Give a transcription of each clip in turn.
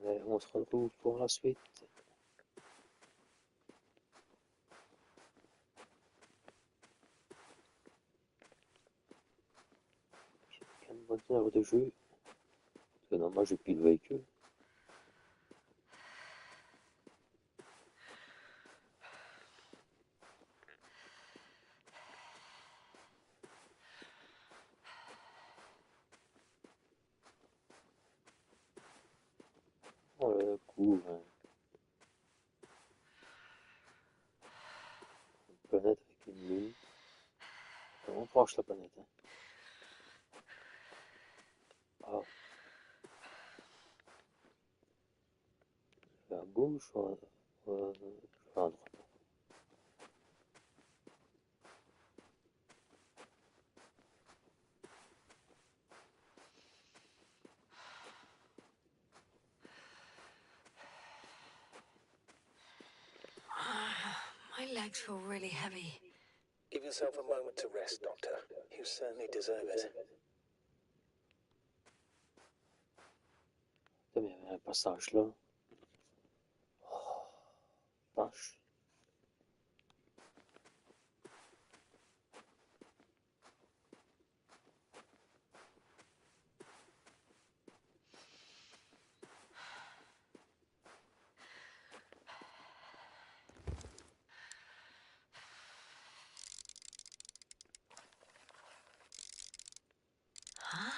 Allez, on se retrouve pour la suite. J'ai une bonne heure de jeu. Parce que normalement, j'ai plus de véhicule. Oh le coup, hein. Une planète avec une lune. On proche la planète. Hein. Ah, à gauche ou à droite. My legs feel really heavy. Give yourself a moment to rest, Doctor. You certainly deserve it. Putain, mais il y avait un passage là. Oh, vache. Huh?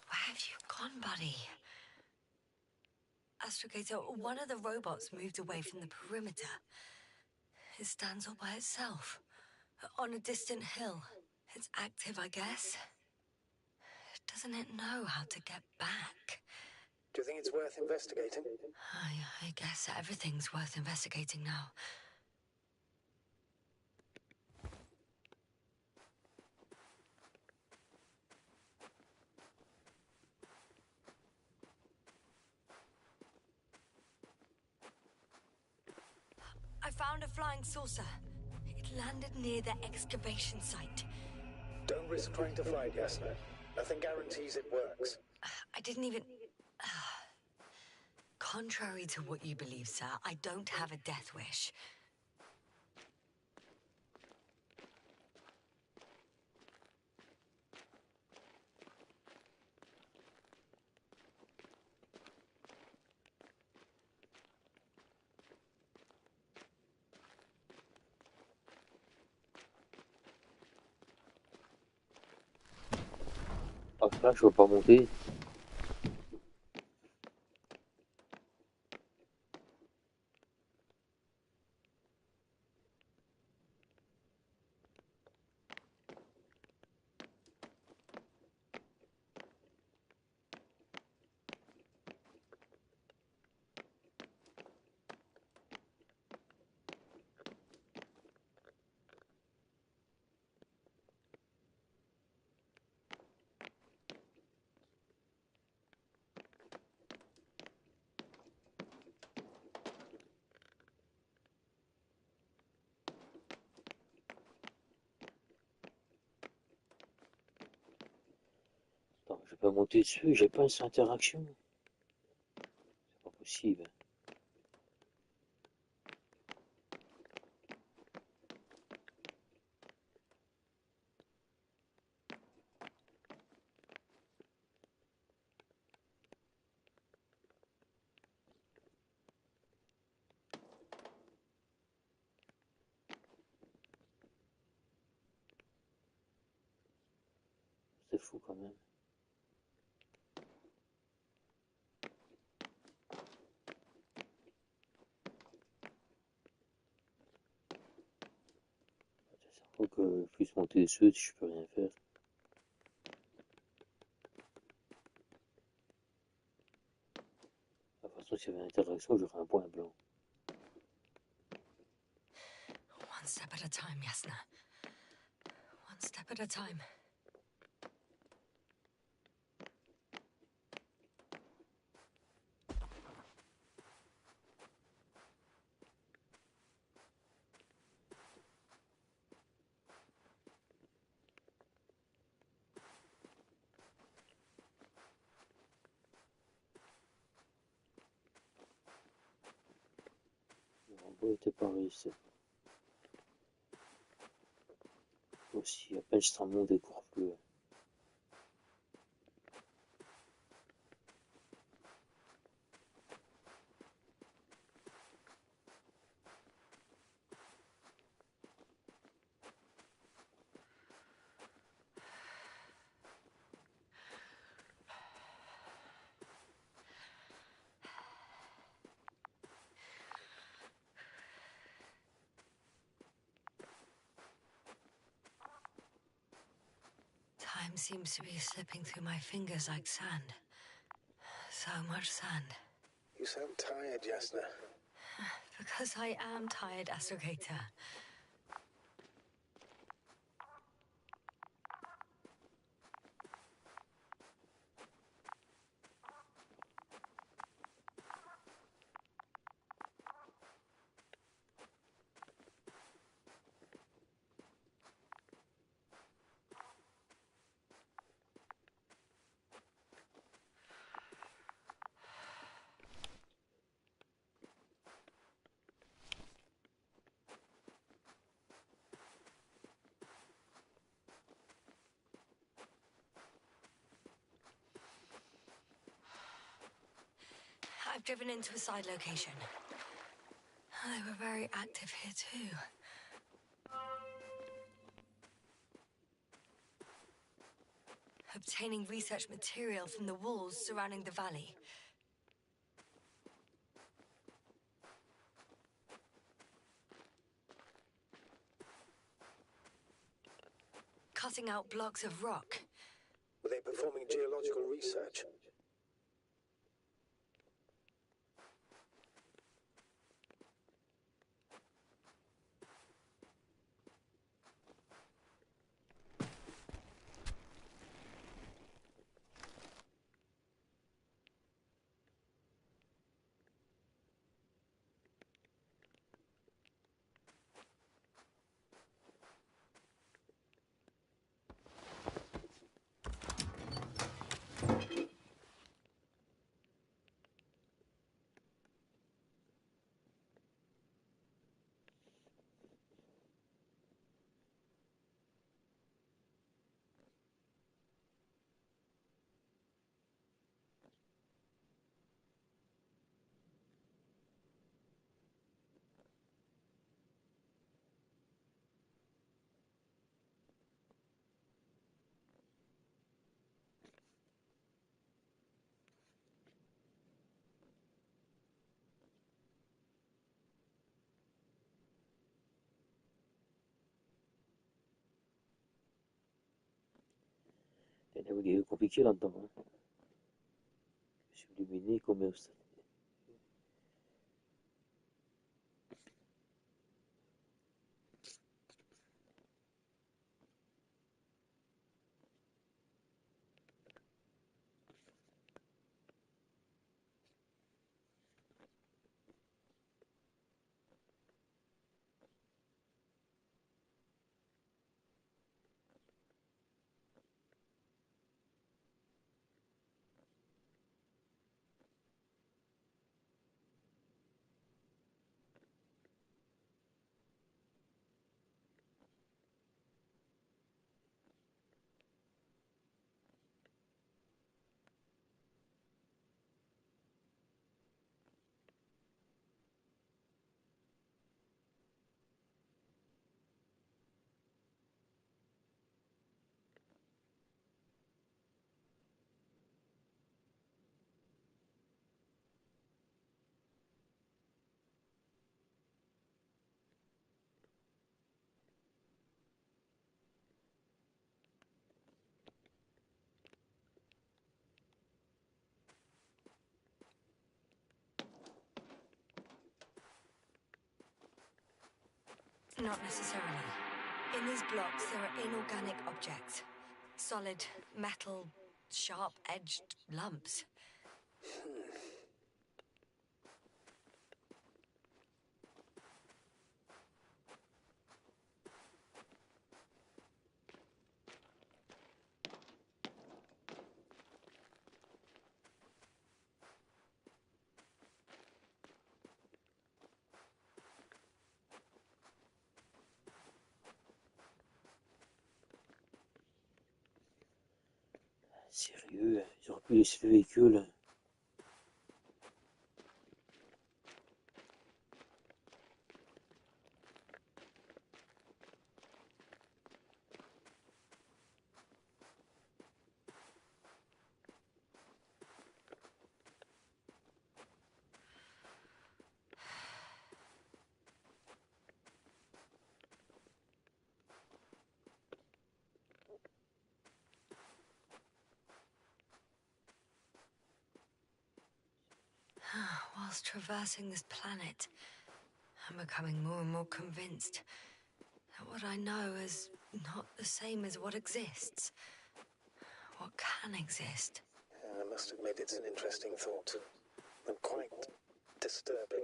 Where have you gone, buddy? Astrogator, one of the robots moved away from the perimeter. It stands all by itself, on a distant hill. It's active, I guess. Doesn't it know how to get back? Do you think it's worth investigating? I guess everything's worth investigating now. I found a flying saucer. It landed near the excavation site. Don't risk trying to fly it, Yasna. Nothing guarantees it works. I didn't even... Contrary to what you believe, sir, I don't have a death wish. Ah, là, je peux pas monter. Attends, je peux monter dessus, j'ai pas cette interaction. C'est pas possible. C'est fou quand même. Faut que je puisse monter dessus si je peux rien faire. De toute façon, s'il y avait une interaction, j'aurais un point blanc. One step at a time, Yasna. One step at a time. beau était pas réussi. Aussi, à peine je serai mon décours plus. Time seems to be slipping through my fingers like sand. So much sand. You sound tired, Jasna. Because I am tired, Astrogator. I've driven into a side location. They were very active here too. Obtaining research material from the walls surrounding the valley. Cutting out blocks of rock. Were they performing geological research? Il y a des compliqués là-dedans. Hein. Subliminés comme ça. Not necessarily. In these blocks, there are inorganic objects. Solid, metal, sharp-edged lumps. Sérieux, ils auraient pu laisser le véhicule. Whilst traversing this planet, I'm becoming more and more convinced that what I know is not the same as what exists. What can exist. I must admit it's an interesting thought. And quite disturbing.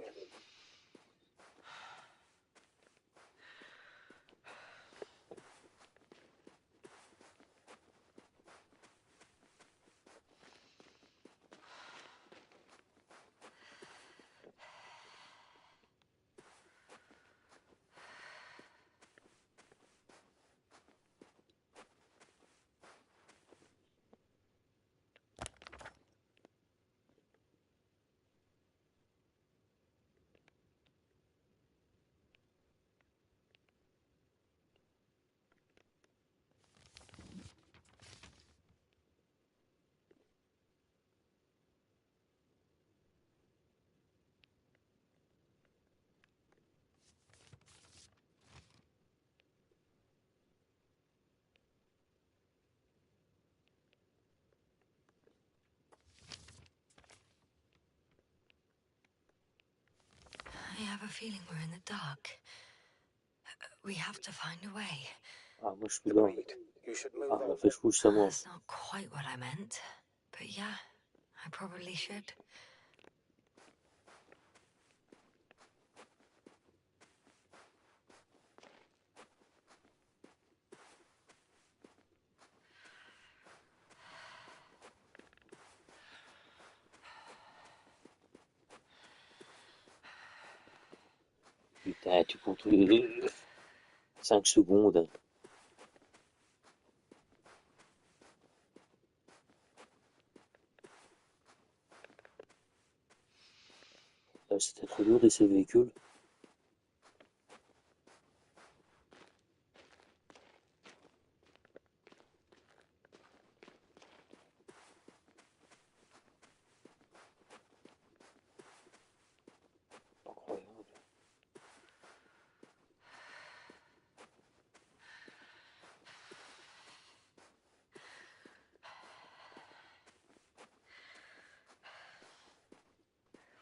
I have a feeling we're in the dark. We have to find a way. Ah, moi je suis là. Agreed. You should move Ah, on. fais-je savoir. That's not quite what I meant. But yeah, I probably should. Putain, tu comptes 5 secondes. C'était trop dur d'essayer le véhicule. Incroyable.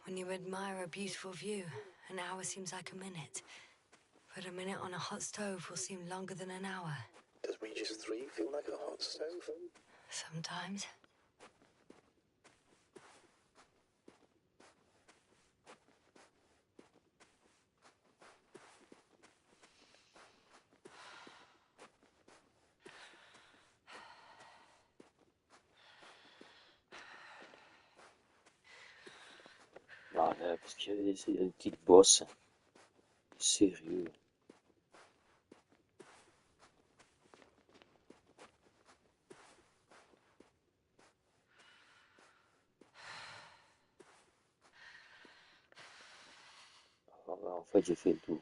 When you admire a beautiful view, an hour seems like a minute. But a minute on a hot stove will seem longer than an hour. Does Regis 3 feel like a hot stove? Sometimes. Ah, là, parce qu'il y a des petites bosses. Sérieux. Ah, bah, en fait, j'ai fait le tour.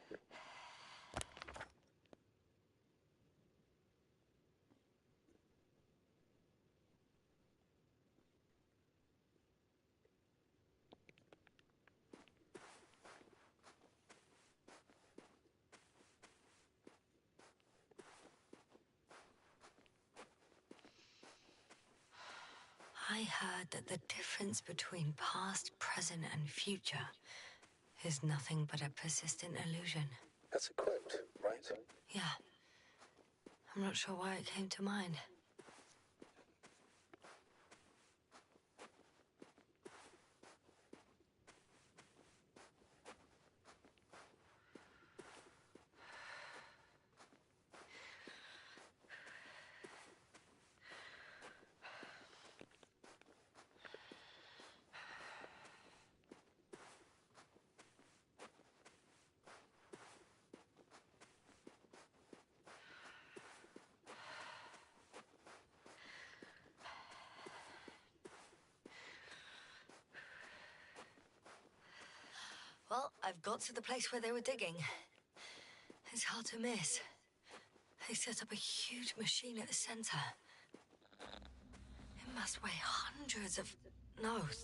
I heard that the difference between past, present, and future is nothing but a persistent illusion. That's a quote, right? Yeah. I'm not sure why it came to mind. Well, I've got to the place where they were digging. It's hard to miss. They set up a huge machine at the center. It must weigh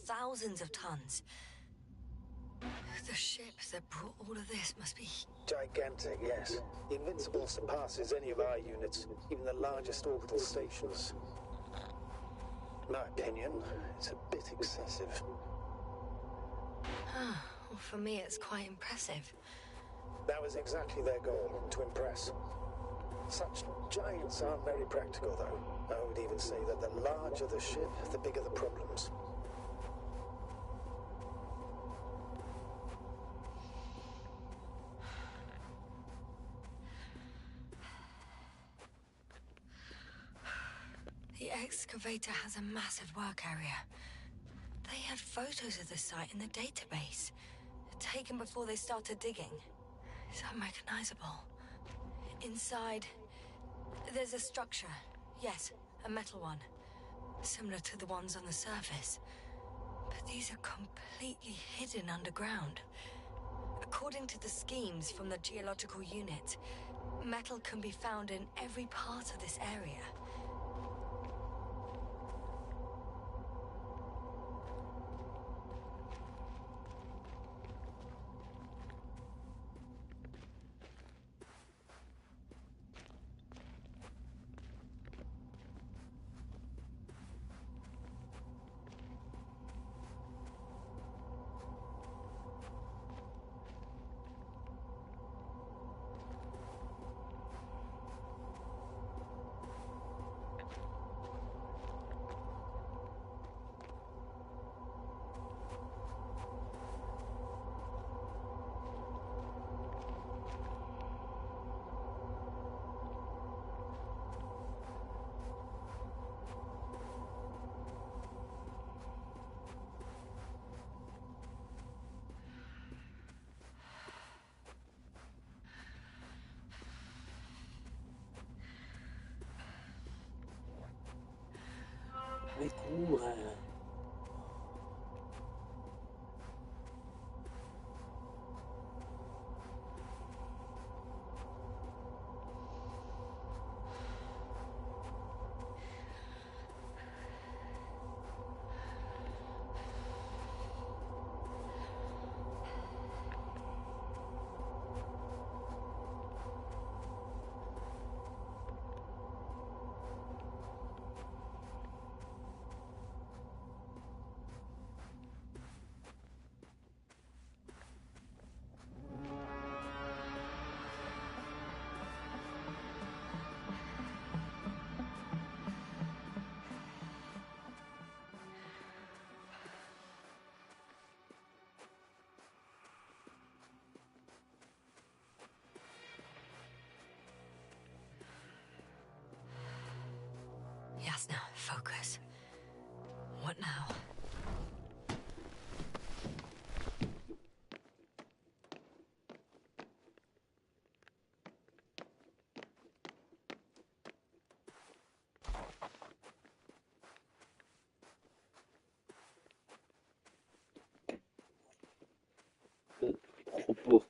thousands of tons. The ship that brought all of this must be... Gigantic, yes. The Invincible surpasses any of our units, even the largest orbital stations. In my opinion, it's a bit excessive. Well, for me, it's quite impressive. That was exactly their goal, to impress. Such giants aren't very practical, though. I would even say that the larger the ship, the bigger the problems. The excavator has a massive work area. They had photos of the site in the database, taken before they started digging. It's unrecognizable. Inside, there's a structure. Yes, a metal one. Similar to the ones on the surface. But these are completely hidden underground. According to the schemes from the geological unit, metal can be found in every part of this area. Mais cours, hein. Yasna, focus. What now? Trop.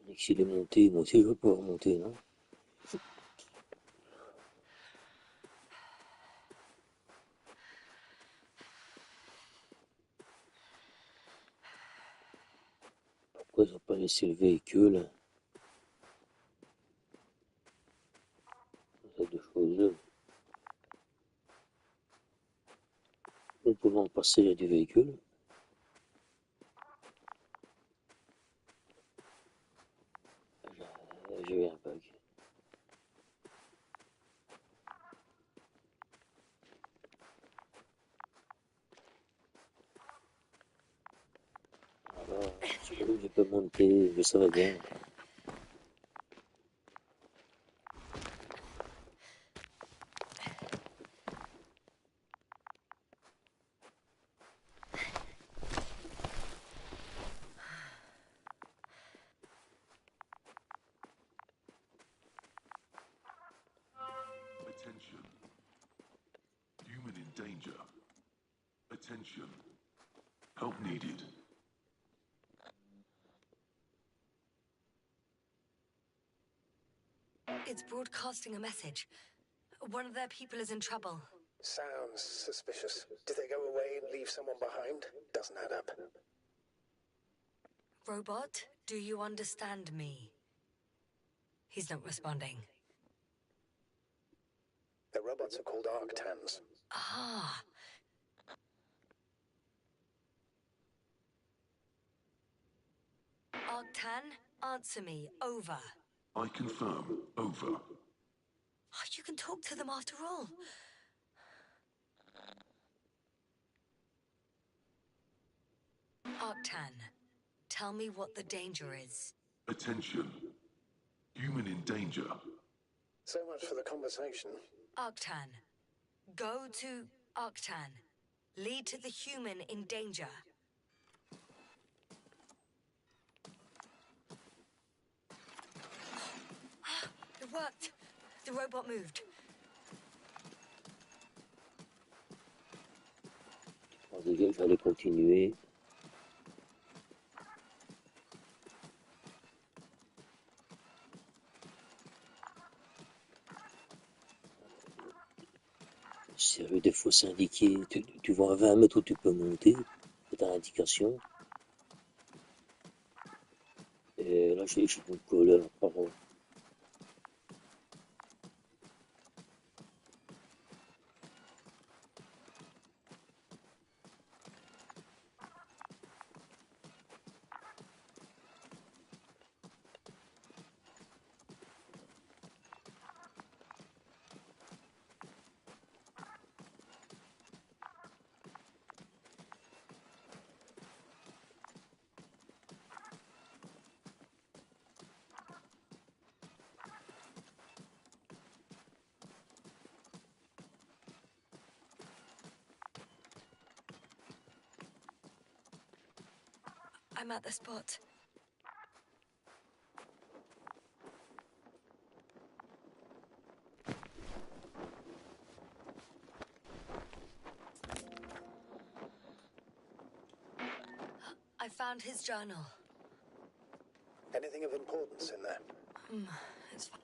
Dès qu'il est monté, moi aussi je veux pouvoir monter, non? Pourquoi ils n'ont pas laissé le véhicule? Ça de choses. On peut en passer du véhicule. J'ai eu un bug. Alors, je peux monter, mais ça va bien. Attention. Human in danger. Attention. Help needed. It's broadcasting a message. One of their people is in trouble. Sounds suspicious. Did they go away and leave someone behind? Doesn't add up. Robot, do you understand me? He's not responding. The robots are called Arctans. Ah. Arctan, answer me. Over. I confirm. Over. Oh, you can talk to them after all. Arctan, tell me what the danger is. Attention. Human in danger. So much for the conversation. Arctan, go to Arctan. Lead to the human in danger. It worked. The robot moved. Il fallait continuer. Sérieux, des fois c'est indiqué. Tu vois à 20 mètres où tu peux monter. C'est à l'indication. Et là, je suis collé à la parole. I'm at the spot. I found his journal. Anything of importance in there? It's fine.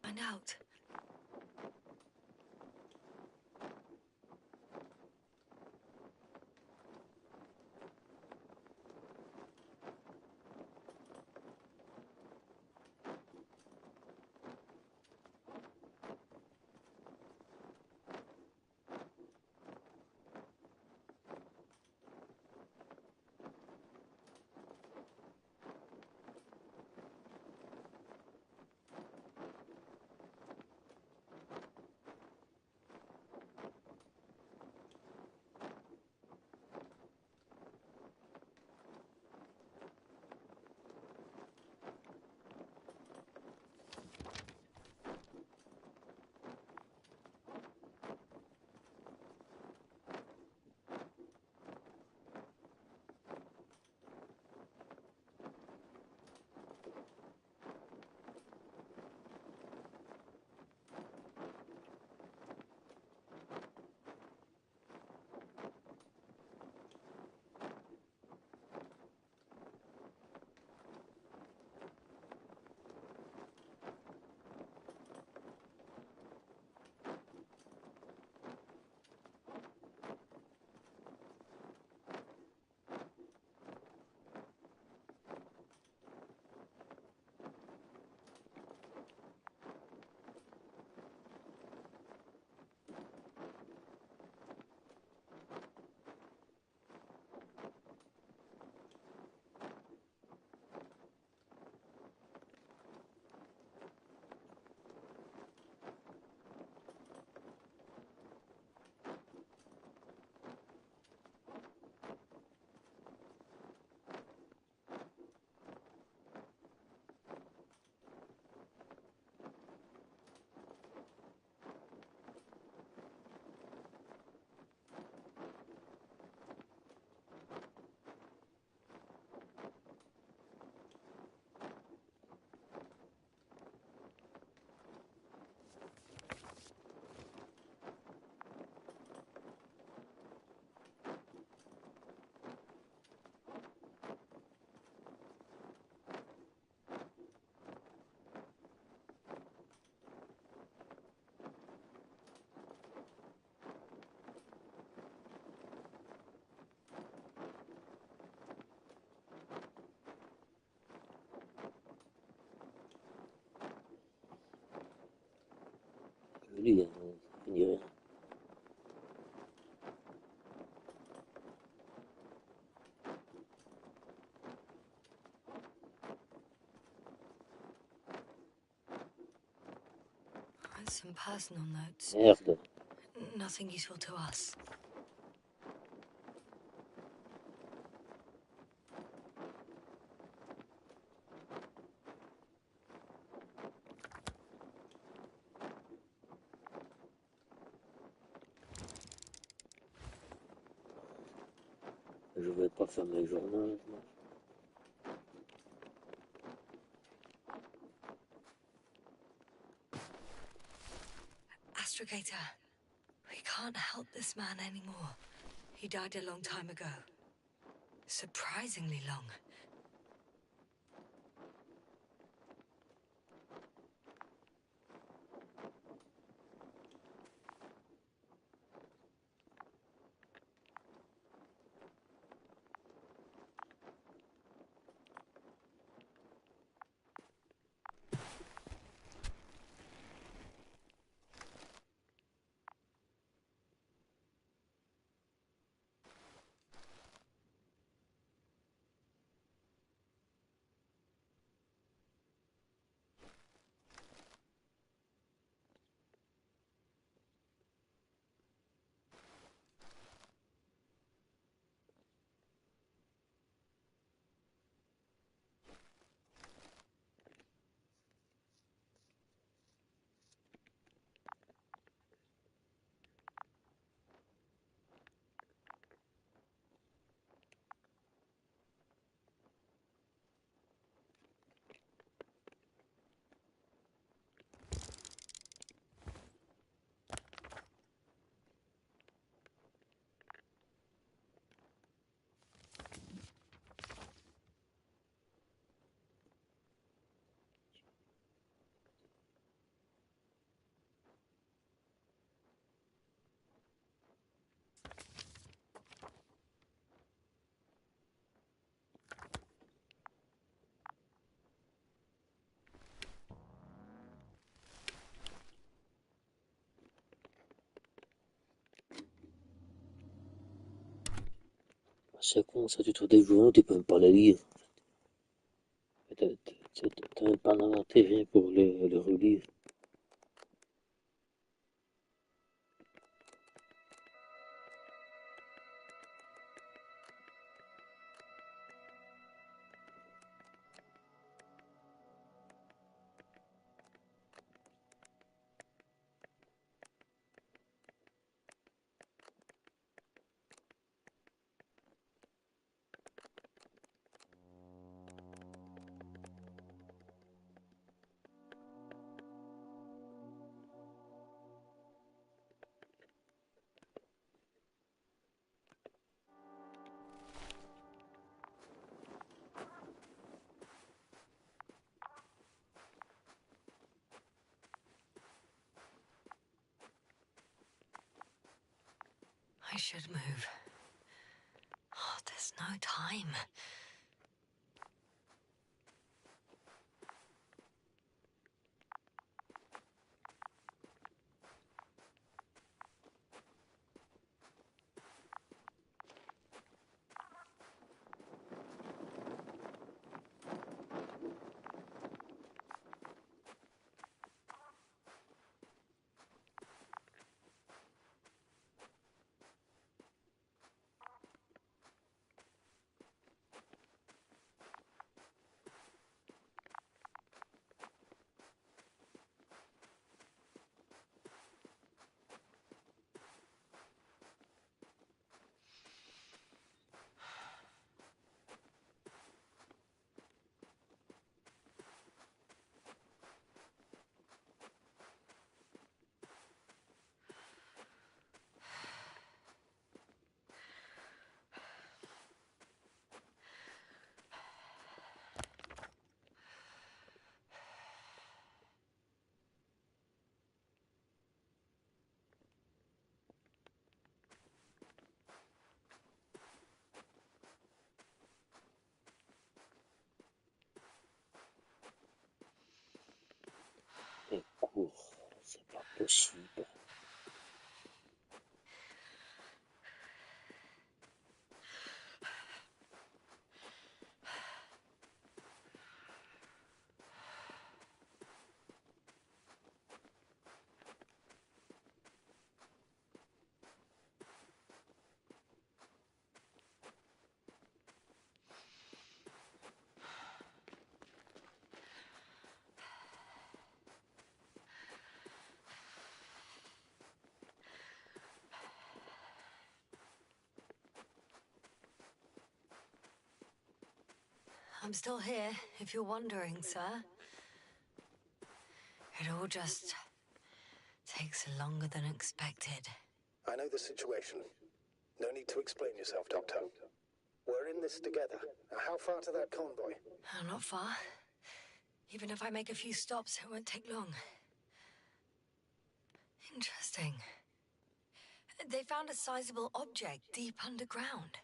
Find out. lui, hein, il n'y rien. Some personal notes. Merde. Nothing useful to us. Je vais pas faire mes journaux. Astrogator, we can't help this man anymore. He died a long time ago. Surprisingly long. C'est con, ça, tu trouves des journaux, tu peux même pas les lire. T'as même pas l'intérêt pour les relire. I should move. Oh, there's no time. Les cours, c'est pas possible. I'm still here, if you're wondering, sir. It all just takes longer than expected. I know the situation. No need to explain yourself, Doctor. We're in this together. Now, how far to that convoy? Not far. Even if I make a few stops, it won't take long. Interesting. They found a sizable object deep underground.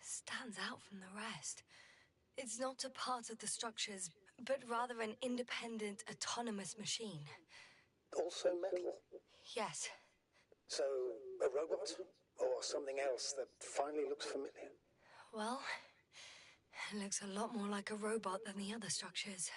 Stands out from the rest. It's not a part of the structures, but rather an independent, autonomous machine. Also metal? Yes. So, a robot? Or something else that finally looks familiar? Well, it looks a lot more like a robot than the other structures.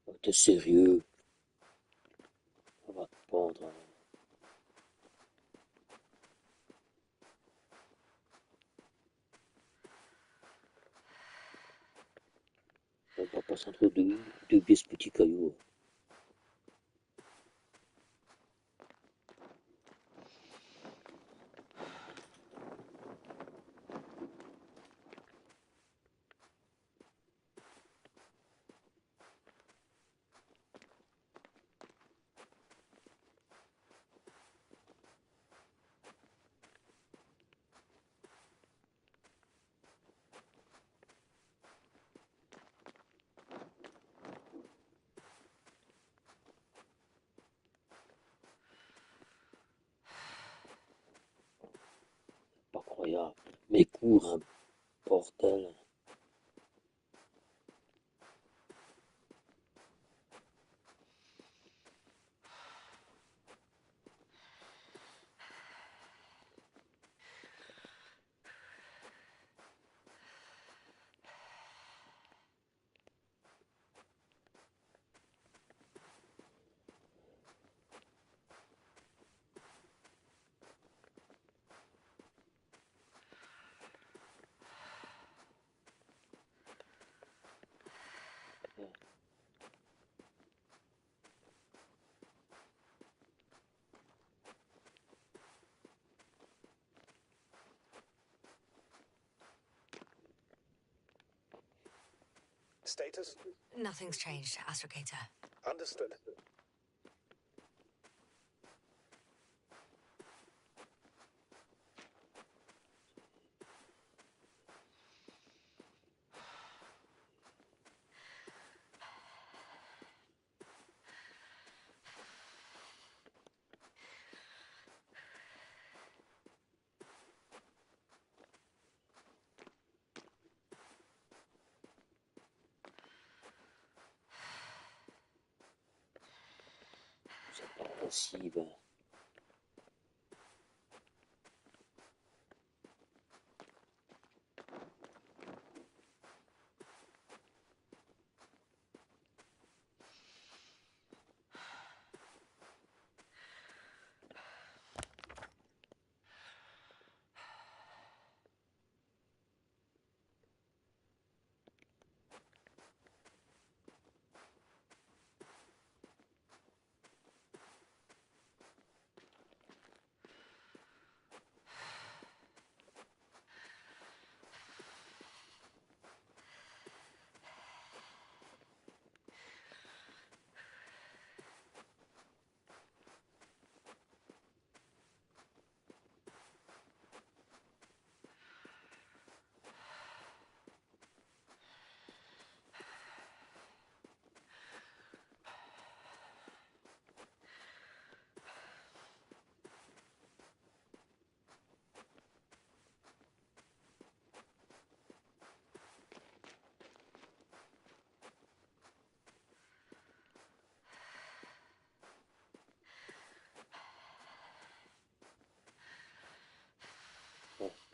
Oh, t'es sérieux? On va te pendre. Hein. On va passer entre deux biais ce petit caillou. Pas croyable. Mais cours, un bordel. Status? Nothing's changed, Astrogator. Understood. C'est pas possible.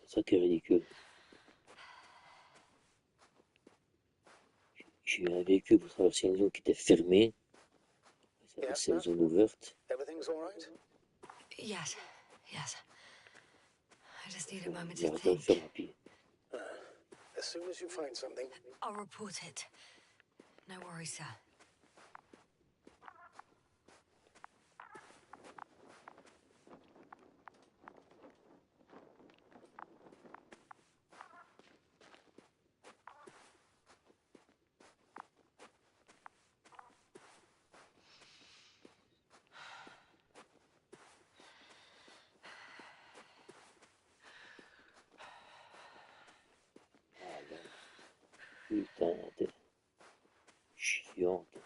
C'est ça qui est ridicule. J'ai eu un véhicule pour traverser une zone qui était fermée. C'est Yeah, passé une no? zone ouverte. Everything's all right? Yes, yes. I just need a moment Il to aurait dû le think. faire à pied. As soon as you find something, I'll report it. No worries, sir. Ah ben, putain, t'es chiante.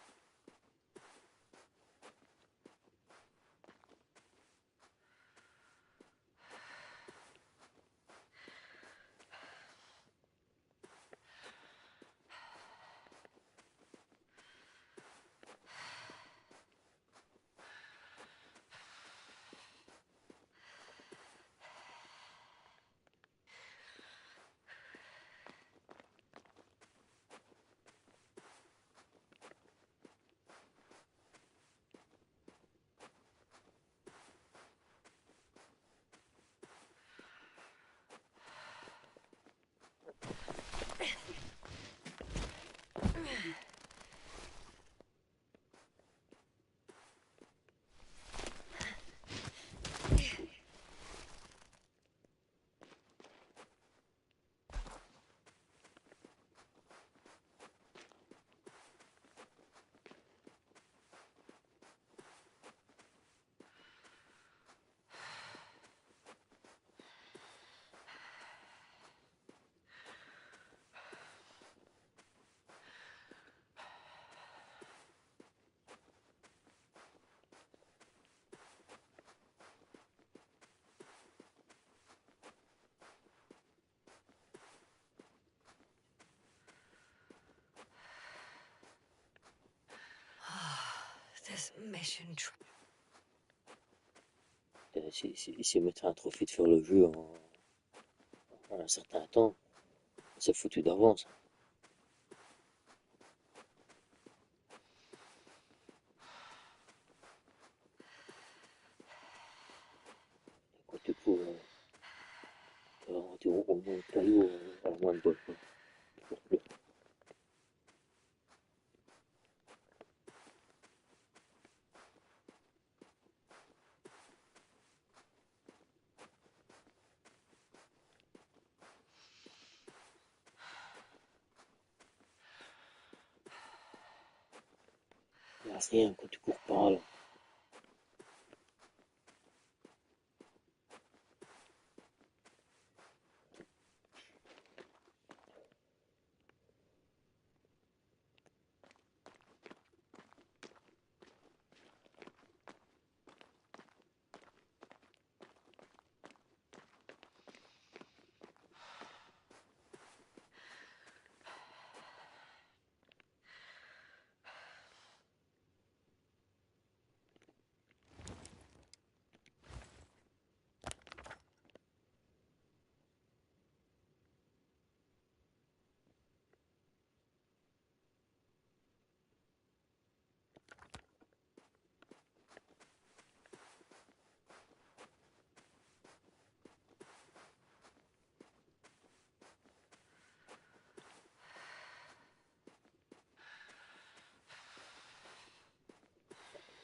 This mission Il s'est mettre un trophée de faire le jeu en un certain temps. C'est foutu d'avance. Quand tu cours, tu au moins de cailloux, à moins de bol. Il n'y a rien quand tu cours pas là.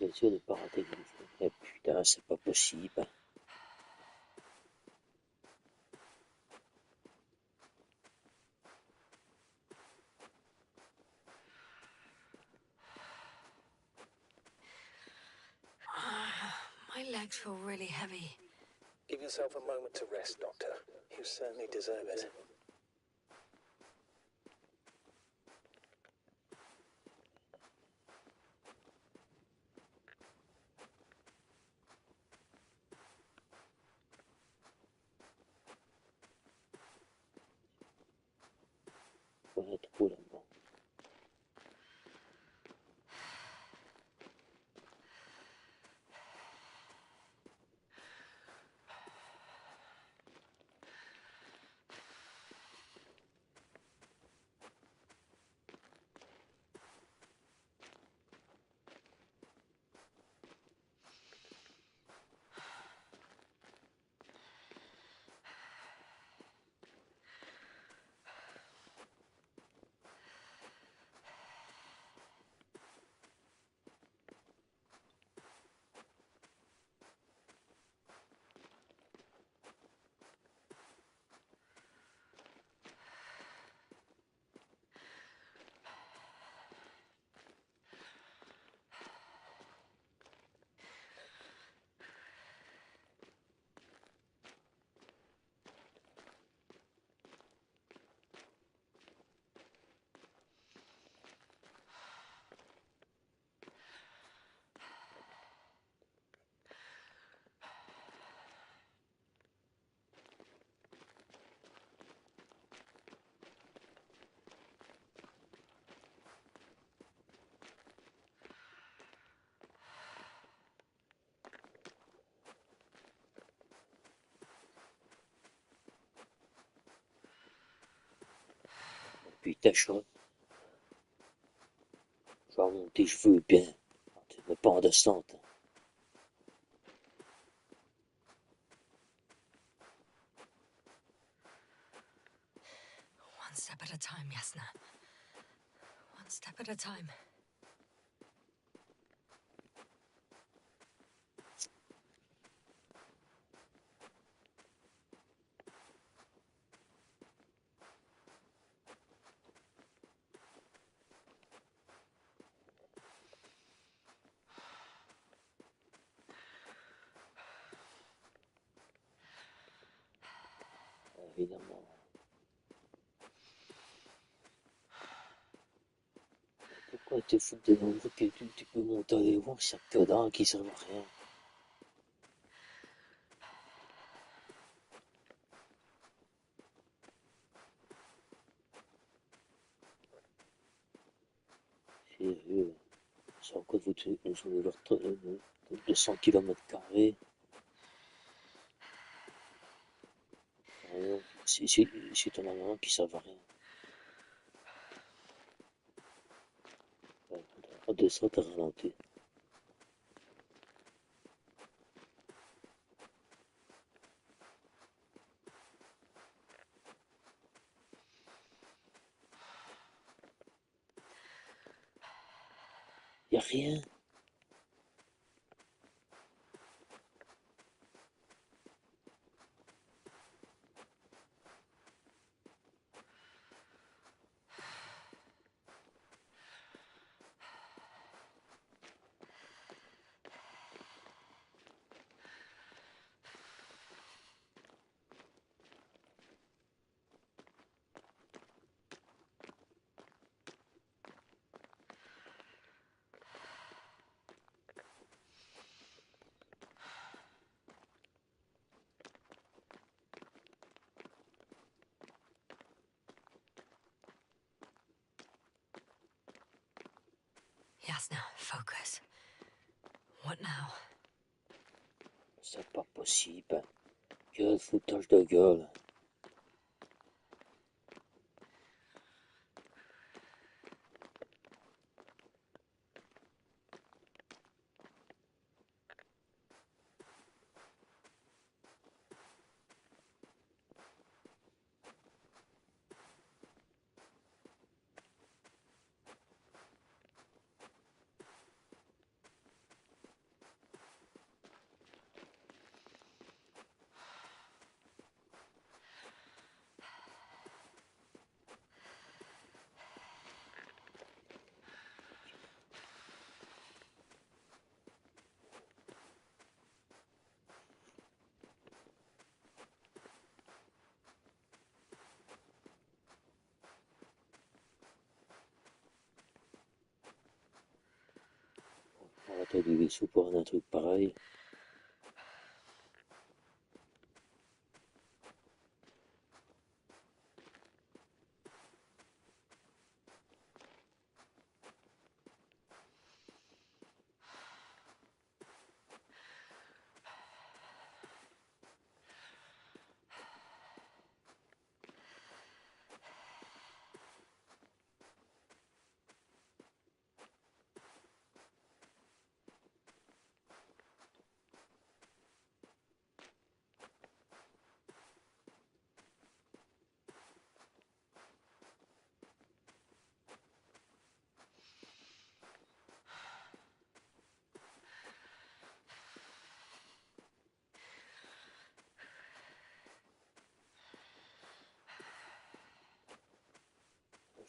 Bien sûr de pas rater une fois. Mais putain, c'est pas possible. My legs feel really heavy. give yourself a moment to rest, Doctor. You certainly deserve it. Faut être trop là-dedans. puis t'achètes, genre tes cheveux bien, mais pas en descente. One step at a time, Yasna. One step at a time. Évidemment. Pourquoi te foutre de nombreux que tu peux monter aller voir chaque codin qui servent à rien? Sérieux, c'est encore foutu une zone de 100 km². Rien. Si t'en as un qui servent à rien. Ouais, à 200, t'as ralenti. Y'a rien. Yasna, focus. What now? C'est pas possible. Quel foutage de gueule. On va t'aider du vaisseau pour un truc pareil.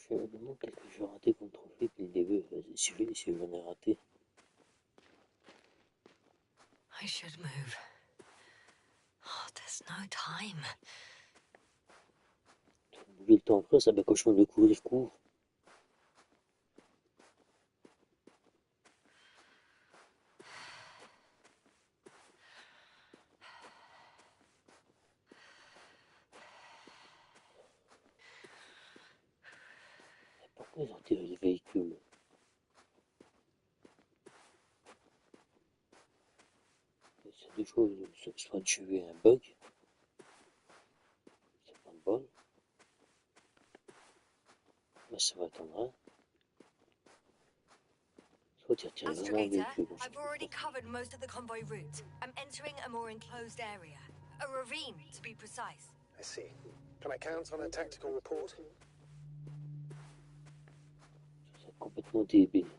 Je me demande qu'est-ce que j'ai raté comme trophée depuis le début. Si j'en ai raté. I should move. Oh, there's no time. Bouger le temps après, ça va cochon de courir court. Pourquoi ils ont tiré le véhicule? C'est deux choses, soit de tuer un bug, c'est pas de bol. Ça va attendre, hein. Faut tirer vraiment le Astrogator, véhicule. I've already covered most of the convoy route. I'm entering a more enclosed area. A ravine, to be precise. I see. Can I count on a tactical report? C'est complètement débile.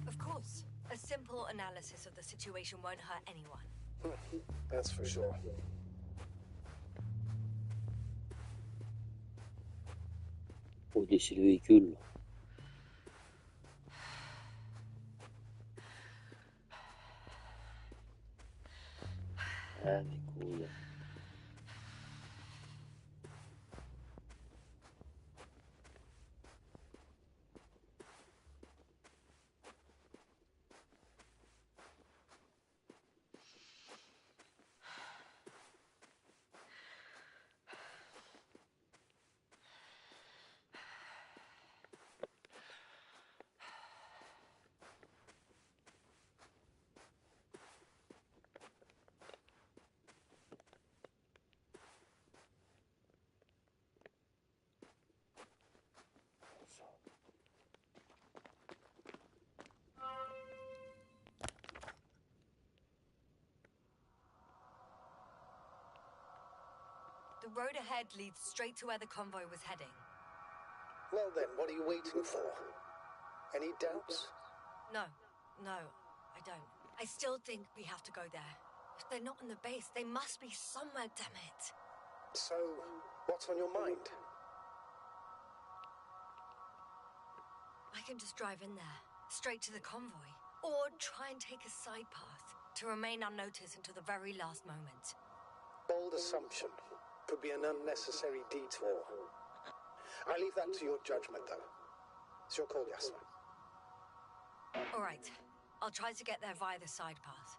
Of course. A simple analysis of the situation won't hurt anyone. That's for sure. Faut laisser le véhicule. Ah, mais cool. The road ahead leads straight to where the convoy was heading. Well then, what are you waiting for? Any doubts? No, I don't. I still think we have to go there. If they're not in the base, they must be somewhere, damn it. So, what's on your mind? I can just drive in there, straight to the convoy. Or try and take a side path to remain unnoticed until the very last moment. Bold assumption. Could be an unnecessary detour. I leave that to your judgment, though. It's your call, Jasper. All right. I'll try to get there via the side path.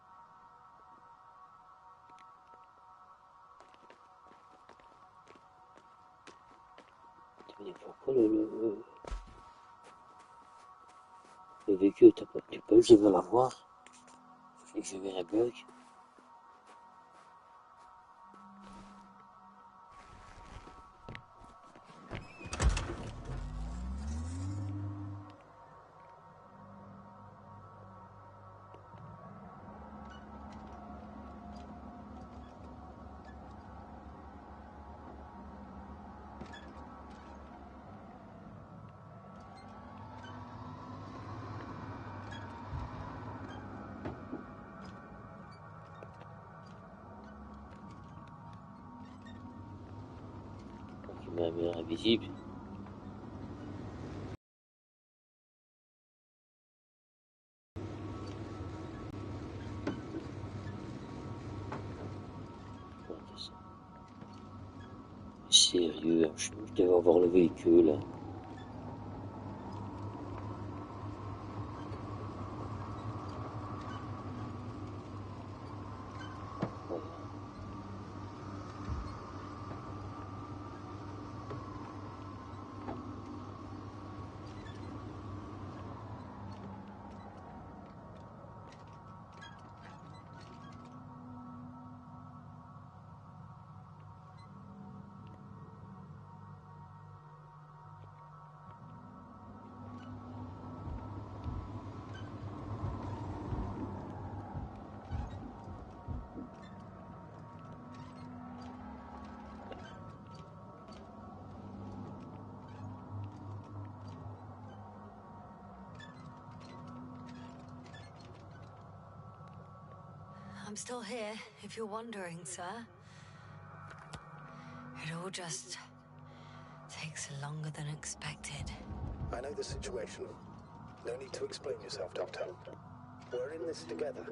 Mais pourquoi le véhicule t'as pas du bug, je veux l'avoir. Et que je vais un bug. Ma mère invisible. Sérieux, je devais avoir le véhicule. I'm still here, if you're wondering, sir. It all just takes longer than expected. I know the situation. No need to explain yourself, Doctor. We're in this together.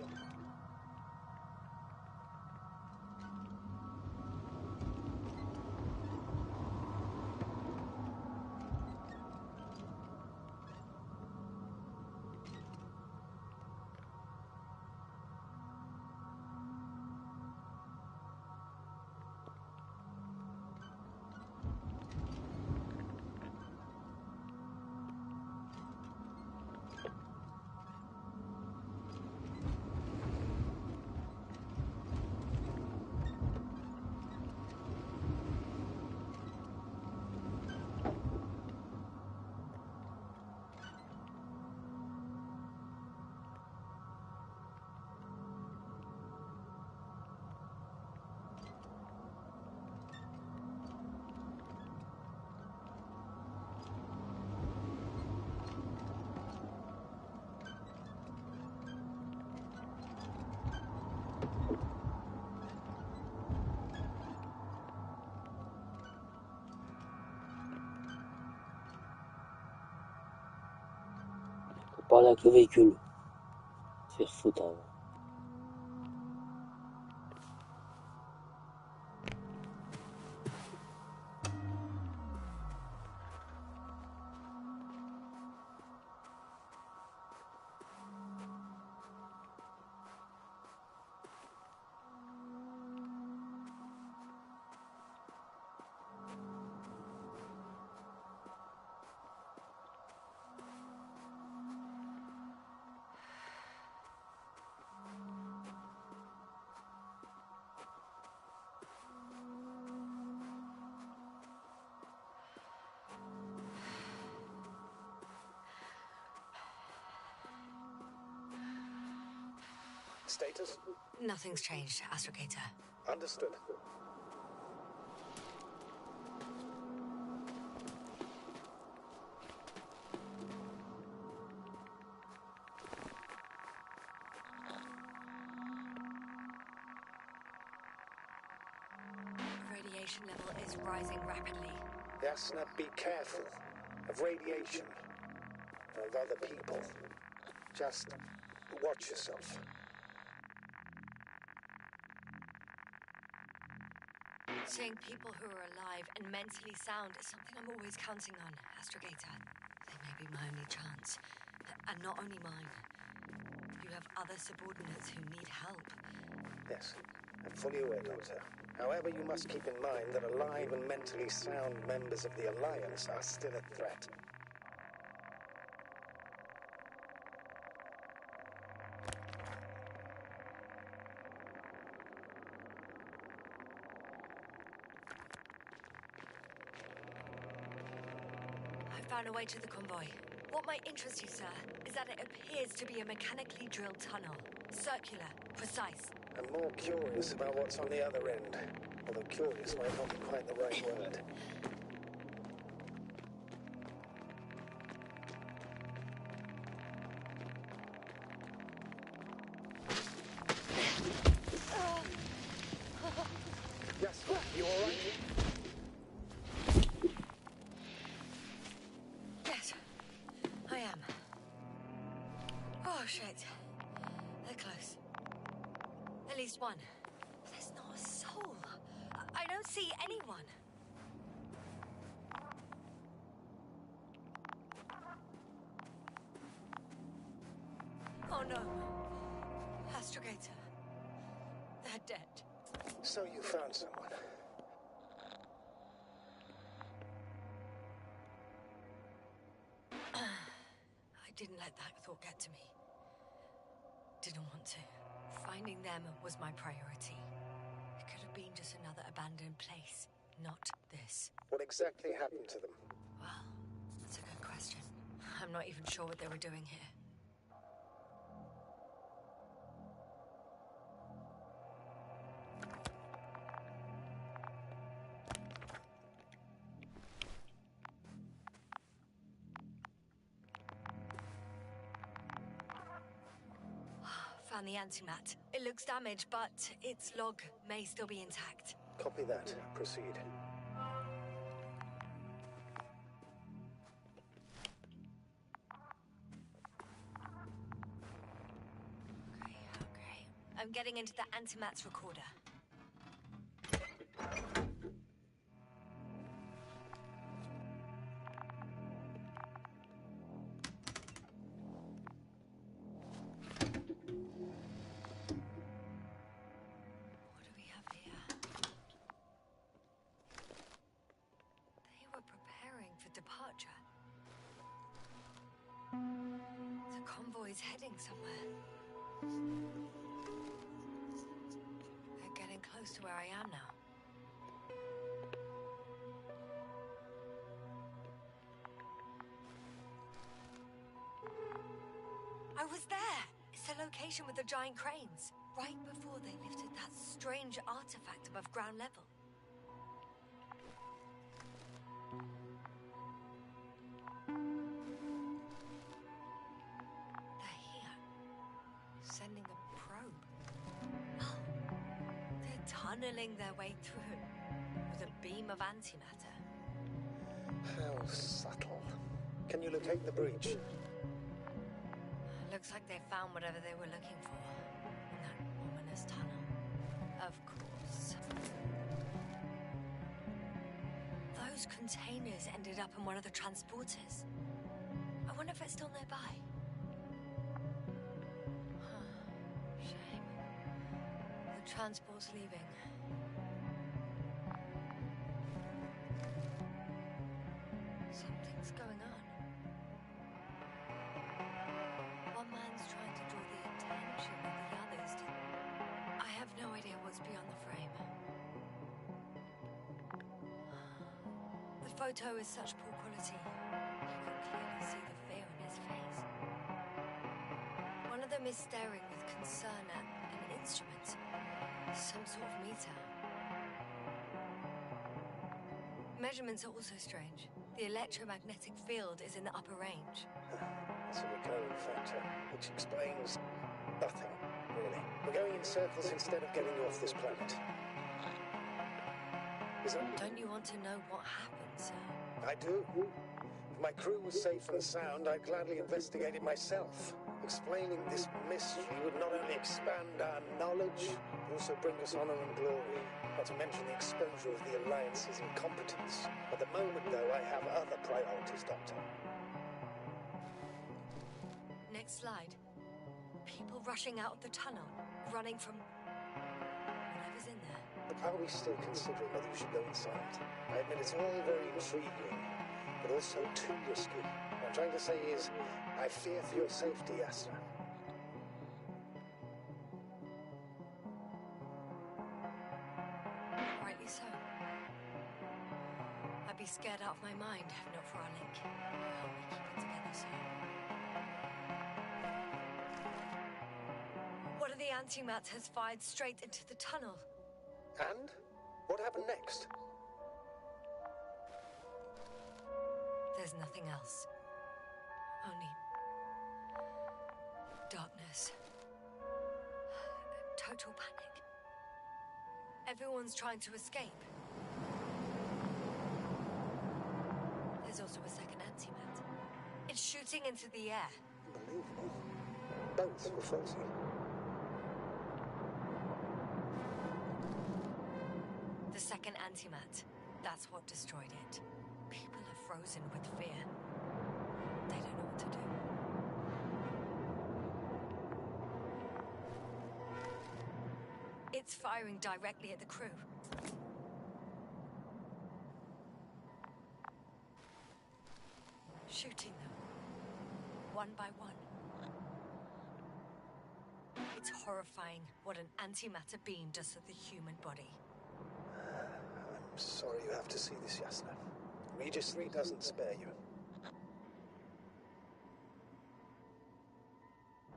parler avec le véhicule. Se faire foutre avant. Status? Nothing's changed, Astrogator. Understood. Radiation level is rising rapidly. Yes, now be careful of radiation, of other people. Just watch yourself. Seeing people who are alive and mentally sound is something I'm always counting on, Astrogator. They may be my only chance. And not only mine. You have other subordinates who need help. Yes, I'm fully aware, Doctor. However, you must keep in mind that alive and mentally sound members of the Alliance are still a threat. I found a way to the convoy. What might interest you, sir, is that it appears to be a mechanically drilled tunnel. Circular, precise. I'm more curious about what's on the other end. Although curious might not be quite the right word. Yes, you all right? Yes, I am. Oh, shit. They're close. At least one. There's not a soul. I don't see anyone. Oh no. Astrogator. They're dead. So you found someone. I didn't let that thought get to me. Didn't want to. Finding them was my priority. It could have been just another abandoned place, not this. What exactly happened to them? Well, that's a good question. I'm not even sure what they were doing here. Found the antimat. It looks damaged, but its log may still be intact. Copy that. Proceed. Okay. I'm getting into the antimat's recorder. What do we have here? They were preparing for departure. The convoy's heading somewhere. They're getting close to where I am now. I was there! It's the location with the giant cranes. Right before they lifted that strange artifact above ground level. They're here. Sending a probe. Oh, they're tunneling their way through with a beam of antimatter. How subtle. Can you locate the breach? Looks like they found whatever they were looking for in that ominous tunnel. Of course. Those containers ended up in one of the transporters. I wonder if it's still nearby. Shame. The transport's leaving. Something's going on. One man's trying to draw the attention of the others to... I have no idea what's beyond the frame. The photo is such poor quality. You can clearly see the fear in his face. One of them is staring with concern at an instrument. Some sort of meter. Measurements are also strange. The electromagnetic field is in the upper range. It's a recurring factor, which explains nothing, really. We're going in circles instead of getting you off this planet. Don't you want to know what happened, sir? I do. If my crew was safe and sound, I'd gladly investigate it myself. Explaining this mystery would not only expand our knowledge, but also bring us honor and glory. Not to mention the exposure of the Alliance's incompetence. At the moment, though, I have other priorities, Doctor. Next slide. People rushing out of the tunnel, running from whatever's in there. But are we still considering whether we should go inside? I admit it's all very intriguing, but also too risky. What I'm trying to say is, I fear for your safety, Yasna. Rightly so. I'd be scared out of my mind if not for our link. Help me keep it together, sir. One of the antimats has fired straight into the tunnel. And? What happened next? There's nothing else. Only... darkness. Total panic. Everyone's trying to escape. There's also a second antimat. It's shooting into the air. Unbelievable. Boats were frozen. The second antimat. That's what destroyed it. People are frozen with fear. They don't know what to do. It's firing directly at the crew. Shooting them. One by one. It's horrifying what an antimatter beam does to the human body. I'm sorry you have to see this, Yasna. Regis 3 doesn't spare you.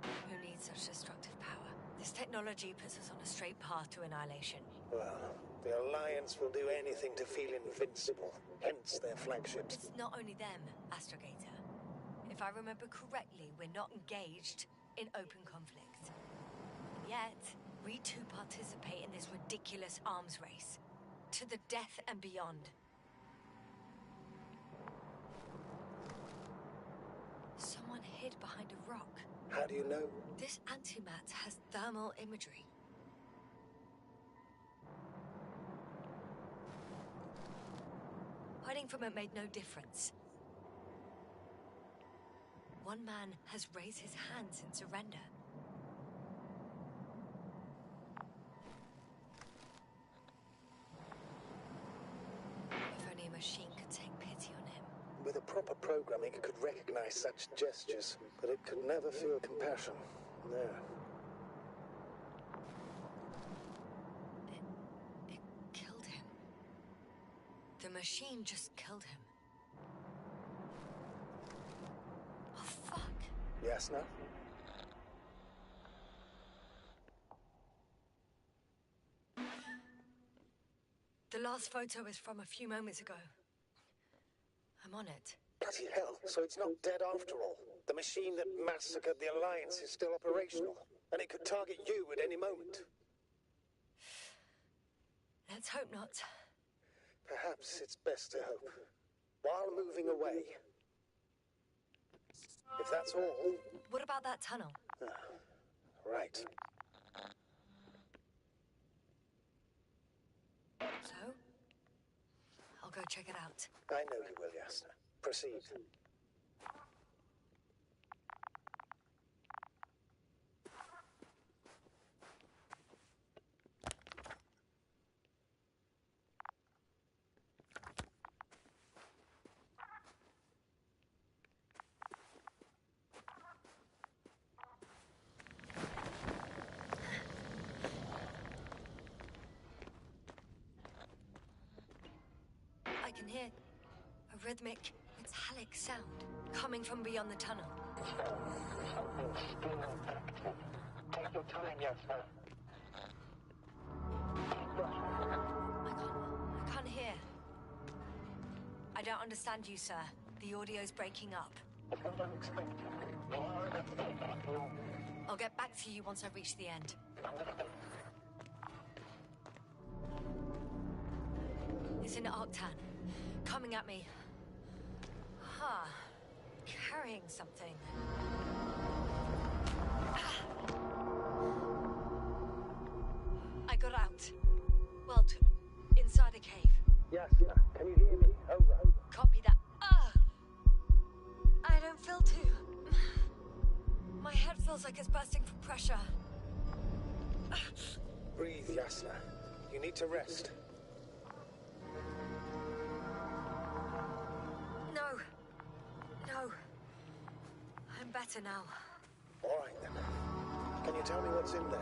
Who needs such destructive power? This technology puts us on a straight path to annihilation. Well, the Alliance will do anything to feel invincible, hence their flagships. It's not only them, Astrogator. If I remember correctly, we're not engaged in open conflict. And yet, we too participate in this ridiculous arms race. To the death and beyond. Someone hid behind a rock. How do you know? This antimat has thermal imagery. Hiding from it made no difference. One man has raised his hands in surrender. If only a machine could take pity on him. With a proper programming, it could recognize such gestures, but it could never feel compassion. No. It killed him. The machine just killed him. Oh, fuck. Yasna? The last photo is from a few moments ago. I'm on it. Bloody hell, so it's not dead after all. The machine that massacred the Alliance is still operational, and it could target you at any moment. Let's hope not. Perhaps it's best to hope. While moving away, If that's all, What about that tunnel? right. So? I'll go check it out. I know you will, Yasna. Proceed. I can hear a rhythmic, metallic sound coming from beyond the tunnel. Take your time, Yasna. I can't hear. I don't understand you, sir. The audio's breaking up. I'll get back to you once I reach the end. It's in Arctan. Coming at me. Huh. Carrying something. I got out. Well, inside a cave. Yasna, can you hear me? Over. Copy that. I don't feel too. My head feels like it's bursting from pressure. Breathe, Yasna. You need to rest. No. I'm better now. All right, then. Can you tell me what's in there?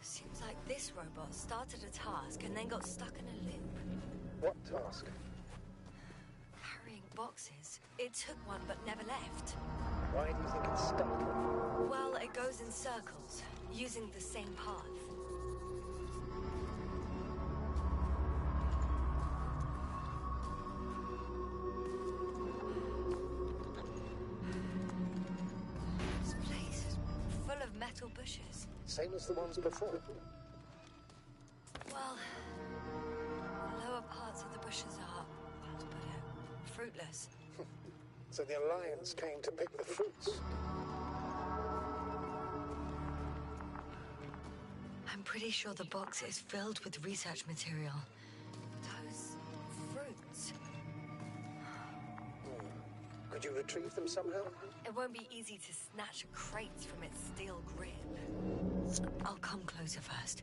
Seems like this robot started a task and then got stuck in a loop. What task? Carrying boxes. It took one but never left. Why do you think it's stuck? Well, it goes in circles, using the same path. This place is full of metal bushes. Same as the ones before. Well, the lower parts of the bushes are, how to put it, fruitless. So the Alliance came to pick the fruits. I'm pretty sure the box is filled with research material. Those fruits. Could you retrieve them somehow? It won't be easy to snatch a crate from its steel grip. I'll come closer first.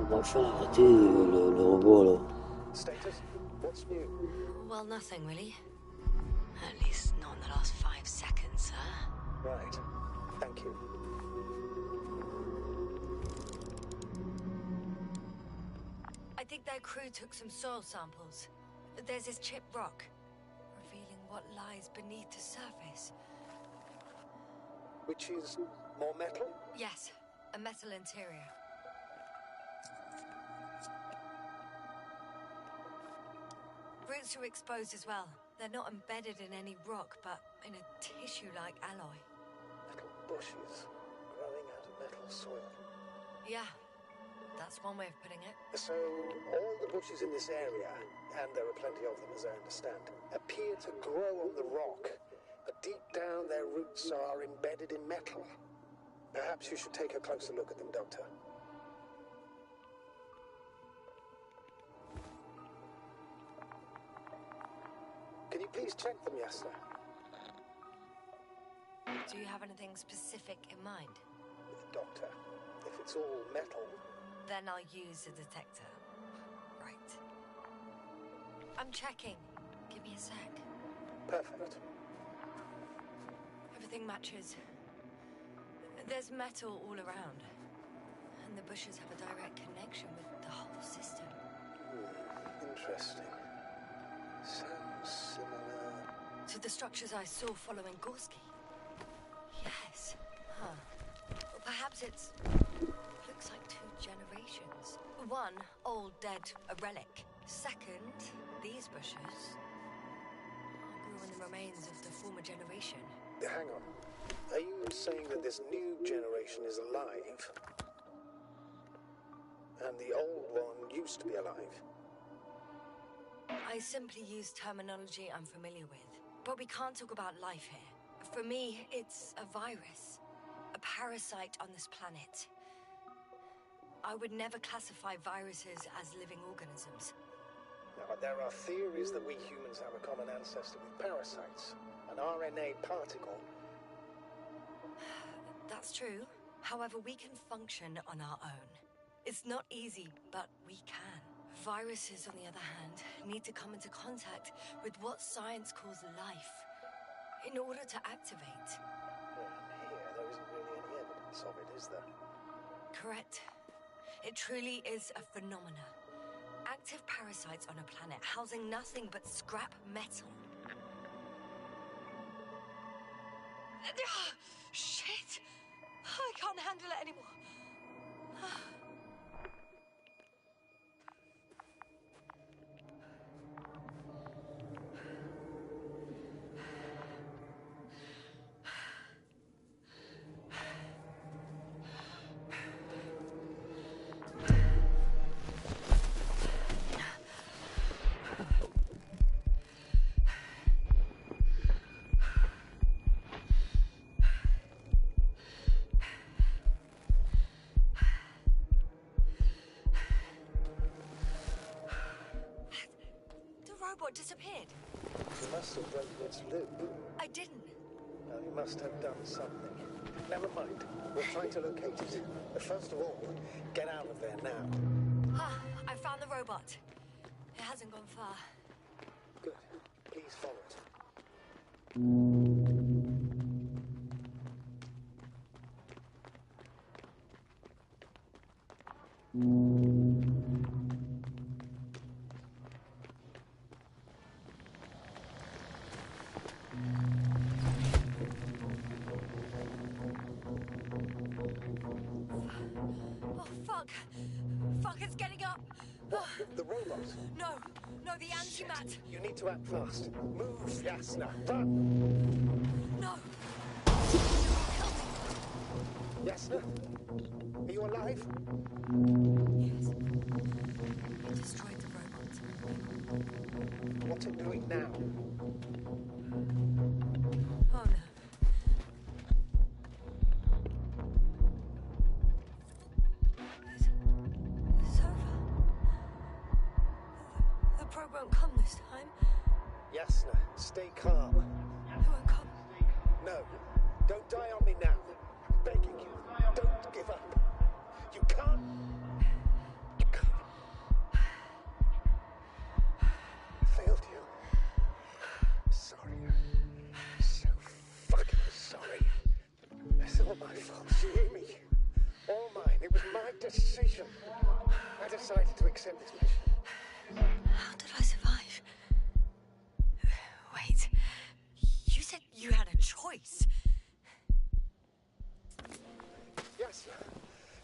Comment faire arrêter le robot là? Status? What's new? Well, nothing really. At least not in the last 5 seconds, sir. Right. Thank you. I think their crew took some soil samples. There's this chipped rock, revealing what lies beneath the surface. Which is more metal? Yes, a metal interior. Roots are exposed as well. They're not embedded in any rock, but in a tissue-like alloy. Metal bushes growing out of metal soil. Yeah, that's one way of putting it. So, all the bushes in this area, and there are plenty of them as I understand, appear to grow on the rock. But deep down, their roots are embedded in metal. Perhaps you should take a closer look at them, Doctor. Can you please check them, Yasna? Do you have anything specific in mind? Doctor, if it's all metal... Then I'll use a detector. Right. I'm checking. Give me a sec. Perfect. Everything matches. There's metal all around. And the bushes have a direct connection with the whole system. Interesting. Sounds similar... To the structures I saw following Gorski. Yes. Huh. Well, perhaps it's... looks like 2 generations. One, old, dead, a relic. Second, these bushes grew in the remains of the former generation. Hang on. Are you saying that this new generation is alive? And the old one used to be alive? I simply use terminology I'm familiar with. But we can't talk about life here. For me, it's a virus. A parasite on this planet. I would never classify viruses as living organisms. Now, there are theories that we humans have a common ancestor with parasites. An RNA particle. That's true. However, we can function on our own. It's not easy, but we can. Viruses, on the other hand, need to come into contact with what science calls life in order to activate. Here, there isn't really any evidence of it, is there? Correct. It truly is a phenomena. Active parasites on a planet housing nothing but scrap metal. Shit! I can't handle it anymore. Disappeared. You must have broken its loop. I didn't. Well, you must have done something. Never mind. We'll try to locate it. But first of all, get out of there now. Ah, I found the robot. It hasn't gone far. Good. Please follow it. Fuck, it's getting up. What? The robot? No, the antimat. You need to act fast. Move, Yasna. Run! No. Yasna? Are you alive? Yes. It destroyed the robot. What's it doing now? Oh no. It's over. The probe won't come this time. Yasna, stay calm. It won't come. No, don't die on me now. I'm begging you, don't give up. You can't... not my fault, you hear me? All mine. It was my decision. I decided to accept this mission. How did I survive? Wait, you said you had a choice. Yes,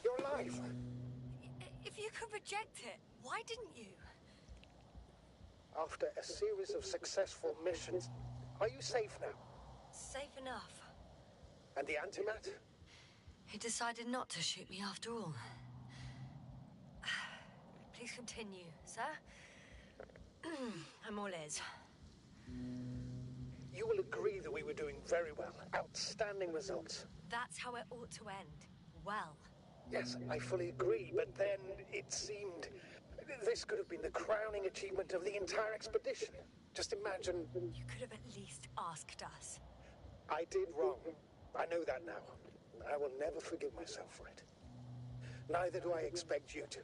you're alive. If you could reject it, why didn't you? After a series of successful missions, are you safe now? Safe enough. And the antimat? He decided not to shoot me after all. Please continue, sir. I'm all ears. You will agree that we were doing very well. Outstanding results. That's how it ought to end. Well. Yes, I fully agree, but then it seemed this could have been the crowning achievement of the entire expedition. Just imagine... You could have at least asked us. I did wrong. I know that now. I will never forgive myself for it. Neither do I expect you to.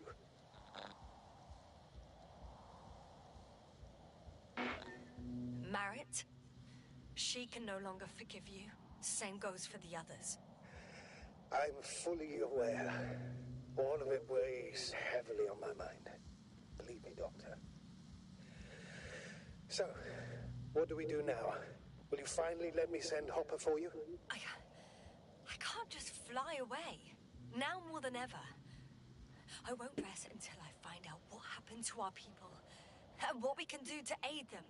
Marit, she can no longer forgive you. Same goes for the others. I'm fully aware. All of it weighs heavily on my mind. Believe me, Doctor. So, what do we do now? Will you finally let me send Hopper for you? I can't just fly away. Now more than ever. I won't rest until I find out what happened to our people and what we can do to aid them.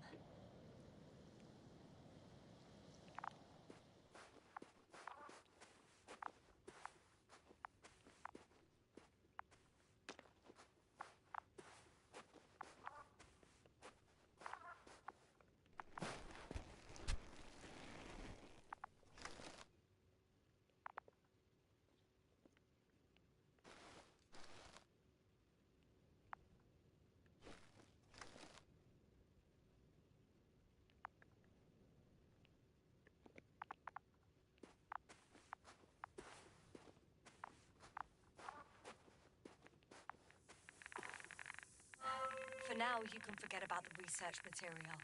For now, you can forget about the research material.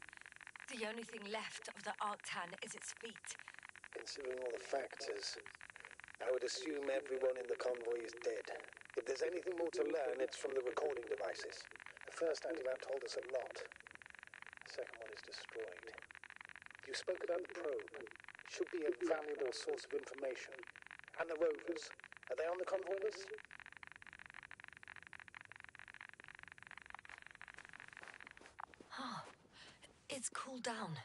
The only thing left of the Arctan is its feet. Considering all the factors, I would assume everyone in the convoy is dead. If there's anything more to learn, it's from the recording devices. The first antimat told us a lot. The second one is destroyed. You spoke about the probe. Should be a valuable source of information. And the rovers. Are they on the convoy list? It's cooled down.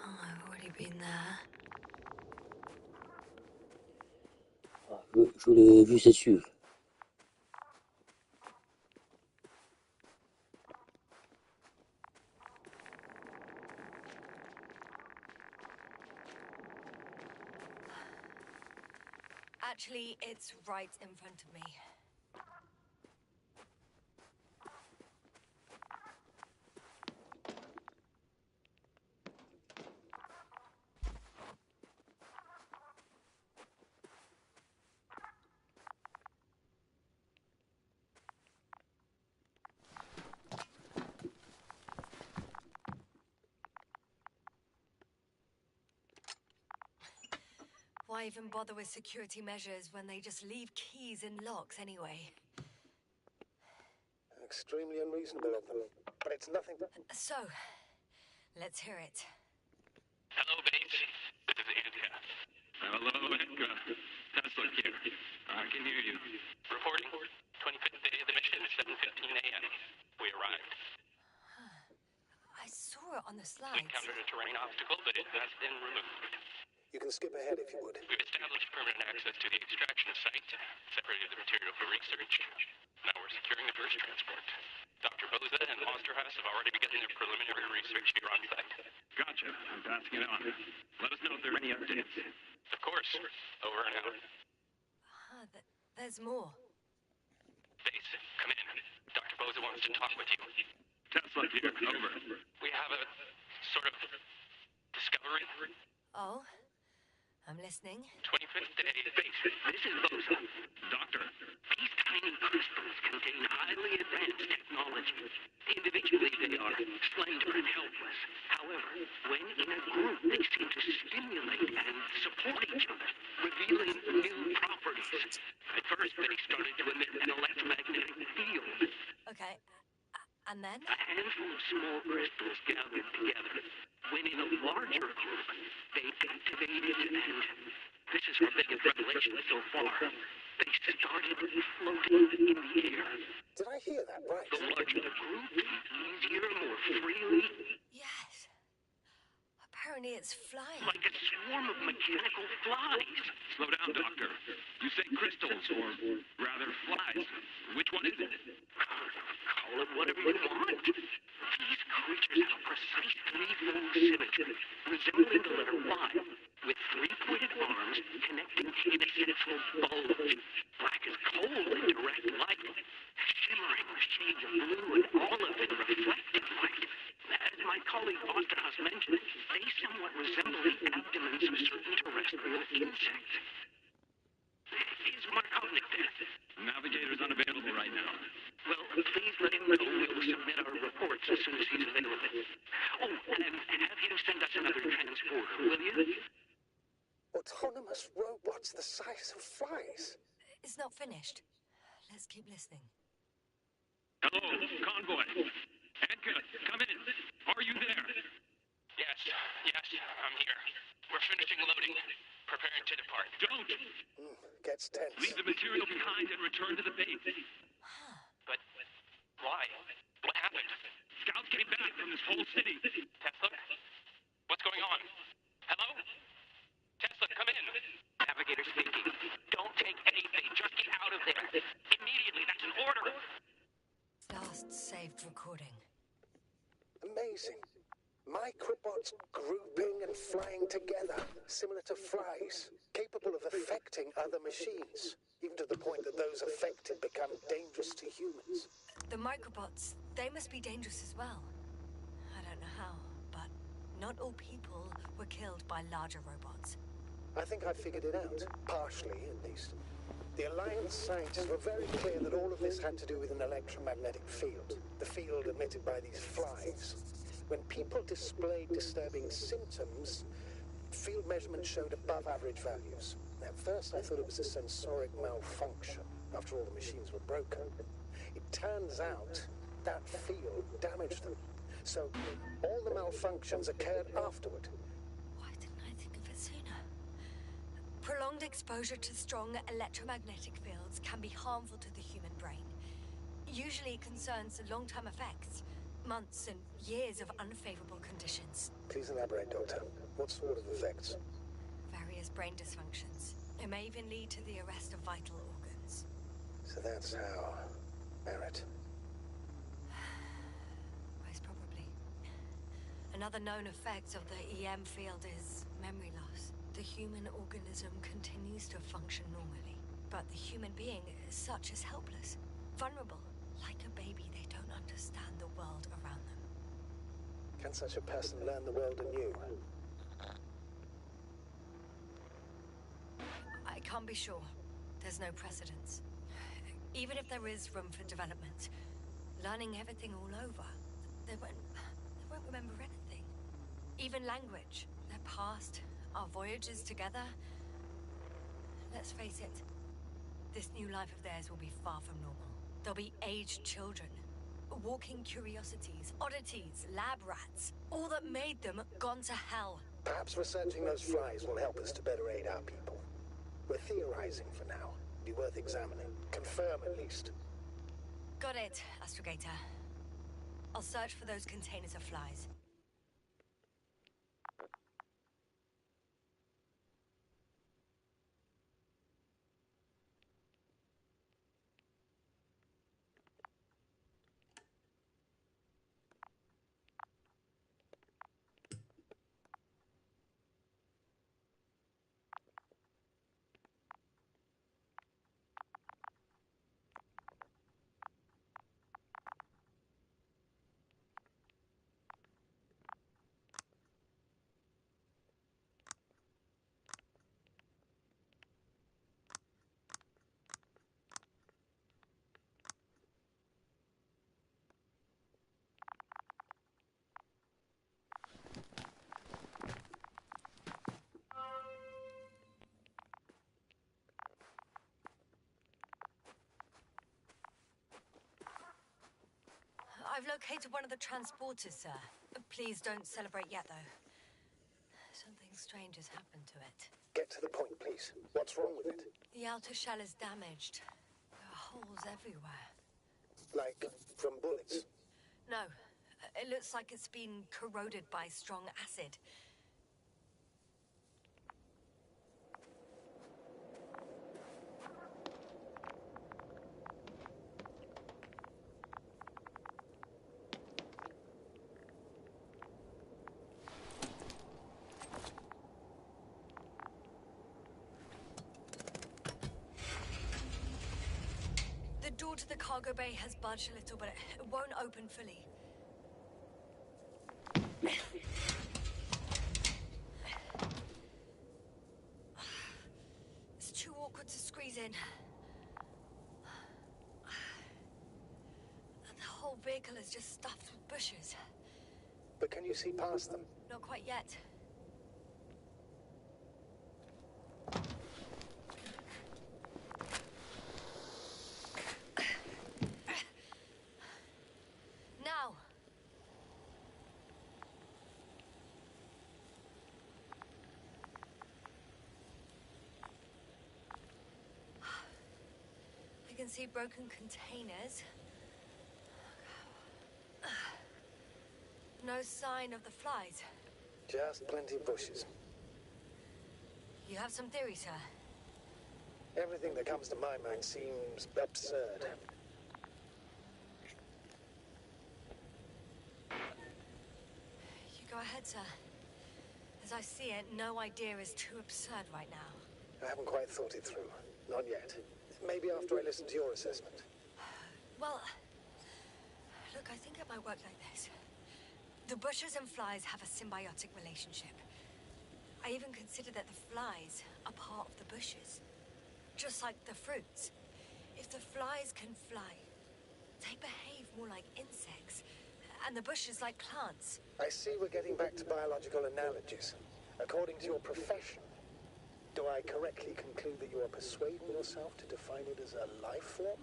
Oh, I've already been there. Ah, je l'ai vu, c'est sûr. Actually, it's right in front of me. Why even bother with security measures when they just leave keys in locks anyway? Extremely unreasonable of them. But it's nothing but... So, let's hear it. Hello, base. This is India. Hello, Edgar. Tesla here. I can hear you. Reporting. 25th day of the mission, 7:15 a.m. We arrived. I saw it on the We slides. encountered a terrain obstacle, but it has been removed. You can skip ahead if you would. We've established permanent access to the extraction site, separated the material for research. Now we're securing the first transport. Dr. Boza and Monsterhouse have already begun their preliminary research here on site. Gotcha. I'm passing it on. Let us know if there are any updates. Of course. Over and out. There's more. Base, come in. Dr. Boza wants to talk with you. Tesla here, over. We have a sort of discovery. Oh? I'm listening. 25th day. Base, this is Bosa. Doctor, these tiny crystals contain highly advanced technology. Individually, they are slender and helpless. However, when in a group, they seem to stimulate and support each other, revealing new properties. At first, they started to emit an electromagnetic field. Okay. And then? A handful of small crystals gathered together. When in a larger group, they activated and, this is our biggest revelation so far, they started floating in the air. Did I hear that right? The larger the group, the easier, more freely. Yes. Apparently it's flying. Like a swarm of mechanical flies. Slow down, Doctor. You say crystals, or rather flies. Which one is it? Call it whatever you want. These creatures have a precise threefold symmetry, resembling the letter Y, with three-pointed arms connecting in a central bulge. Black as coal in direct light, shimmering shades of blue and olive in reflected light. As my colleague Osterhaus mentioned, they somewhat resemble the abdomens of certain terrestrial insects. Is Markovnik there? Navigator's unavailable right now. Well, please let him know we'll submit our reports as soon as he's available. Oh, and have him send us another transporter, will you? Autonomous robots the size of flies. It's not finished. Let's keep listening. Hello, convoy. Edka, come in. Are you there? Yes, I'm here. We're finishing loading. Preparing to depart. Don't! Gets tense. Leave the material behind and return to the base. But why? What happened? Scouts came back from this whole city. Tesla? What's going on? Hello? Tesla, come in. Navigator speaking. Don't take anything. Just get out of there. Immediately. That's an order. Last saved recording. Amazing. Microbots grouping and flying together, similar to flies, capable of affecting other machines, even to the point that those affected become dangerous to humans. The microbots, they must be dangerous as well. I don't know how, but not all people were killed by larger robots. I think I figured it out, partially at least. The Alliance scientists were very clear that all of this had to do with an electromagnetic field, the field emitted by these flies. When people displayed disturbing symptoms, field measurements showed above average values. At first I thought it was a sensoric malfunction, after all the machines were broken. It turns out that field damaged them. So all the malfunctions occurred afterward. Why didn't I think of it sooner? Prolonged exposure to strong electromagnetic fields can be harmful to the human brain. Usually it concerns the long-term effects. Months and years of unfavorable conditions. Please elaborate, Doctor. What sort of effects? Various brain dysfunctions. It may even lead to the arrest of vital organs. So that's how... Barrett. Most probably. Another known effect of the EM field is memory loss. The human organism continues to function normally, but the human being as such is helpless, vulnerable. Like a baby, they don't understand the world around them. Can such a person learn the world anew? I can't be sure. There's no precedence. Even if there is room for development, learning everything all over, they won't remember anything. Even language, their past, our voyages together. Let's face it, this new life of theirs will be far from normal. They'll be aged children, walking curiosities, oddities, lab rats, all that made them gone to hell. Perhaps researching those flies will help us to better aid our people. We're theorizing for now. Be worth examining. Confirm at least. Got it, Astrogator. I'll search for those containers of flies. I've located one of the transporters, sir. Please don't celebrate yet, though. Something strange has happened to it. Get to the point, please. What's wrong with it? The outer shell is damaged. There are holes everywhere. Like, from bullets? No, it looks like it's been corroded by strong acid. The door to the cargo bay has budged a little, but it won't open fully. It's too awkward to squeeze in. The whole vehicle is just stuffed with bushes. But can you see past them? Not quite yet. Now. I can see broken containers. No sign of the flies. Just plenty of bushes. You have some theory, sir? Everything that comes to my mind seems absurd. You go ahead, sir. As I see it, no idea is too absurd right now. I haven't quite thought it through. Not yet. Maybe after I listen to your assessment. Well, look, I think it might work like this. The bushes and flies have a symbiotic relationship. I even consider that the flies are part of the bushes. Just like the fruits. If the flies can fly, they behave more like insects. And the bushes like plants. I see we're getting back to biological analogies. According to your profession, do I correctly conclude that you are persuading yourself to define it as a life form?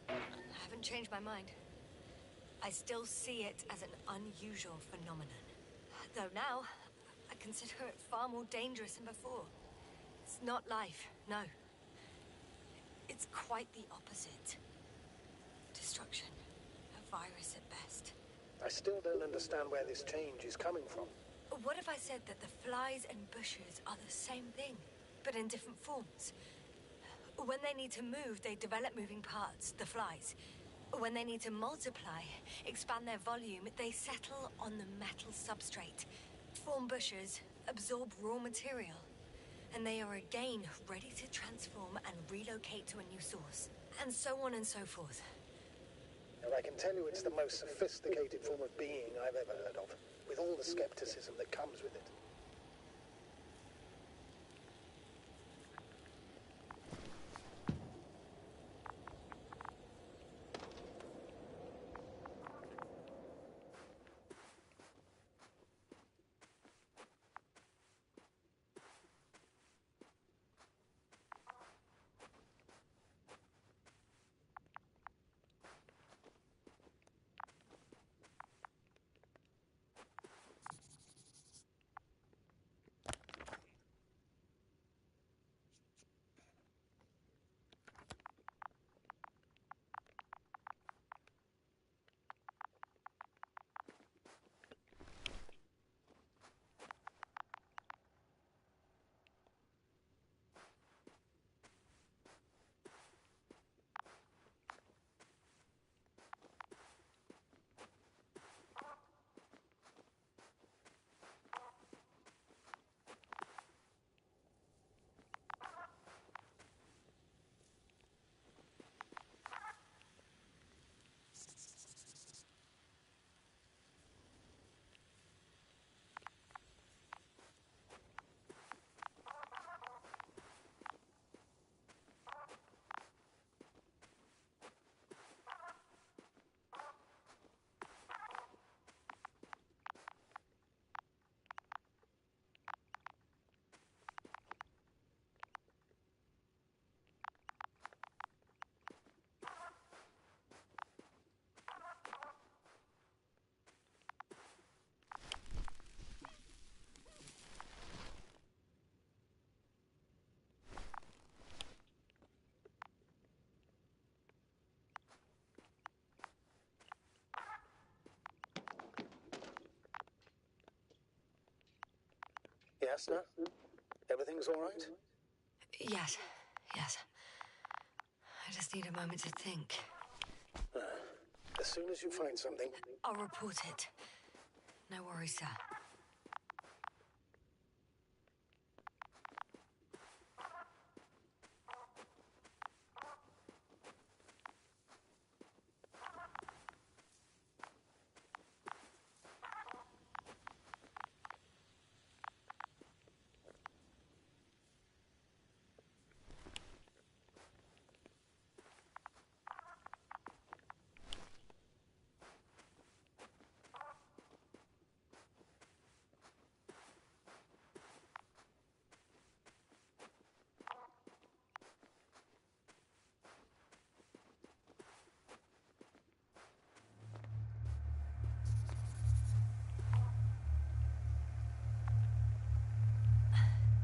I haven't changed my mind. I still see it as an unusual phenomenon. Though now, I consider it far more dangerous than before. It's not life, no. It's quite the opposite. Destruction. A virus at best. I still don't understand where this change is coming from. What if I said that the flies and bushes are the same thing, but in different forms? When they need to move, they develop moving parts, the flies. When they need to multiply, expand their volume, they settle on the metal substrate, form bushes, absorb raw material, and they are again ready to transform and relocate to a new source, and so on and so forth. And I can tell you it's the most sophisticated form of being I've ever heard of, with all the skepticism that comes with it. Jasna, everything's all right? Yes, yes. I just need a moment to think. As soon as you find something... I'll report it. No worries, sir.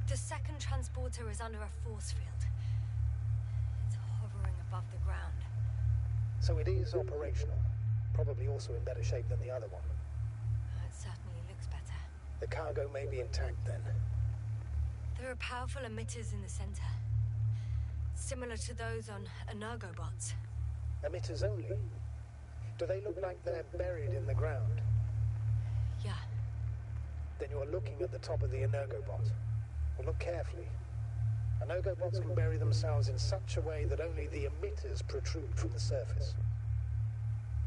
The second transporter is under a force field. It's hovering above the ground. So it is operational. Probably also in better shape than the other one. It certainly looks better. The cargo may be intact then. There are powerful emitters in the center. Similar to those on Energobots. Emitters only? Do they look like they're buried in the ground? Yeah. Then you're looking at the top of the Energobot. Well, look carefully. Energobots can bury themselves in such a way that only the emitters protrude from the surface.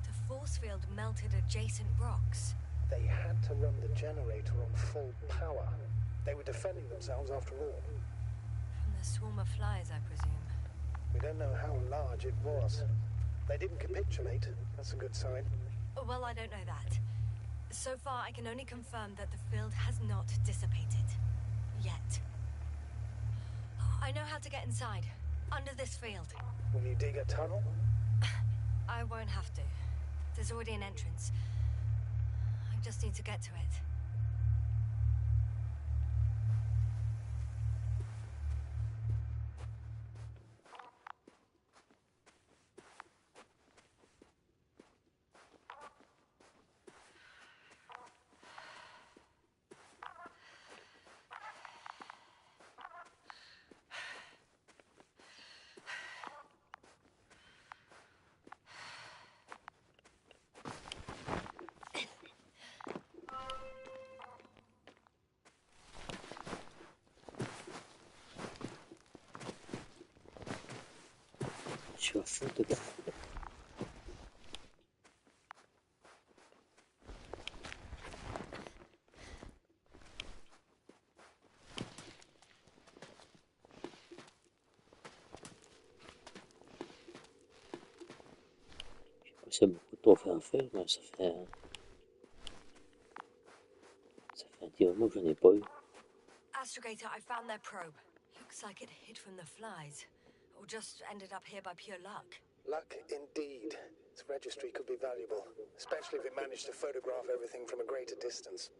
The force field melted adjacent rocks. They had to run the generator on full power. They were defending themselves after all. From the swarm of flies, I presume. We don't know how large it was. They didn't capitulate. That's a good sign. Well, I don't know that. So far, I can only confirm that the field has not dissipated. Yet. I know how to get inside. Under this field. Will you dig a tunnel? I won't have to. There's already an entrance. I just need to get to it. Je suis à fond dedans. J'ai passé beaucoup de temps à faire un film, mais ça fait un petit moment que j'en ai pas eu. Astrogator, I found their probe. Looks like it hid from the flies. Or just ended up here by pure luck. Luck indeed. Its registry could be valuable, especially if it managed to photograph everything from a greater distance.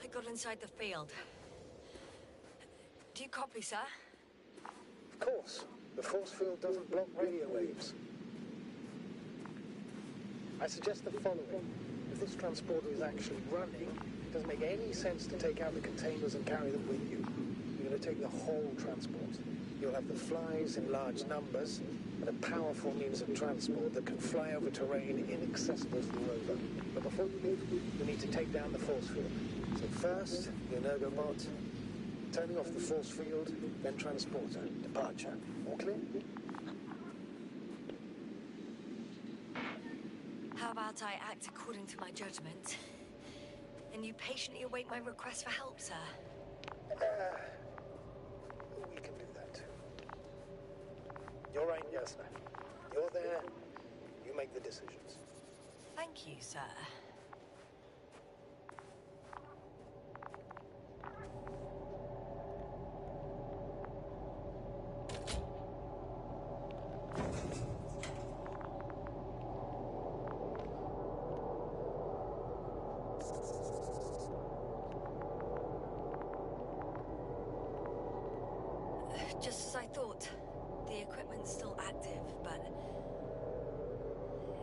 I got inside the field. Do you copy, sir? Of course. The force field doesn't block radio waves. I suggest the following. If this transporter is actually running, it doesn't make any sense to take out the containers and carry them with you. You're going to take the whole transport. You'll have the flies in large numbers, and a powerful means of transport that can fly over terrain inaccessible to the rover. But before you leave, you need to take down the force field. So first, the Energobot, turning off the force field, then transporter, departure. All clear? How about I act according to my judgment, and you patiently await my request for help, sir? We can do that too. You're right, Yasna. You're there. You make the decisions. Thank you, sir. Just as I thought. The equipment's still active, but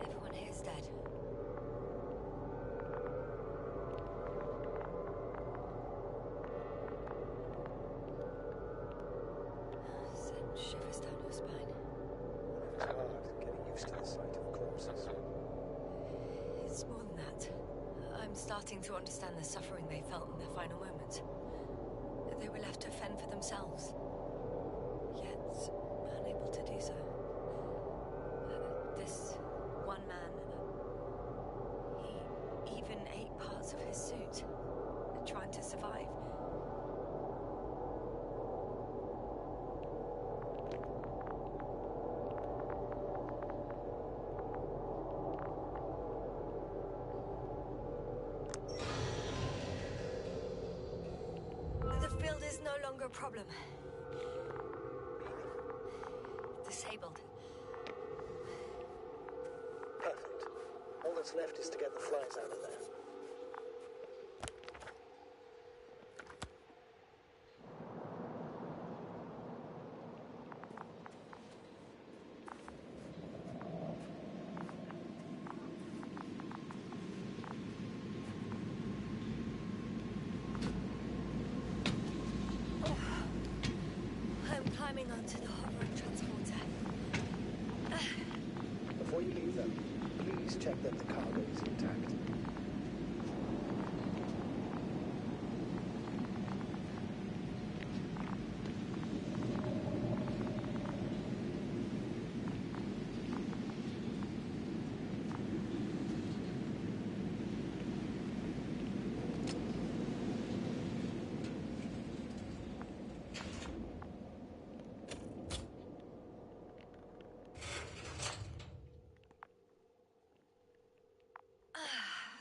everyone here's dead. Send shivers down your spine. It's hard getting used to the sight of corpses. It's more than that. I'm starting to understand the suffering they felt in their final moments. They were left to fend for themselves, yet unable to do so. This one man, he even ate parts of his suit, trying to survive. The field is no longer a problem. Disabled. Perfect. All that's left is to get the flies out of there. I'm climbing onto the hovering transporter. Before you leave them, please check that the cargo is intact.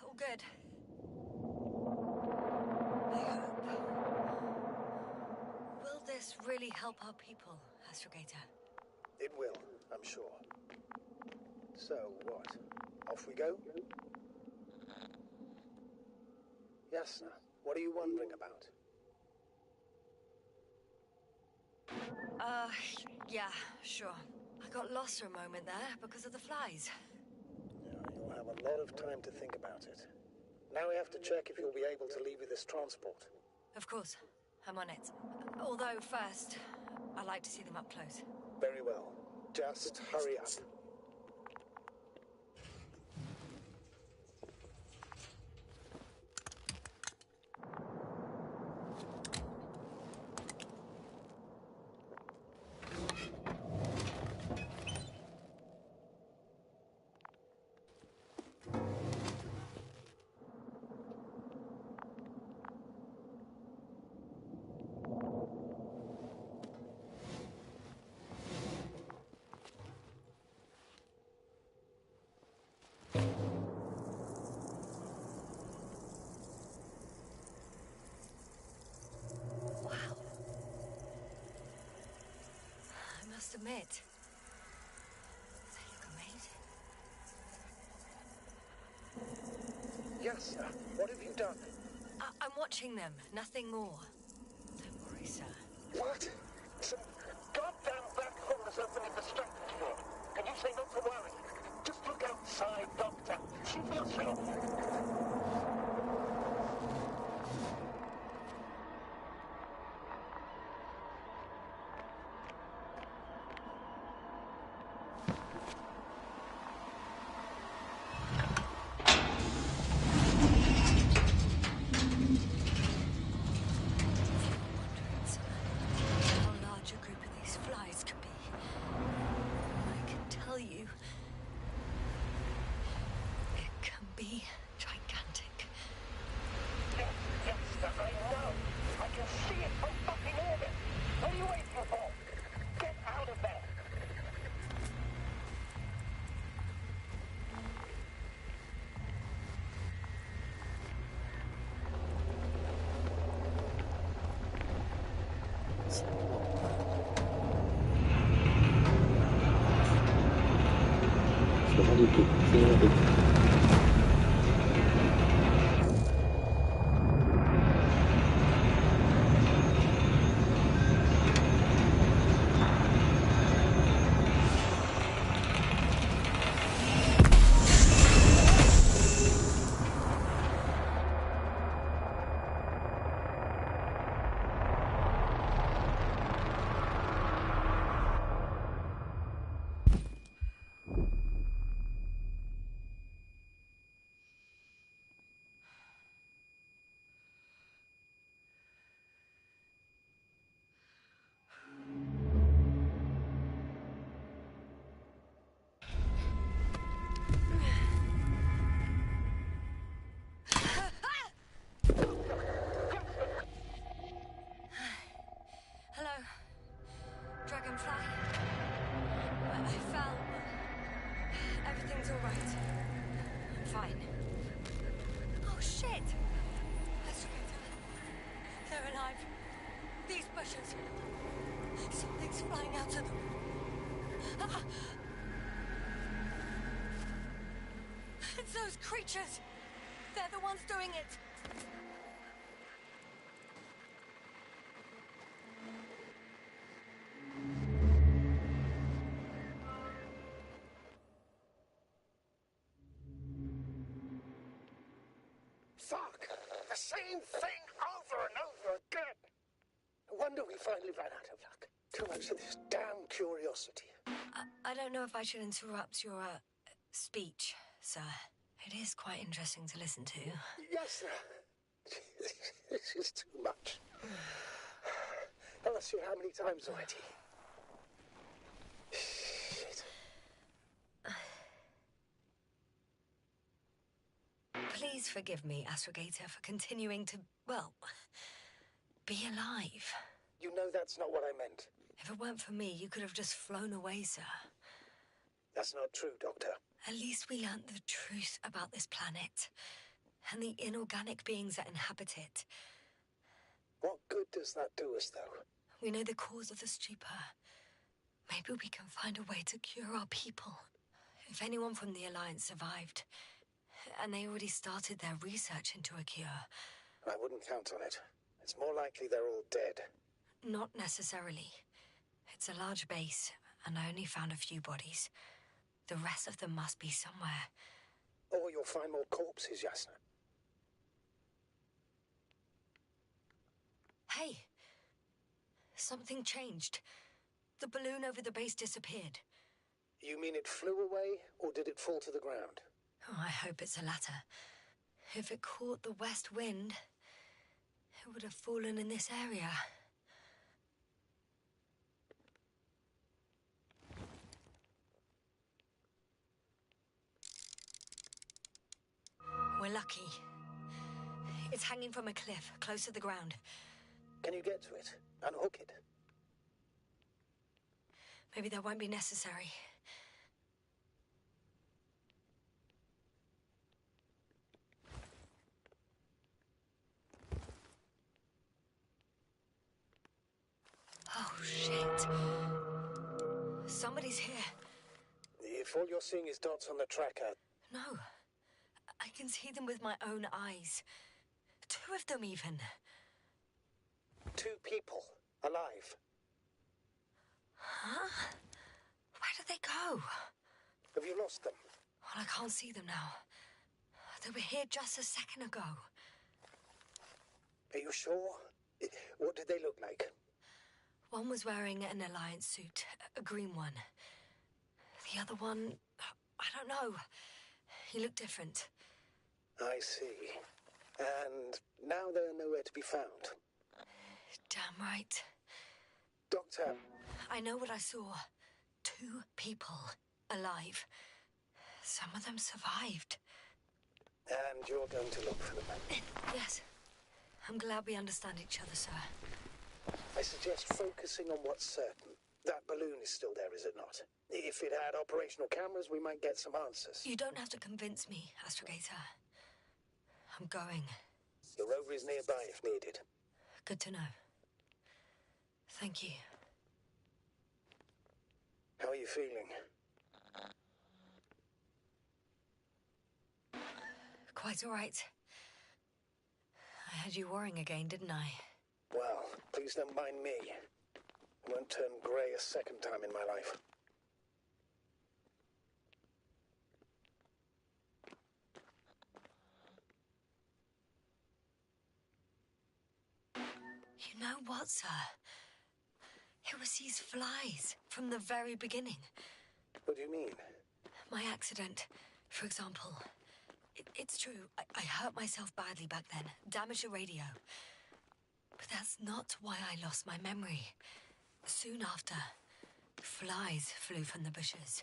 All good. I hope. Will this really help our people, Astrogator? It will, I'm sure. So, what? Off we go? Yasna, what are you wondering about? Yeah, sure. I got lost for a moment there because of the flies. You'll have a lot of time to think about it. Now we have to check if you'll be able to leave with this transport. Of course, I'm on it. Although first, I'd like to see them up close. Very well. Just hurry up. Wow. I must admit, they look amazing. Yasna, what have you done? I'm watching them, nothing more. Don't worry, sir. What? Some goddamn black hole has opened in the stratosphere. Can you say not to worry? Just look outside, Doctor. See for yourself. C'est bon. Je me rendais tout. C'est le rendez-vous. Hello, Dragonfly. I fell. Everything's all right. I'm fine. Oh, shit! They're alive. These bushes. Something's flying out of them. Ah! It's those creatures. They're the ones doing it. Fuck! The same thing over and over again! No wonder we finally ran out of luck. Too much of this damn curiosity. I don't know if I should interrupt your speech, sir. It is quite interesting to listen to. Yes, sir. This is too much. I've asked you how many times already. Shit. Please forgive me, Astrogator, for continuing to, well, be alive. You know that's not what I meant. If it weren't for me, you could have just flown away, sir. That's not true, Doctor. At least we learnt the truth about this planet and the inorganic beings that inhabit it. What good does that do us, though? We know the cause of the stupor. Maybe we can find a way to cure our people. If anyone from the Alliance survived, and they already started their research into a cure. I wouldn't count on it. It's more likely they're all dead. Not necessarily. It's a large base, and I only found a few bodies. The rest of them must be somewhere. Or you'll find more corpses, Yasna. Hey! Something changed. The balloon over the base disappeared. You mean it flew away, or did it fall to the ground? Oh, I hope it's the latter. If it caught the west wind, it would have fallen in this area. We're lucky. It's hanging from a cliff, close to the ground. Can you get to it? Unhook it? Maybe that won't be necessary. Oh, shit. Somebody's here. If all you're seeing is dots on the tracker... No. I can see them with my own eyes. 2 of them, even. 2 people. Alive. Huh? Where did they go? Have you lost them? Well, I can't see them now. They were here just a second ago. Are you sure? What did they look like? One was wearing an Alliance suit, a green one. The other one, I don't know. He looked different. I see. And now they're nowhere to be found. Damn right. Doctor... I know what I saw. 2 people alive. Some of them survived. And you're going to look for them? Yes. I'm glad we understand each other, sir. I suggest focusing on what's certain. That balloon is still there, is it not? If it had operational cameras, we might get some answers. You don't have to convince me, Astrogator. I'm going. The rover is nearby if needed. Good to know. Thank you. How are you feeling? Quite all right. I had you worrying again, didn't I? Well, please don't mind me. I won't turn grey a second time in my life. You know what, sir? It was these flies from the very beginning. What do you mean? My accident, for example. It's true, I hurt myself badly back then, damaged a radio. But that's not why I lost my memory. Soon after, flies flew from the bushes.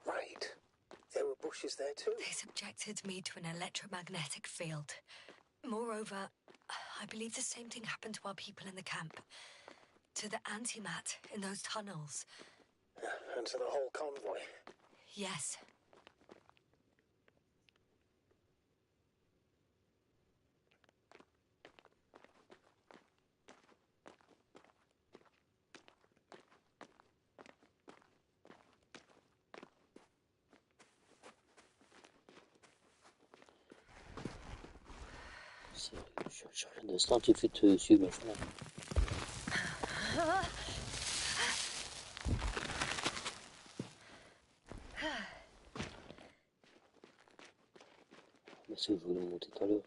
Right. There were bushes there too. They subjected me to an electromagnetic field. Moreover, I believe the same thing happened to our people in the camp. To the antimat in those tunnels. And to the whole convoy. Yes. J'ai rien d'instant, tu fais te suivre le chemin. Mais c'est que je voulais monter tout à l'heure.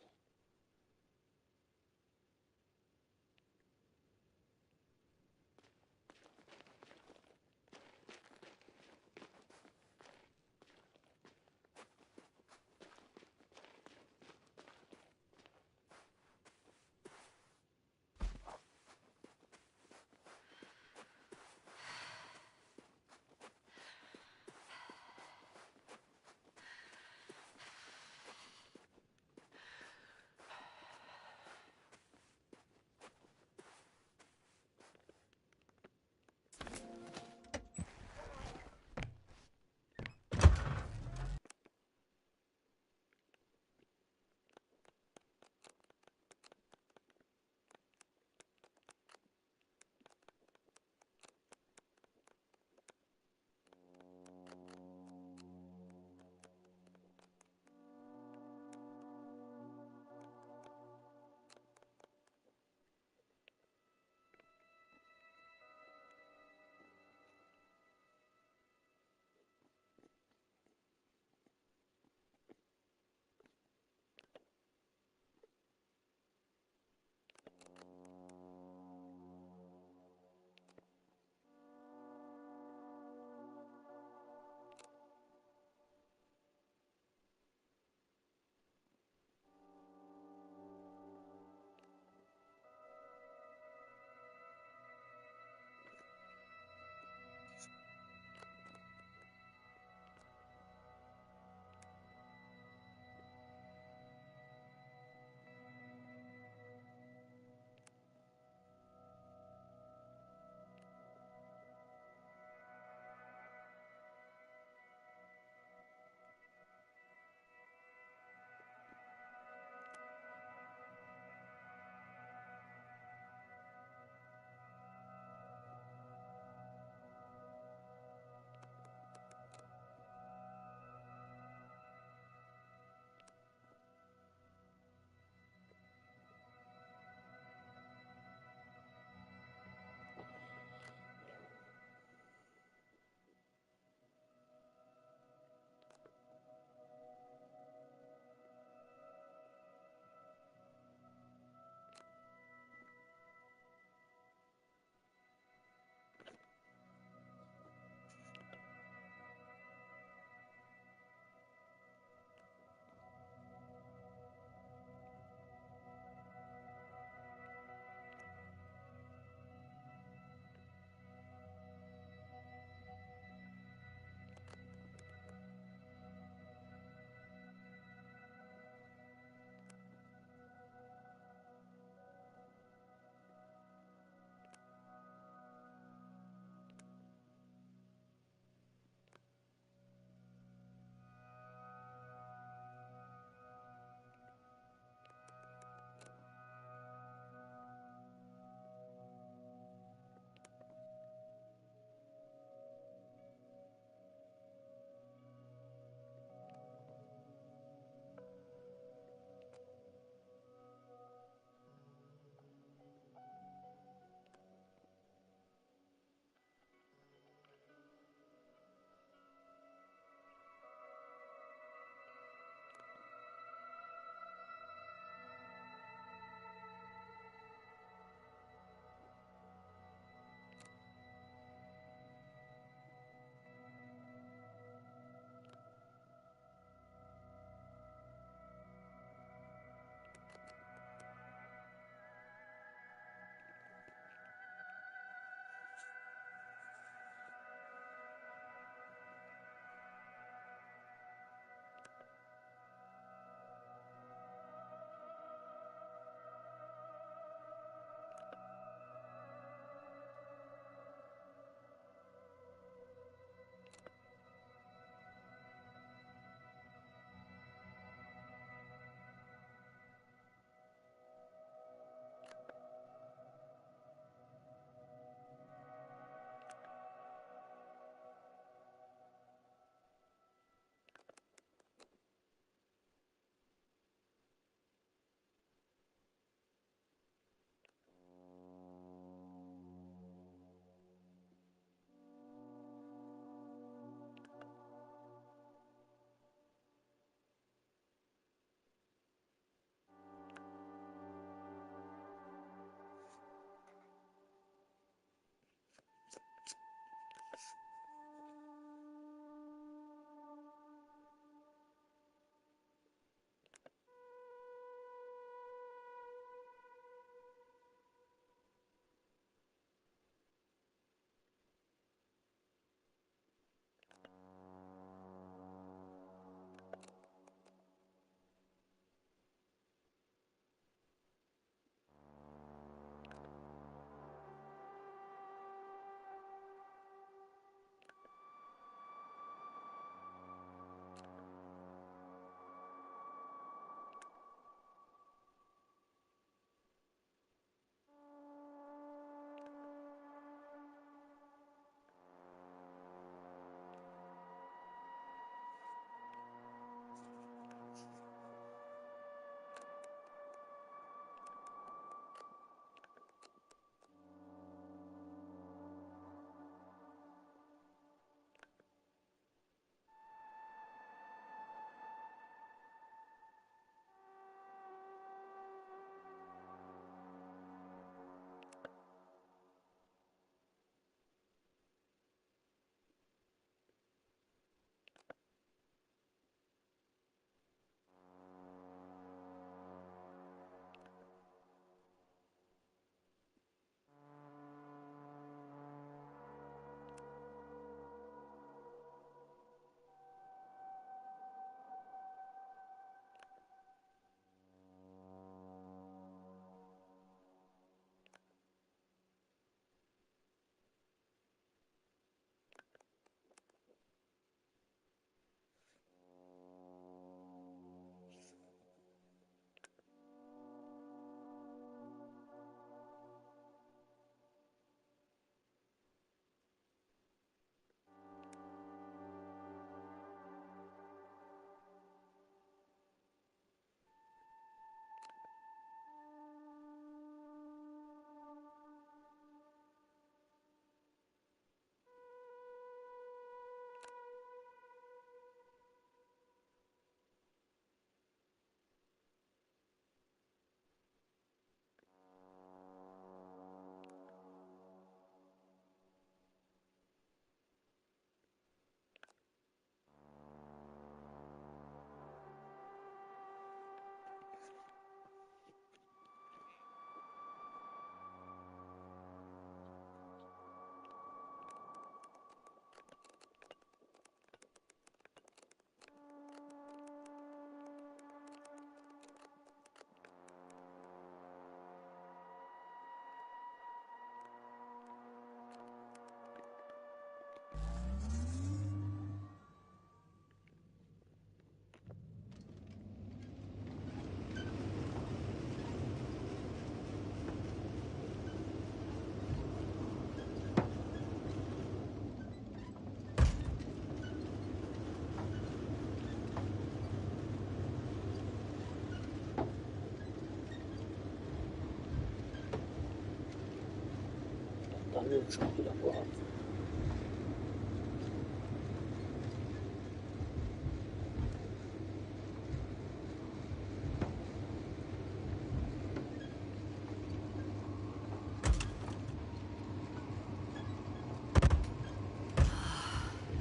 montagne, je crois qu'il avoir.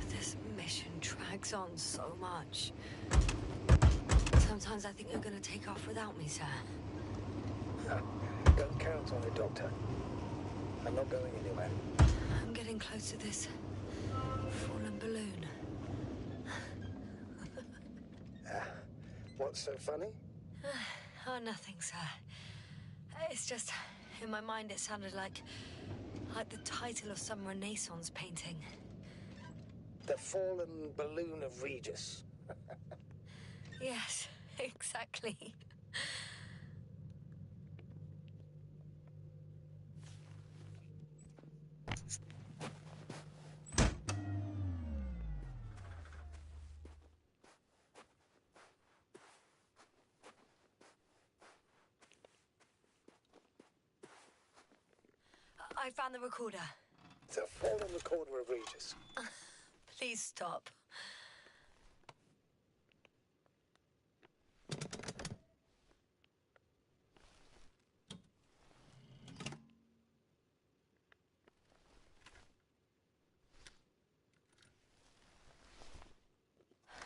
This mission drags on so much. Sometimes I think you're going to take off without me, sir. Don't count on it, Doctor. I'm not going anywhere. I'm getting close to this fallen balloon. What's so funny? Oh, nothing, sir. It's just, in my mind it sounded like the title of some Renaissance painting. The fallen balloon of Regis. Yes, exactly. I found the recorder. The fallen recorder of Regis. Please stop.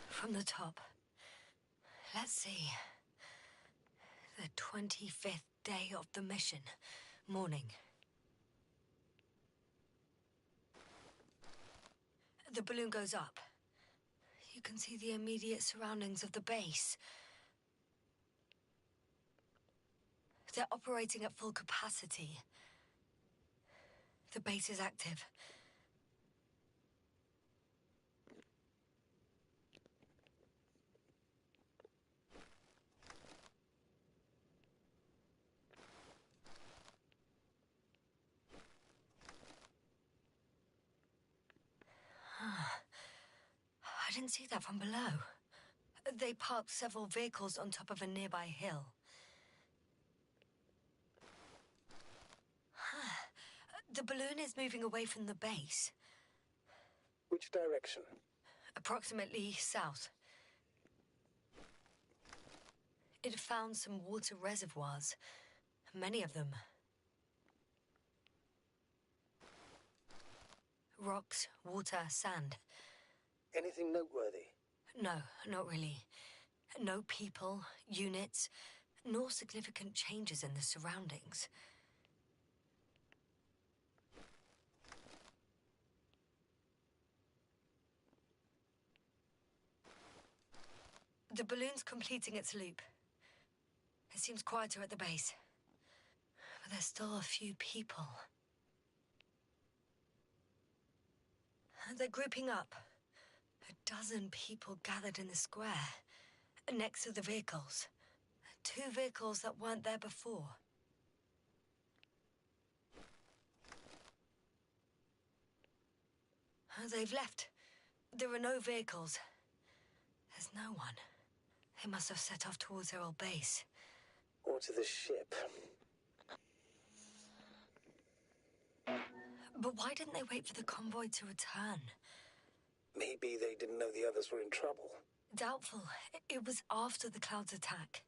From the top. Let's see. The 25th day of the mission. Morning. The balloon goes up. You can see the immediate surroundings of the base. They're operating at full capacity. The base is active. I didn't see that from below. They parked several vehicles on top of a nearby hill. The balloon is moving away from the base. Which direction? Approximately south. It found some water reservoirs. Many of them. Rocks, water, sand. Anything noteworthy? No, not really. No people, units, nor significant changes in the surroundings. The balloon's completing its loop. It seems quieter at the base. But there's still a few people. They're grouping up. 12 people gathered in the square, next to the vehicles. 2 vehicles that weren't there before. They've left. There are no vehicles. There's no one. They must have set off towards their old base. Or to the ship. But why didn't they wait for the convoy to return? Maybe they didn't know the others were in trouble. Doubtful. It was after the Cloud's attack.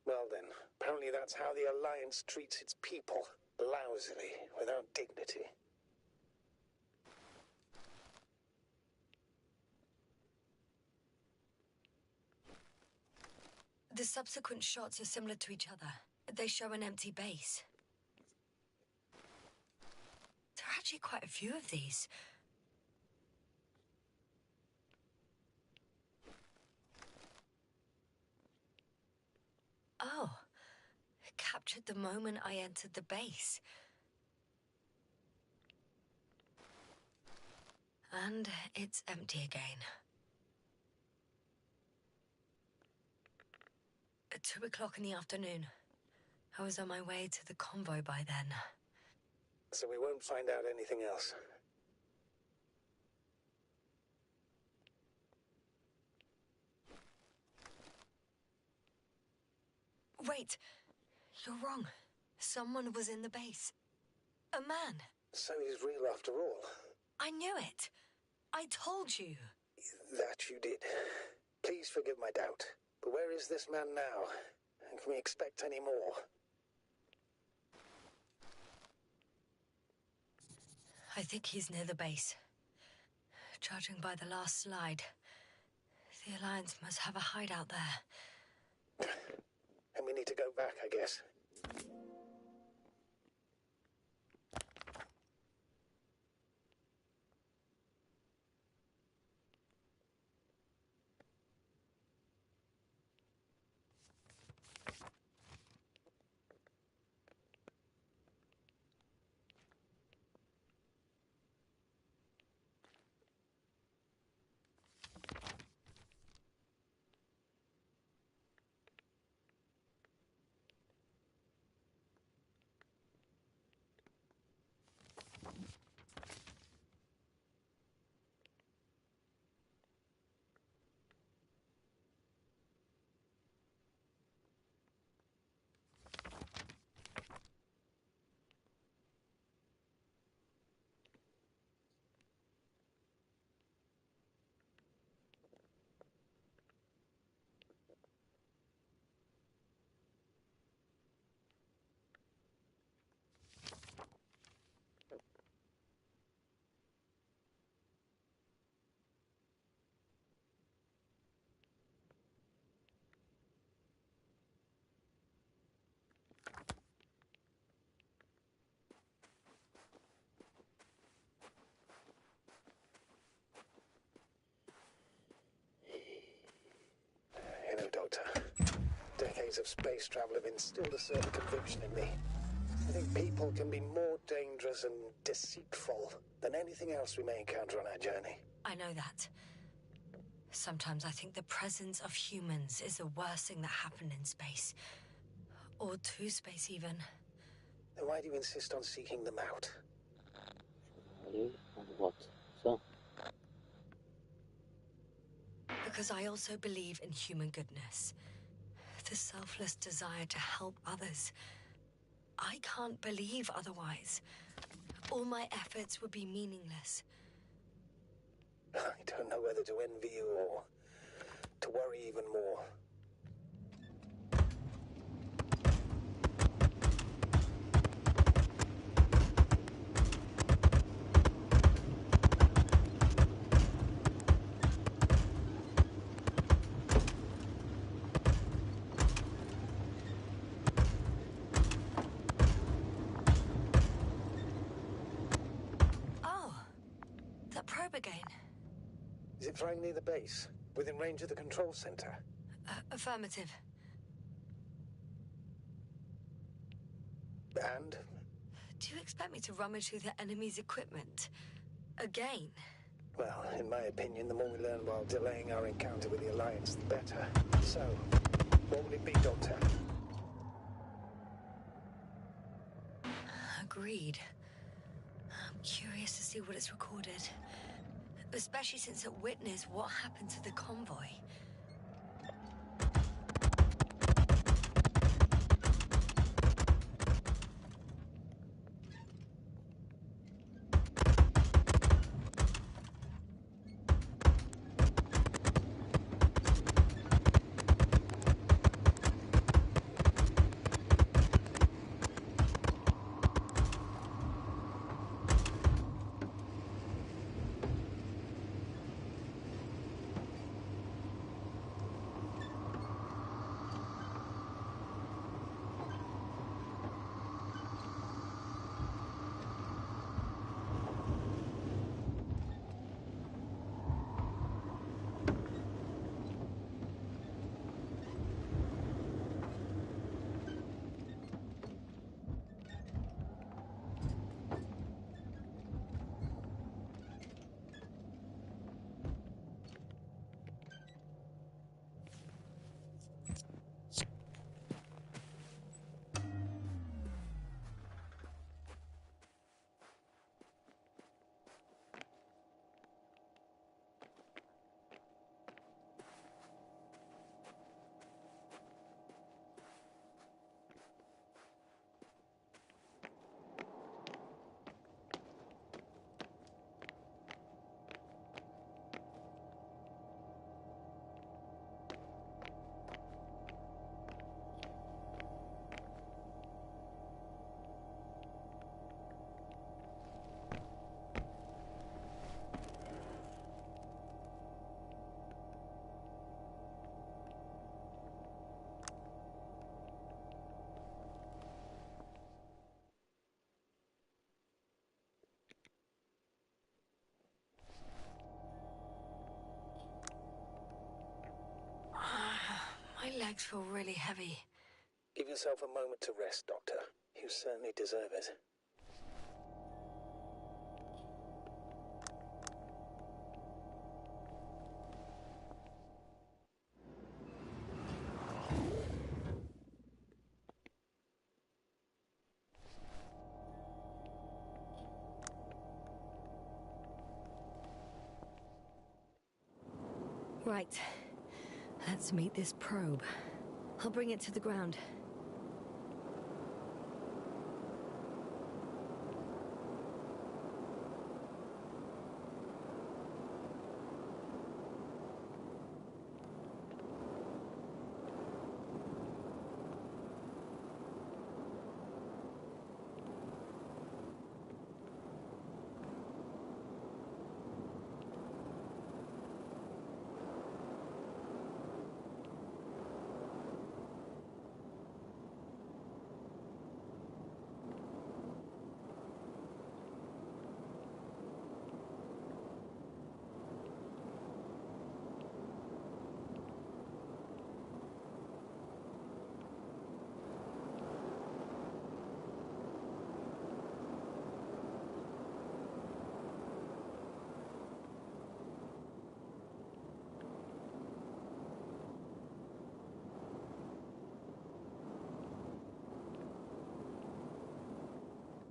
Well then, apparently that's how the Alliance treats its people. Lousily, without dignity. The subsequent shots are similar to each other. They show an empty base. There are actually quite a few of these. Oh, captured the moment I entered the base. And it's empty again. At 2 o'clock in the afternoon. I was on my way to the convoy by then. So we won't find out anything else. Wait, you're wrong. Someone was in the base. A man. So he's real after all. I knew it. I told you. That you did. Please forgive my doubt. But where is this man now? And can we expect any more? I think he's near the base. Judging by the last slide, the Alliance must have a hideout there. And we need to go back, I guess. You know, Doctor, decades of space travel have instilled a certain conviction in me. I think people can be more dangerous and deceitful than anything else we may encounter on our journey. I know that. Sometimes I think the presence of humans is the worst thing that happened in space. Or to space, even. Then why do you insist on seeking them out? Allez, à droite. Ça. Because I also believe in human goodness. The selfless desire to help others. I can't believe otherwise. All my efforts would be meaningless. I don't know whether to envy you or to worry even more. Oh, that probe again. Is it flying near the base, within range of the control center? Affirmative. And? Do you expect me to rummage through the enemy's equipment? Again? Well, in my opinion, the more we learn while delaying our encounter with the Alliance, the better. So, what will it be, Doctor? Agreed. I'm curious to see what it's recorded. Especially since it witnessed what happened to the convoy. feel really heavy. Give yourself a moment to rest, Doctor. You certainly deserve it. Right. Let's meet this probe. I'll bring it to the ground.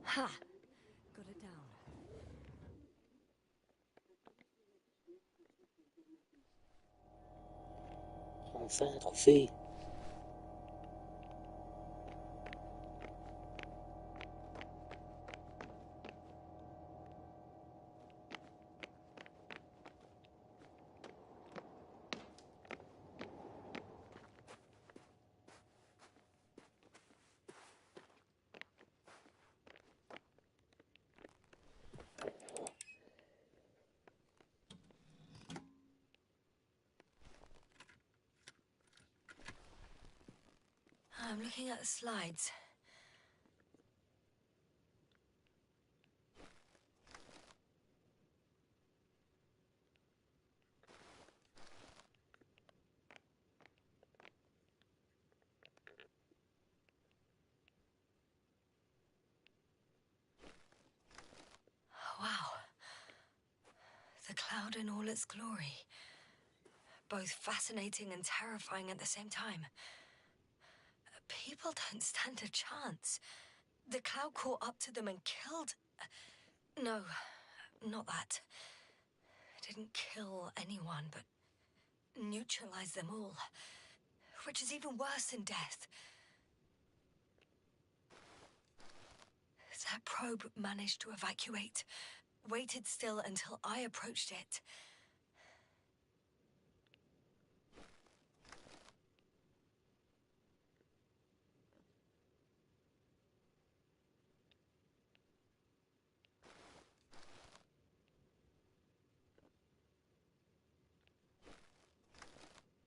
Ha! Got it down. Enfin, un trophée. I'm looking at the slides. Wow. The cloud in all its glory. Both fascinating and terrifying at the same time. People don't stand a chance. The cloud caught up to them and killed... No, not that. It didn't kill anyone, but neutralized them all. Which is even worse than death. That probe managed to evacuate. Waited still until I approached it.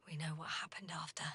We know what happened after.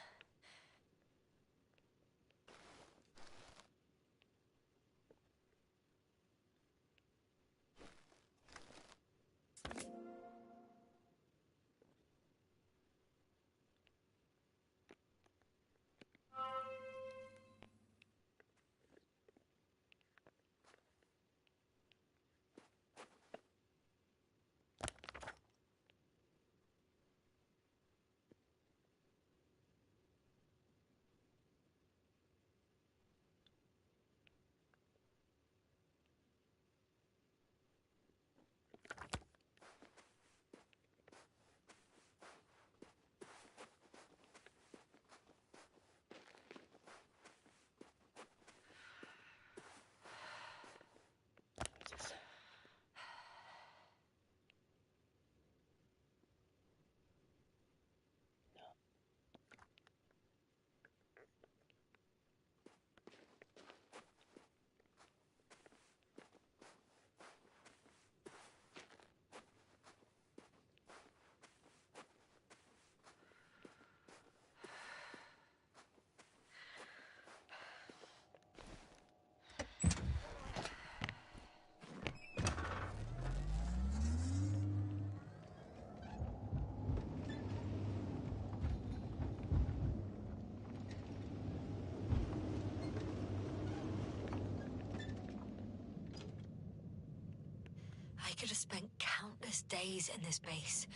I could have spent countless days in this base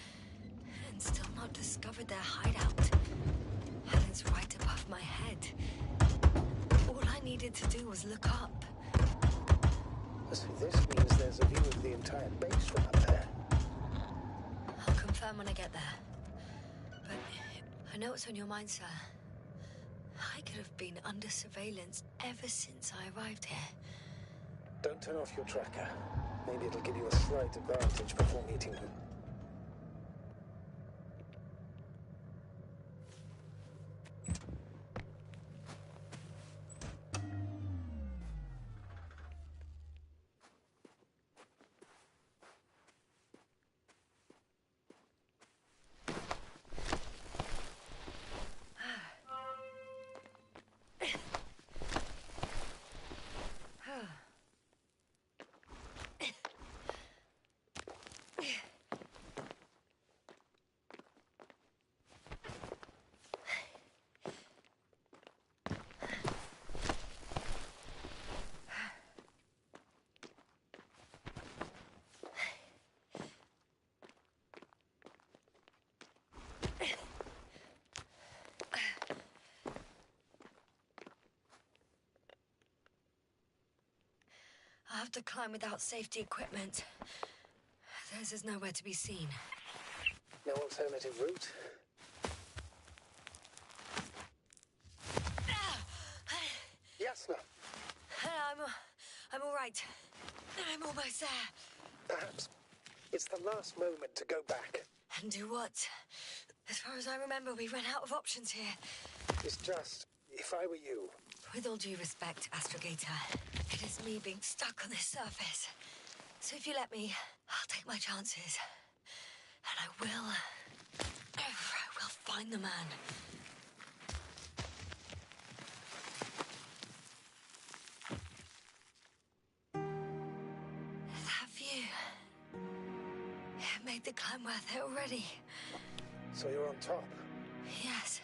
and still not discovered their hideout. And it's right above my head. All I needed to do was look up. So this means there's a view of the entire base from up there. I'll confirm when I get there. But I know what's on your mind, sir. I could have been under surveillance ever since I arrived here. Don't turn off your tracker. Maybe it'll give you a slight advantage before meeting them. I'll have to climb without safety equipment. Theirs is nowhere to be seen. No alternative route? Yasna, I'm all right. I'm almost there. perhaps it's the last moment to go back. And do what? As far as I remember, we ran out of options here. It's just, if I were you, With all due respect, Astrogator, it is me being stuck on this surface. So if you let me, I'll take my chances. And I will find the man. That view. It made the climb worth it already. so you're on top. Yes,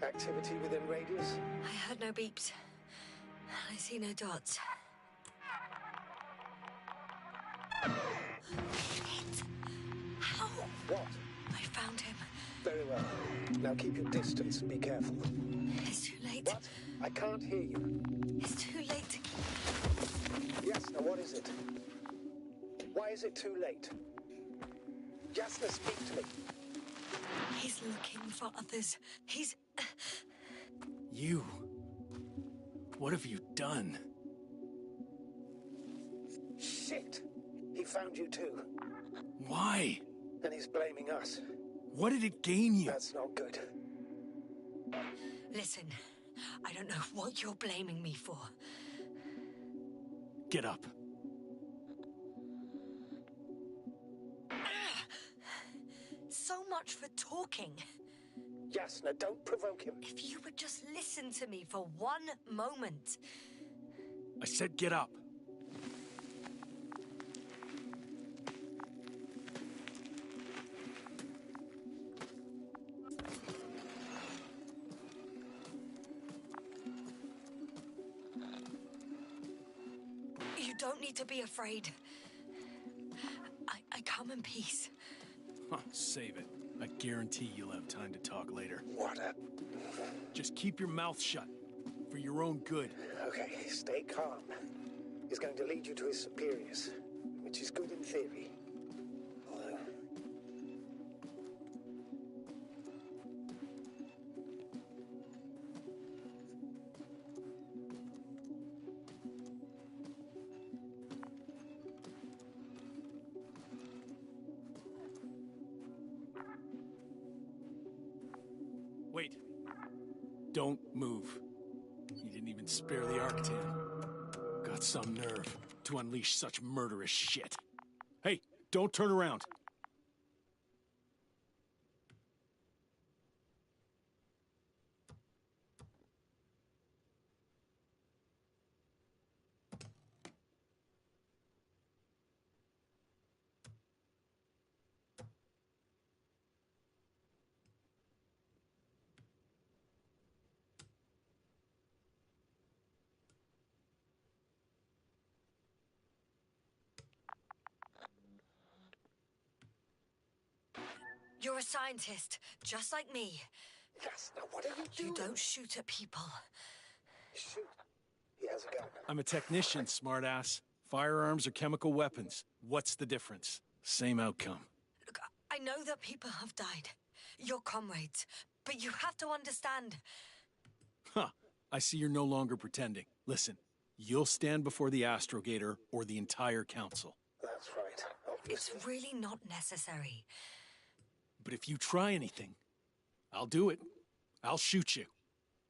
Activity within radius? I heard no beeps. I see no dots. Shit! How? What? I found him. Very well. Now keep your distance and be careful. It's too late. What? I can't hear you. It's too late to keep... Yasna, what is it? Why is it too late? Yasna, speak to me. He's looking for others. He's... You. What have you done? Shit! He found you too. Why? And he's blaming us. What did it gain you? That's not good. Listen, I don't know what you're blaming me for. Get up. So much for talking. Yasna, don't provoke him. If you would just listen to me for one moment. I said get up. You don't need to be afraid. I come in peace. Huh, save it. I guarantee you'll have time to talk later. What a... Just keep your mouth shut. For your own good. Okay, stay calm. He's going to lead you to his superiors, which is good in theory. Although... Wait. Don't move. You didn't even spare the Arctan. Got some nerve to unleash such murderous shit. Hey, don't turn around. You're a scientist, just like me. Yes, now what are you doing? You don't shoot at people. Shoot. He has a gun. I'm a technician, smartass. Firearms are chemical weapons. What's the difference? Same outcome. Look, I know that people have died. Your comrades. But you have to understand. Huh. I see you're no longer pretending. Listen, you'll stand before the Astrogator or the entire council. That's right. Obviously. It's really not necessary. But if you try anything, I'll do it. I'll shoot you.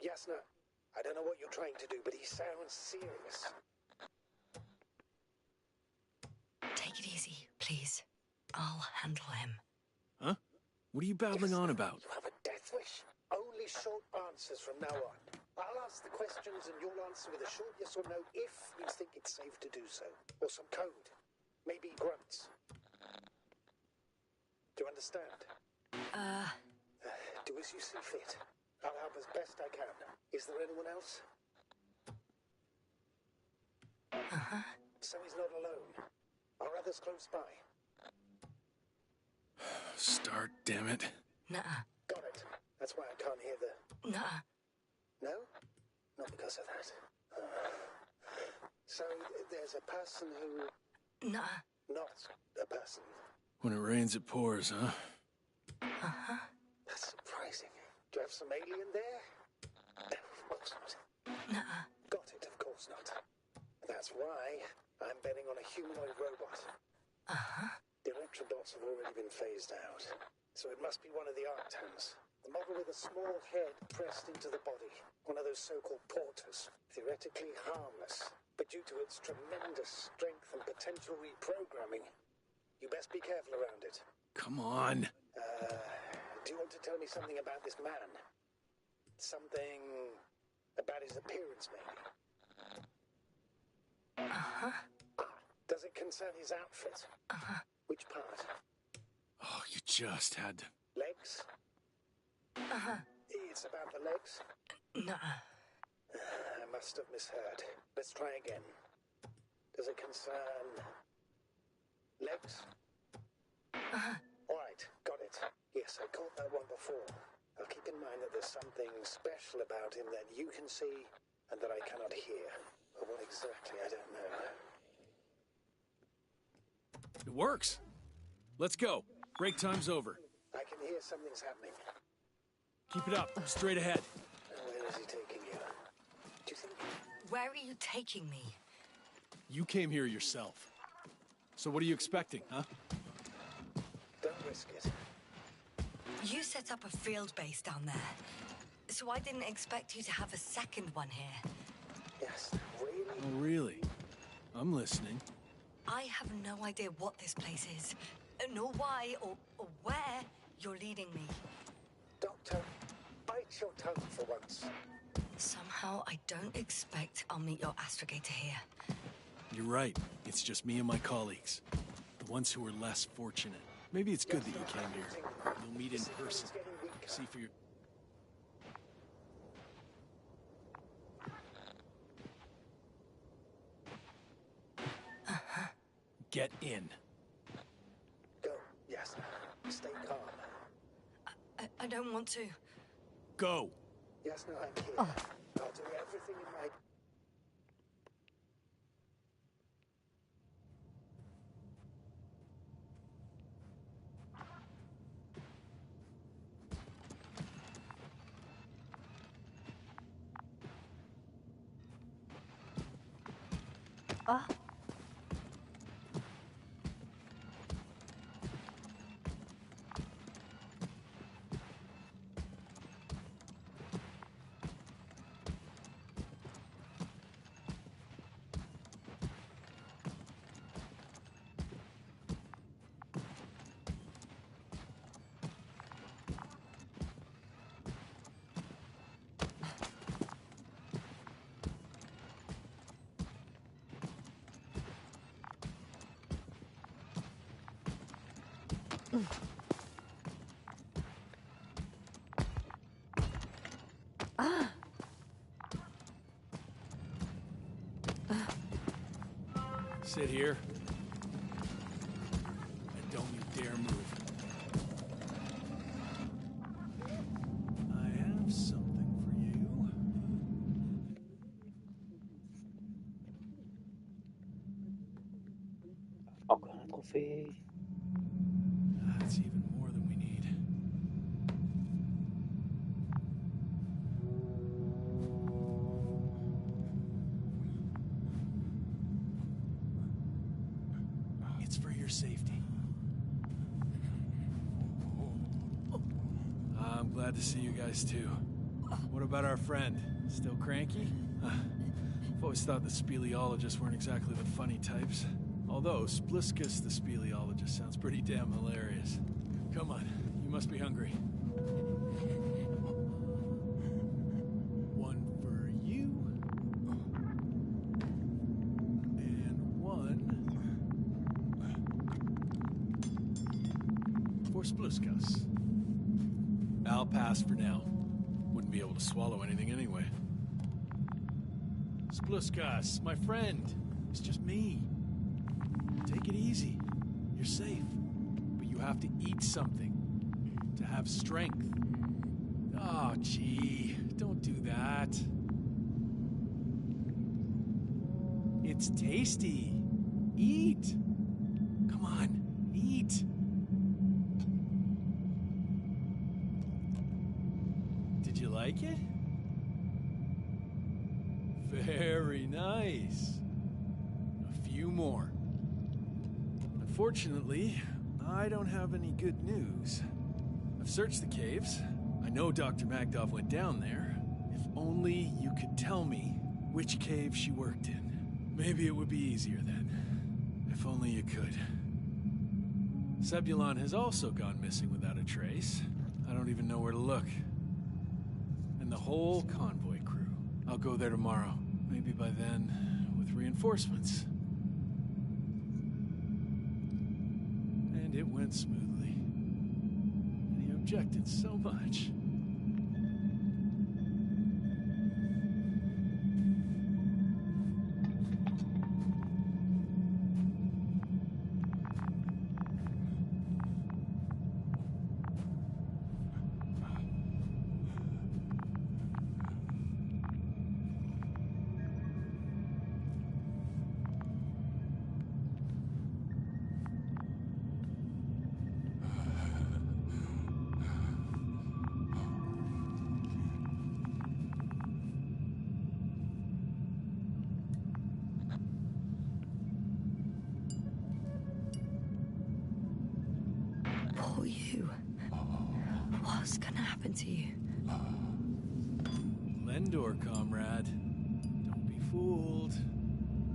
Yes, no. I don't know what you're trying to do, but he sounds serious. Take it easy, please. I'll handle him. Huh? What are you babbling on about? You have a death wish. Only short answers from now on. I'll ask the questions and you'll answer with a short yes or no if you think it's safe to do so. Or some code. Maybe grunts. Do you understand? Do as you see fit. I'll help as best I can. Is there anyone else? So he's not alone. Are others close by? Start, damn it. Nuh-uh. Got it. That's why I can't hear the... Nuh-uh. No? Not because of that. So there's a person who... Nuh-uh. Not a person. When it rains, it pours, huh? That's surprising. Do you have some alien there? Of course not. Nuh-uh. Got it, of course not. That's why I'm betting on a humanoid robot. The electrobots have already been phased out, so it must be one of the Arctans. The model with a small head pressed into the body. One of those so-called porters. Theoretically harmless, but due to its tremendous strength and potential reprogramming, you best be careful around it. Come on. Do you want to tell me something about this man? Something about his appearance, maybe? Does it concern his outfit? Which part? Oh, you just had to... Legs? It's about the legs? Nuh-uh. I must have misheard. Let's try again. Does it concern... legs? All right, got it. Yes, I caught that one before. I'll keep in mind that there's something special about him that you can see and that I cannot hear. But what exactly, I don't know. It works. Let's go. Break time's over. I can hear something's happening. Keep it up. Straight ahead. Where is he taking you? Do you think... Where are you taking me? You came here yourself. So what are you expecting, huh? Don't risk it. You set up a field base down there, so I didn't expect you to have a second one here. Yes, really? Oh, really? I'm listening. I have no idea what this place is, nor why or where you're leading me. Doctor, bite your tongue for once. Somehow I don't expect I'll meet your astrogator here. You're right. It's just me and my colleagues. The ones who are less fortunate. Maybe it's good that you came here. You'll meet in person. See for your... Get in. Go. Yes. Stay calm. I don't want to. Go. Yes, no, I'm here. I'll do everything in my... Sit here. And don't you dare move. fait. That's even more than we need. It's for your safety. I'm glad to see you guys too. What about our friend? Still cranky? I've always thought the speleologists weren't exactly the funny types. Although Spliskus the speleologist sounds pretty damn hilarious. Come on, you must be hungry. One for you. And one for Spliskus. I'll pass for now. Wouldn't be able to swallow anything anyway. Spliskus, my friend. It's just me. Take it easy. You're safe. But you have to eat something to have strength. Oh, gee. Don't do that. It's tasty. Eat. Come on. Eat. Did you like it? Very nice. A few more. Unfortunately, I don't have any good news. I've searched the caves. I know Dr. Magdov went down there. If only you could tell me which cave she worked in. Maybe it would be easier then. If only you could. Zebulon has also gone missing without a trace. I don't even know where to look. And the whole convoy crew. I'll go there tomorrow. Maybe by then, with reinforcements. And it went smoothly. And he objected so much. Poor you. What's gonna happen to you? Lendor, comrade. Don't be fooled.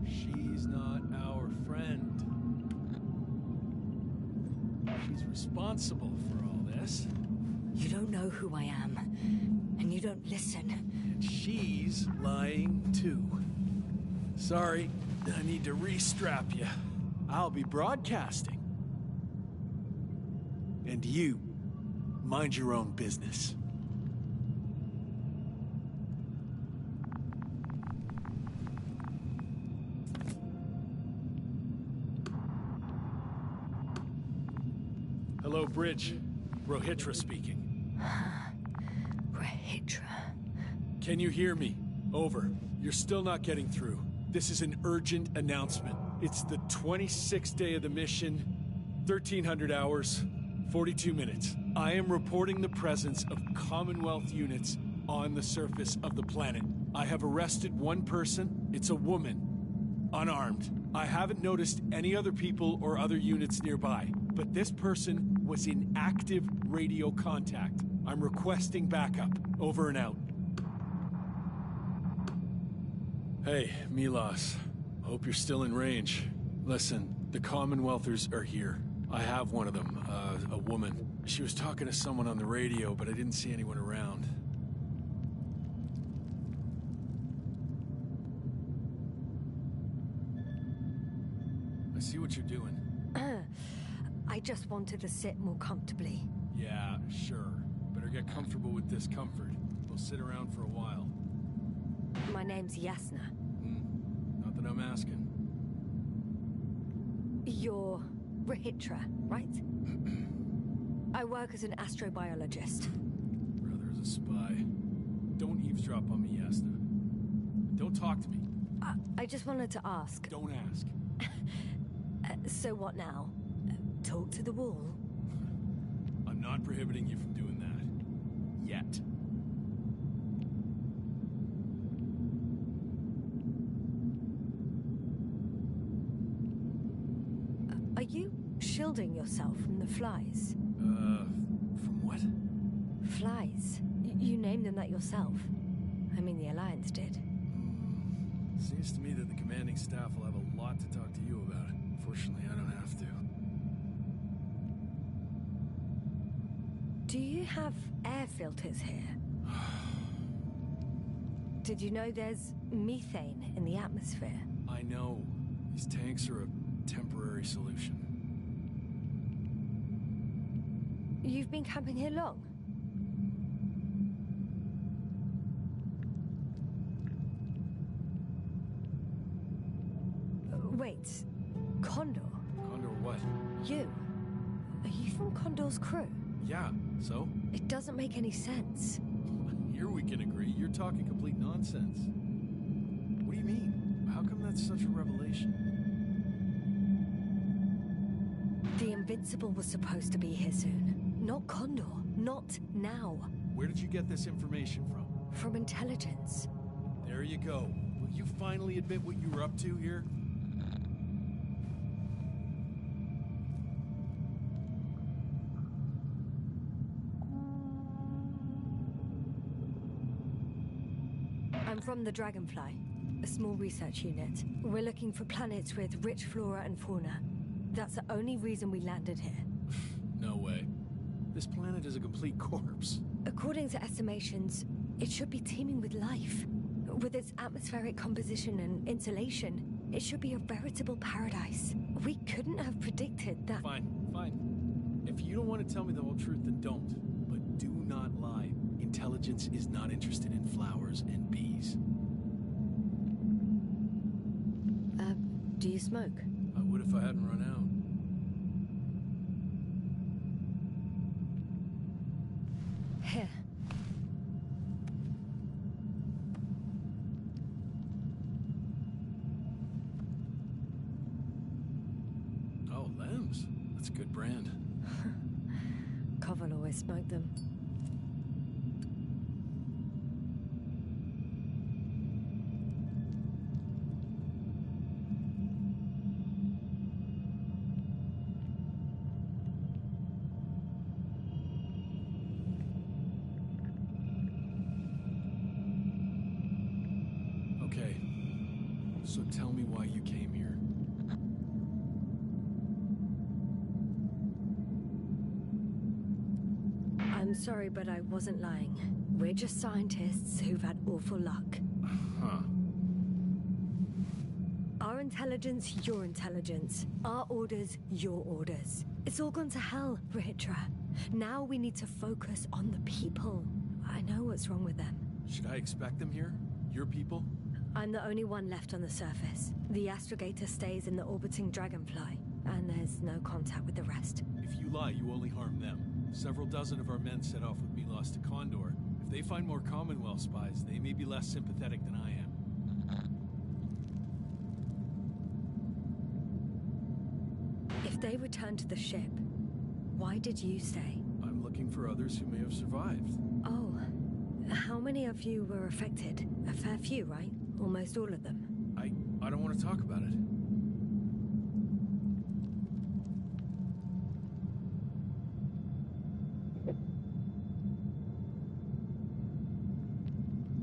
She's not our friend. She's responsible for all this. You don't know who I am, and you don't listen. And she's lying too. Sorry, I need to restrap you. I'll be broadcasting. And you, mind your own business. Hello, Bridge. Rohitra speaking. Rohitra. Can you hear me? Over. You're still not getting through. This is an urgent announcement. It's the 26th day of the mission, 1300 hours, 42 minutes. I am reporting the presence of Commonwealth units on the surface of the planet. I have arrested one person. It's a woman, unarmed. I haven't noticed any other people or other units nearby, but this person was in active radio contact. I'm requesting backup. Over and out. Hey, Milos. Hope you're still in range. Listen, the Commonwealthers are here. I have one of them, a woman. She was talking to someone on the radio, but I didn't see anyone around. I see what you're doing. I just wanted to sit more comfortably. Yeah, sure. Better get comfortable with discomfort. We'll sit around for a while. My name's Yasna. Not that I'm asking. You're Rohitra, right? I work as an astrobiologist. Brother is a spy. Don't eavesdrop on me, Yasna. Don't talk to me. I just wanted to ask. Don't ask. So what now? Talk to the wall? I'm not prohibiting you from doing that. Yet. Are you shielding yourself from the flies? From what? Flies. You named them that yourself. I mean, the Alliance did. Seems to me that the commanding staff will have a lot to talk to you about. Fortunately, I don't have to. Do you have air filters here? Did you know there's methane in the atmosphere? I know. These tanks are a temporary solution. You've been camping here long? Wait, Condor? Condor what? You? Are you from Condor's crew? Yeah, so? It doesn't make any sense. Here we can agree. You're talking complete nonsense. What do you mean? How come that's such a revelation? The Invincible was supposed to be here soon. Not Condor. Not now. Where did you get this information from? From intelligence. There you go. Will you finally admit what you were up to here? I'm from the Dragonfly, a small research unit. We're looking for planets with rich flora and fauna. That's the only reason we landed here. No way. This planet is a complete corpse. According to estimations, it should be teeming with life. With its atmospheric composition and insulation, it should be a veritable paradise. We couldn't have predicted that. Fine, fine. If you don't want to tell me the whole truth, then don't. But do not lie. Intelligence is not interested in flowers and bees. Do you smoke? I would if I hadn't run out. Here. Oh, Lambs. That's a good brand. Koval always smoked them. Okay. So tell me why you came here. I'm sorry, but I wasn't lying. We're just scientists who've had awful luck. Huh. Our intelligence, your intelligence. Our orders, your orders. It's all gone to hell, Ritra. Now we need to focus on the people. I know what's wrong with them. Should I expect them here? Your people? I'm the only one left on the surface. The astrogator stays in the orbiting Dragonfly, and there's no contact with the rest. If you lie, you only harm them. Several dozen of our men set off with me lost to Condor. If they find more Commonwealth spies, they may be less sympathetic than I am. If they return to the ship, why did you stay? I'm looking for others who may have survived. Oh, how many of you were affected? A fair few, right? Almost all of them. I don't want to talk about it.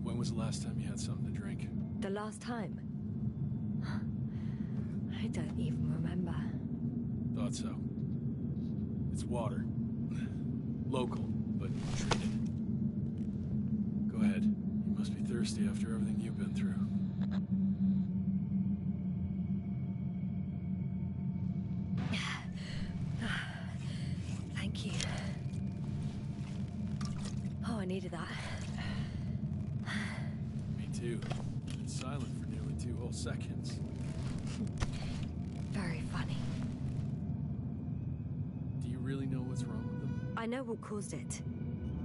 When was the last time you had something to drink? The last time? I don't even remember. Thought so. It's water. Local, but treated. Go ahead. You must be thirsty after everything you've been through. Thank you. Oh, I needed that. Me too. Been silent for nearly 2 whole seconds. Very funny. Do you really know what's wrong with them? I know what caused it.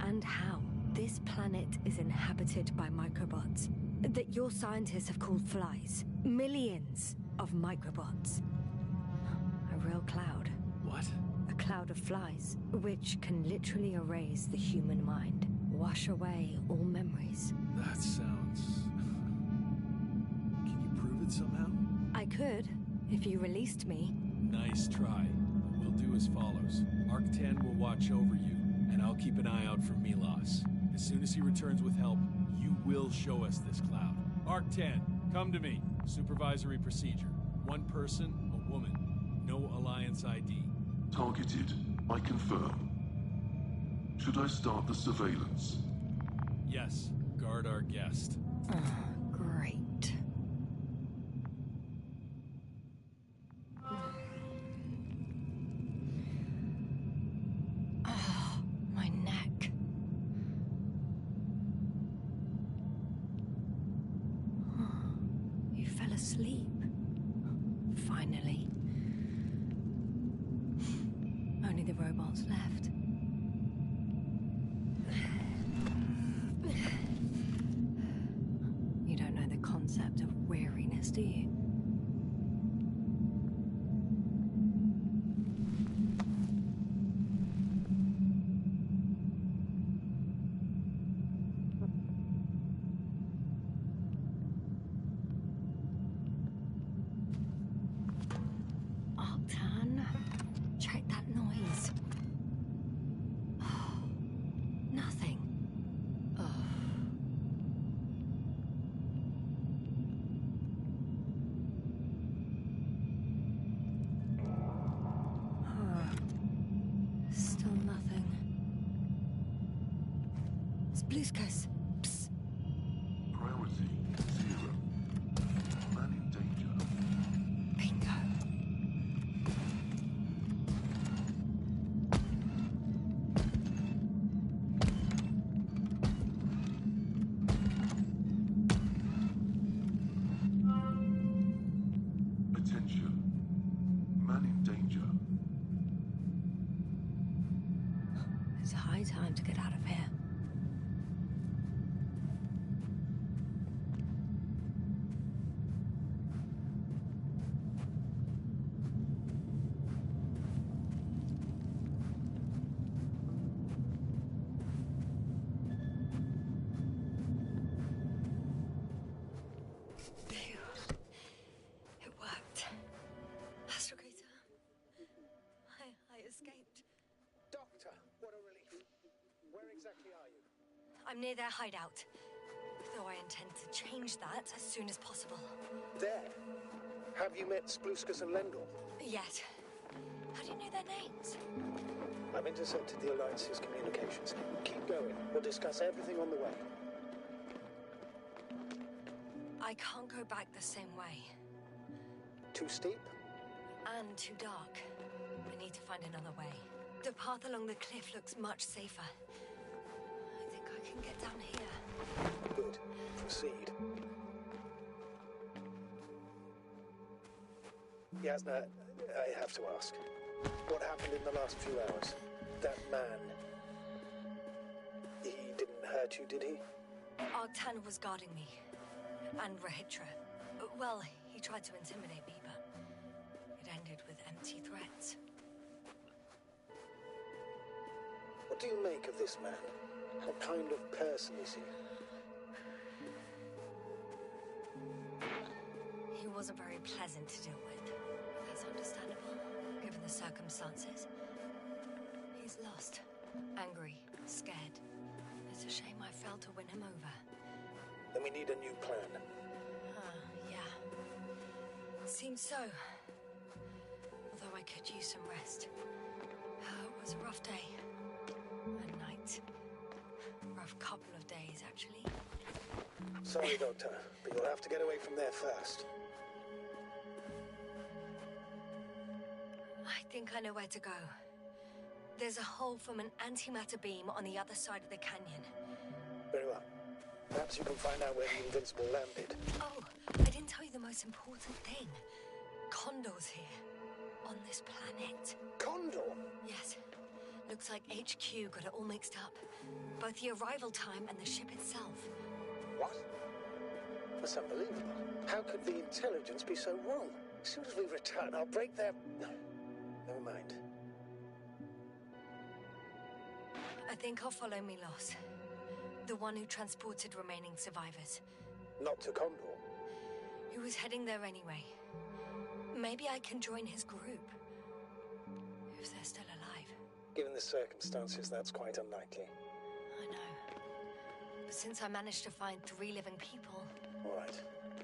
And how. This planet is inhabited by microbots that your scientists have called flies. Millions of microbots. I cloud of flies, which can literally erase the human mind, wash away all memories. That sounds... Can you prove it somehow? I could, if you released me. Nice try. We'll do as follows. Arc-10 will watch over you, and I'll keep an eye out for Milos. As soon as he returns with help, you will show us this cloud. Arc-10, come to me. Supervisory procedure. One person, a woman. No Alliance ID. Targeted. I confirm. Should I start the surveillance? Yes. Guard our guest. Great. My neck. You fell asleep. Finally. Only the robots left. You don't know the concept of weariness, do you? Octan, check that noise. Nothing. Still nothing. Spluskas. Psst. Priority 0. Man in danger. Bingo. Attention. Man in danger. It's high time to get out of here. Phew. It worked. Astrogator. I escaped. Doctor, what a relief. Where exactly are you? I'm near their hideout. Though I intend to change that as soon as possible. There. Have you met Spluskas and Lendl? Yet. How do you know their names? I've intercepted the Alliance's communications. Keep going. We'll discuss everything on the way. I can't go back the same way. Too steep? And too dark. I need to find another way. The path along the cliff looks much safer. I think I can get down here. Good. Proceed. Yasna, I have to ask. What happened in the last few hours? That man... He didn't hurt you, did he? Artan was guarding me. And Rahitra. Well, he tried to intimidate me, but it ended with empty threats. What do you make of this man? What kind of person is he? He wasn't very pleasant to deal with. That's understandable, given the circumstances. He's lost. Angry. Scared. It's a shame I failed to win him over. Then we need a new plan. Yeah. Seems so. Although I could use some rest. It was a rough day. A night. Rough couple of days, actually. Sorry, Doctor, but you'll have to get away from there first. I think I know where to go. There's a hole from an antimatter beam on the other side of the canyon. Very well. Perhaps you can find out where the Invincible landed. Oh, I didn't tell you the most important thing. Condor's here. On this planet. Condor? Yes. Looks like HQ got it all mixed up. Both the arrival time and the ship itself. What? That's unbelievable. How could the intelligence be so wrong? As soon as we return, I'll break their... No, never mind. I think I'll follow Milos, the one who transported remaining survivors. Not to Condor. He was heading there anyway. Maybe I can join his group. If they're still alive. Given the circumstances, that's quite unlikely. I know. But since I managed to find 3 living people... All right.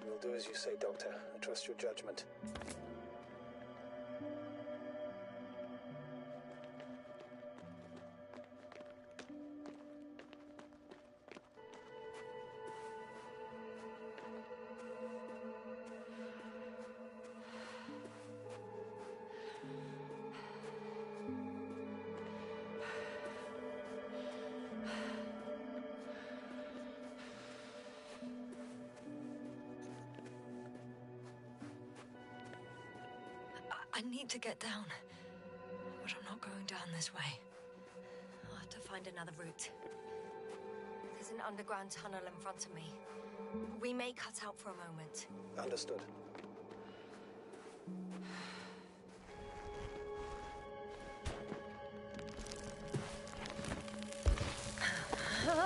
We'll do as you say, Doctor. I trust your judgment. I need to get down, but I'm not going down this way. I'll have to find another route. There's an underground tunnel in front of me. We may cut out for a moment. Understood. I'm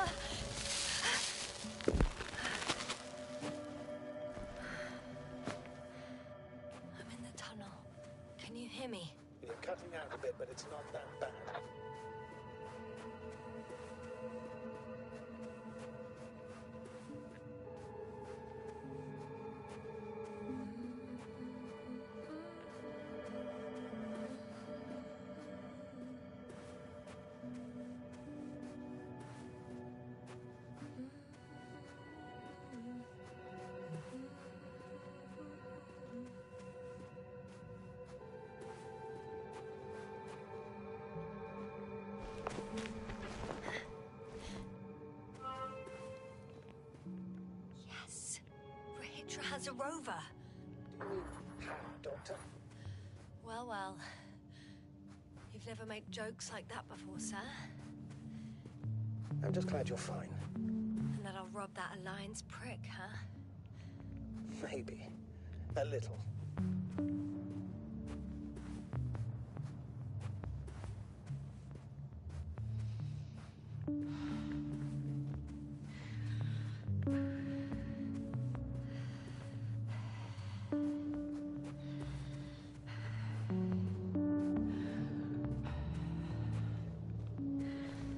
in the tunnel. Can you hear me? You're cutting out a bit, but it's not that bad. Yes. Rahitra has a rover. How, Doctor? Well, well. You've never made jokes like that before, sir. I'm just glad you're fine. And that I'll rob that Alliance prick, huh? Maybe. A little.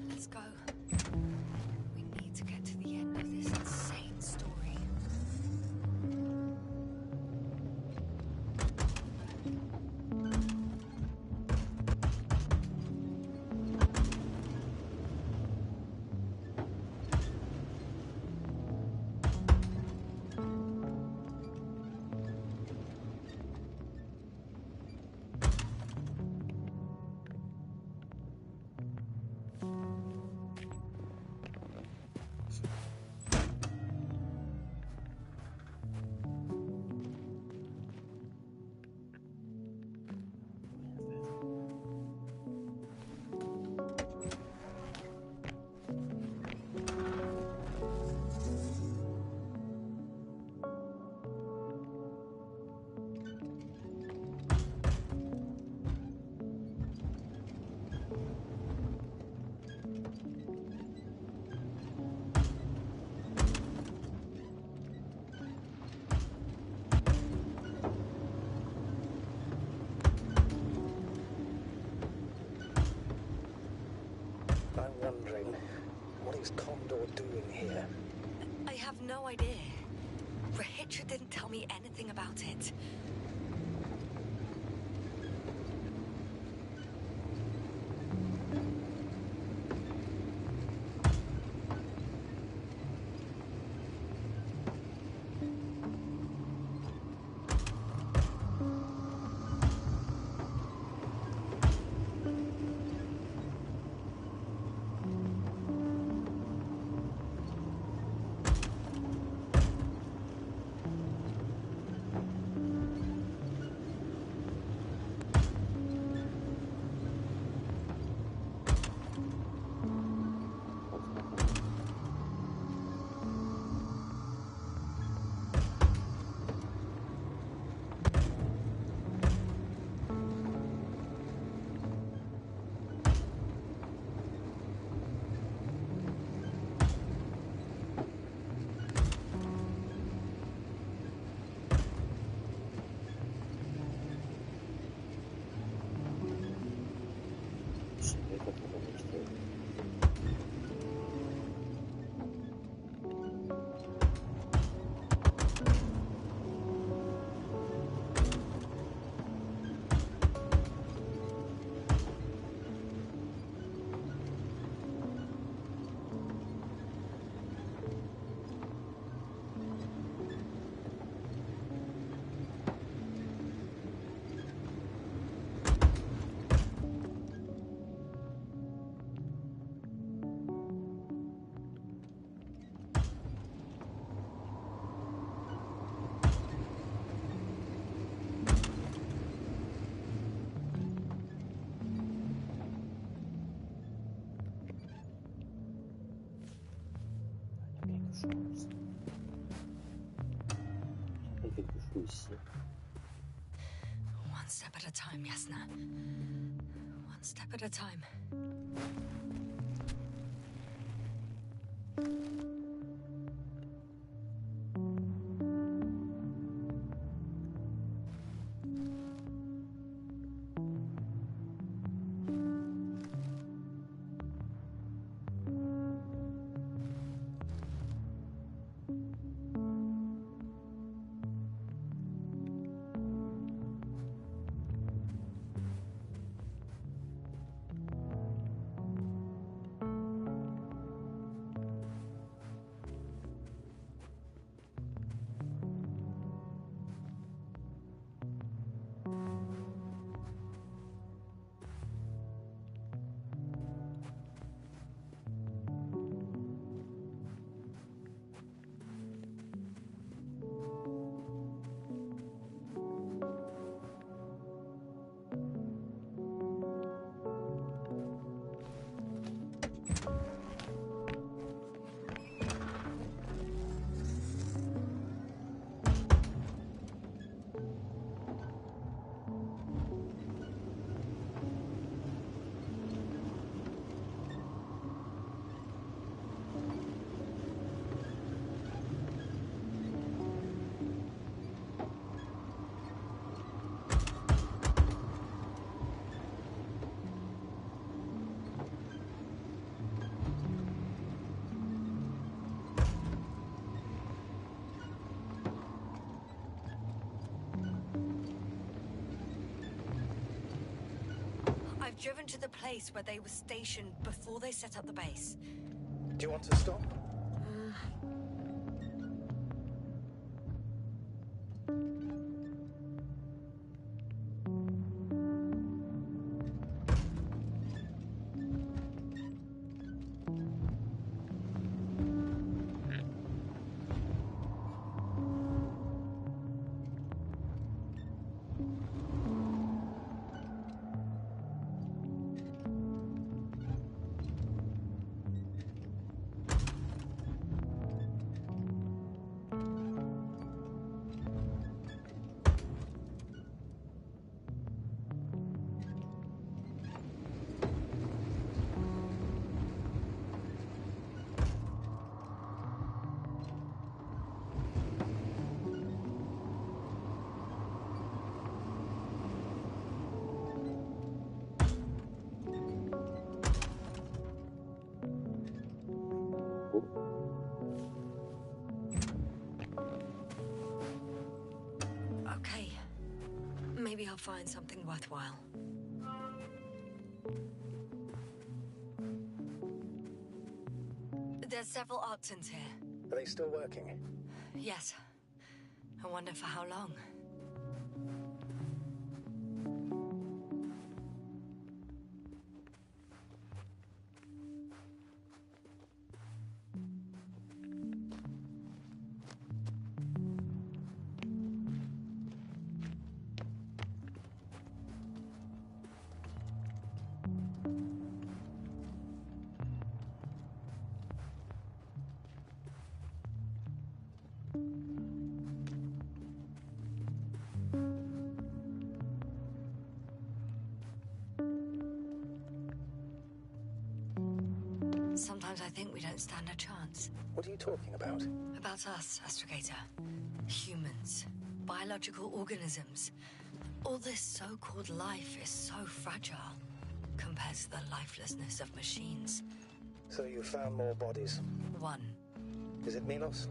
Let's go. We need to get to the end of this insane story. I'm wondering, what is Condor doing here? I have no idea. Rahitra didn't tell me anything about it. chose. J'appelle quelque chose ici. One step at a time, Yasna. One step at a time. I've driven to the place where they were stationed before they set up the base. Do you want to stop? Okay. Maybe I'll find something worthwhile. There's several artisans here. Are they still working? Yes. I wonder for how long. Sometimes I think we don't stand a chance. What are you talking about? About us, Astrogator. Humans. Biological organisms. All this so-called life is so fragile compared to the lifelessness of machines. So you found more bodies. One. Is it Milos?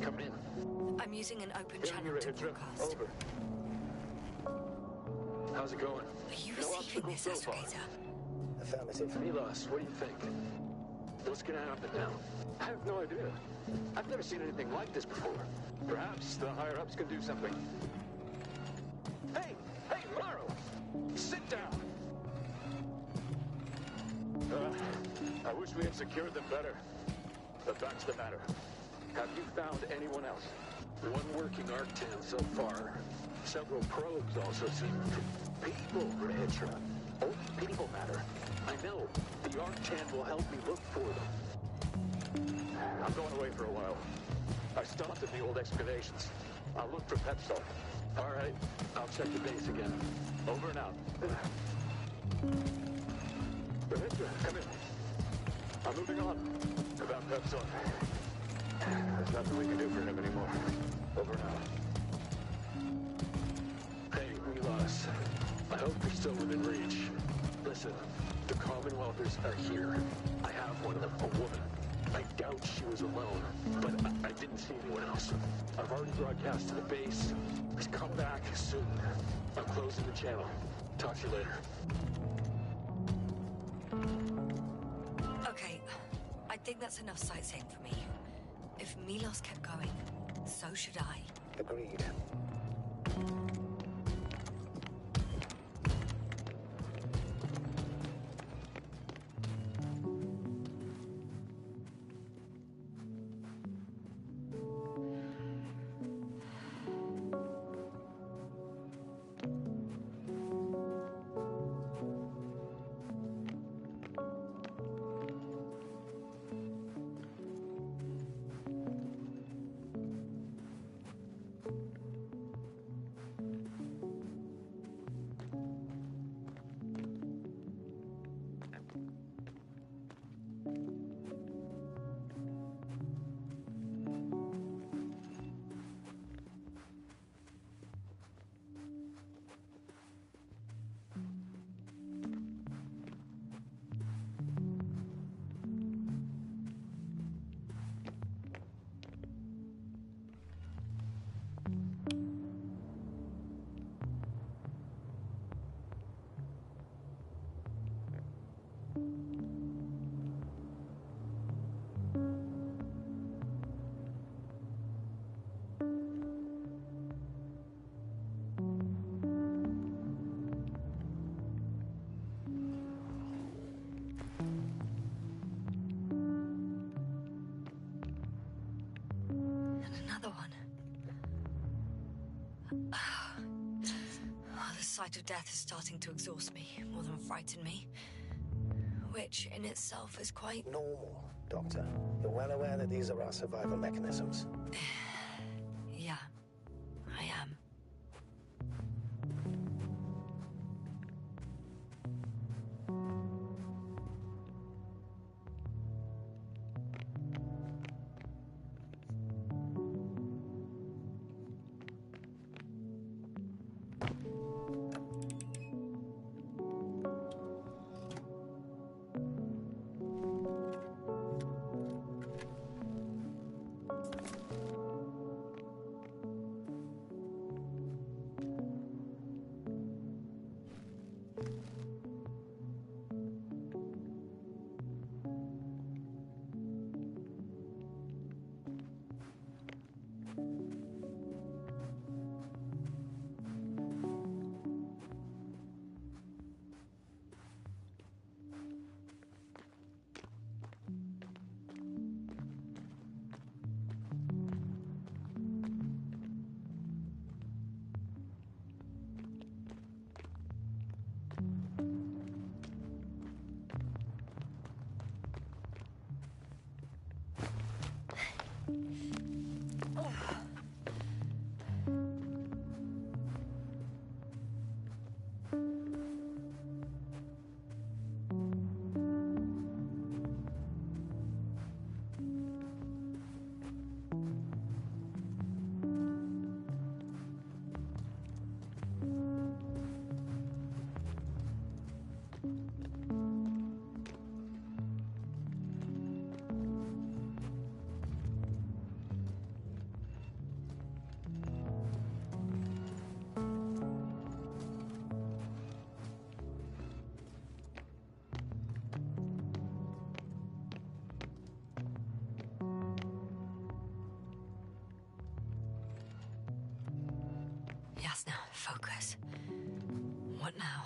Come in. I'm using an open Give me channel your to heads up. broadcast. Over. How's it going? Are you No receiving obstacles this, so far. Astrogator? Affirmative. Milos, what do you think? What's gonna happen now? I have no idea. I've never seen anything like this before. Perhaps the higher-ups can do something. Hey! Hey, Morrow! Sit down! I wish we had secured them better. But back to the matter. Have you found anyone else? One working Arctan so far. Several probes also seem to... People, Rahitra. Only people matter. I know. The Arctan will help me look for them. I'm going away for a while. I stopped at the old excavations. I'll look for Pepsol. All right. I'll check the base again. Over and out. Rahitra, come in. I'm moving on. About Pepsol. There's nothing we can do for him anymore. Over now. Hey, Milos. I hope you're still within reach. Listen, the Commonwealthers are here. I have one of them, a woman. I doubt she was alone, but I didn't see anyone else. I've already broadcast to the base. Please come back soon. I'm closing the channel. Talk to you later. Okay, I think that's enough sightseeing for me. If Milos kept going, so should I. Agreed. The sight of death is starting to exhaust me more than frighten me. Which, in itself, is quite... Normal, Doctor. You're well aware that these are our survival mechanisms. Yeah, I am. What now?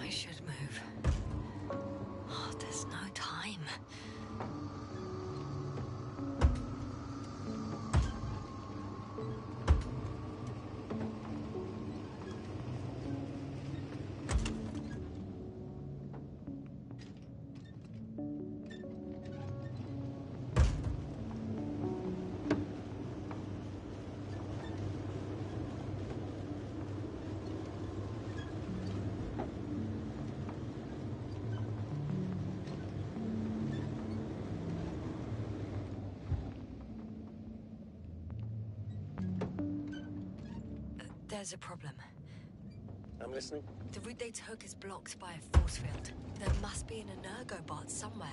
I should move. Oh, there's no time. There's a problem. I'm listening. The route they took is blocked by a force field. There must be an energobot somewhere,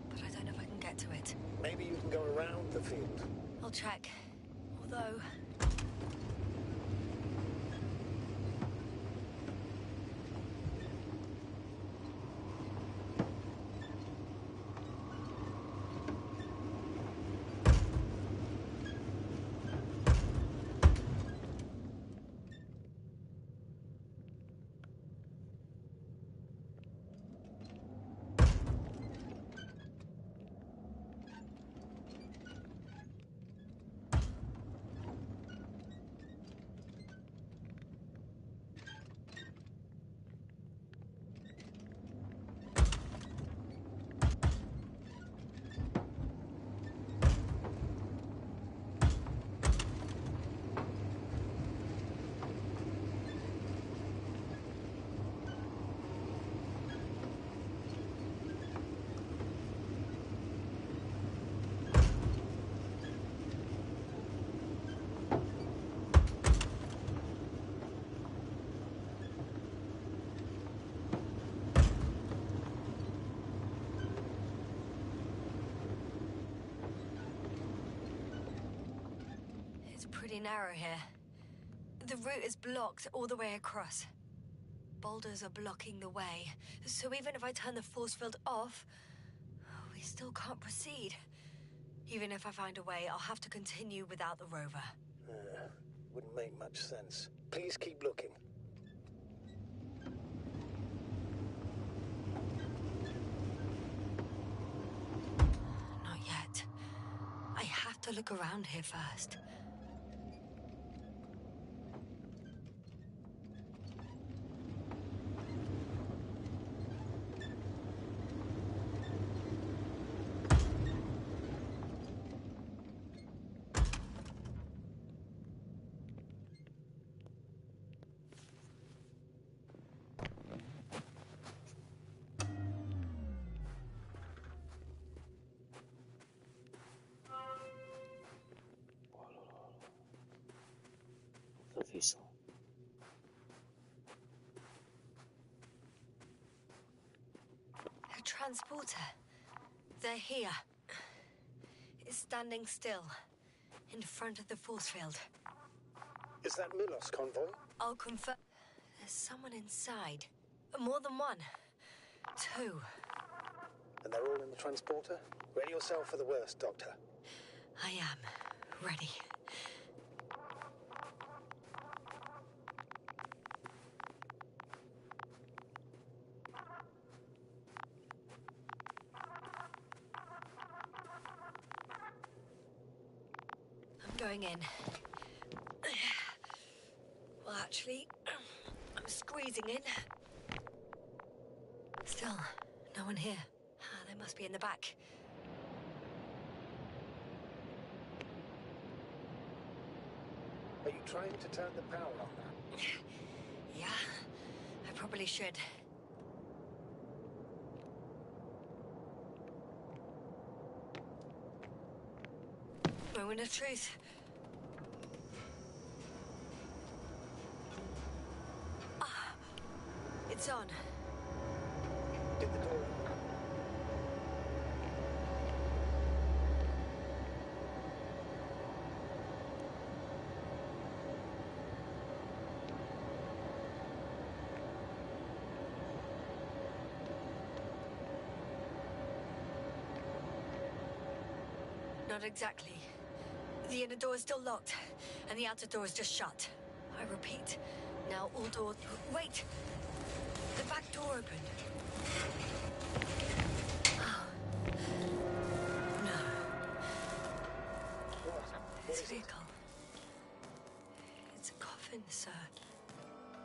but I don't know if I can get to it. Maybe you can go around the field. I'll check. Although... It's pretty narrow here. The route is blocked all the way across. Boulders are blocking the way, so even if I turn the force field off, we still can't proceed. Even if I find a way, I'll have to continue without the rover. Wouldn't make much sense. Please keep looking. Not yet. I have to look around here first. puissant. A transporter. They're here. It's standing still, in front of the force field. Is that Milos convoy? I'll confirm. There's someone inside. More than one. Two. And they're all in the transporter? Ready yourself for the worst, Doctor. I am. Ready. I'm going in. Well, actually, I'm squeezing in. Still, no one here. They must be in the back. Are you trying to turn the power on? Yeah, I probably should. Moment of truth. Ah, it's on. Did the door open? Not exactly. The inner door is still locked, and the outer door is just shut. I repeat, now all doors... Wait! The back door opened. Oh. No. What? This What is it? vehicle. It's a coffin, sir.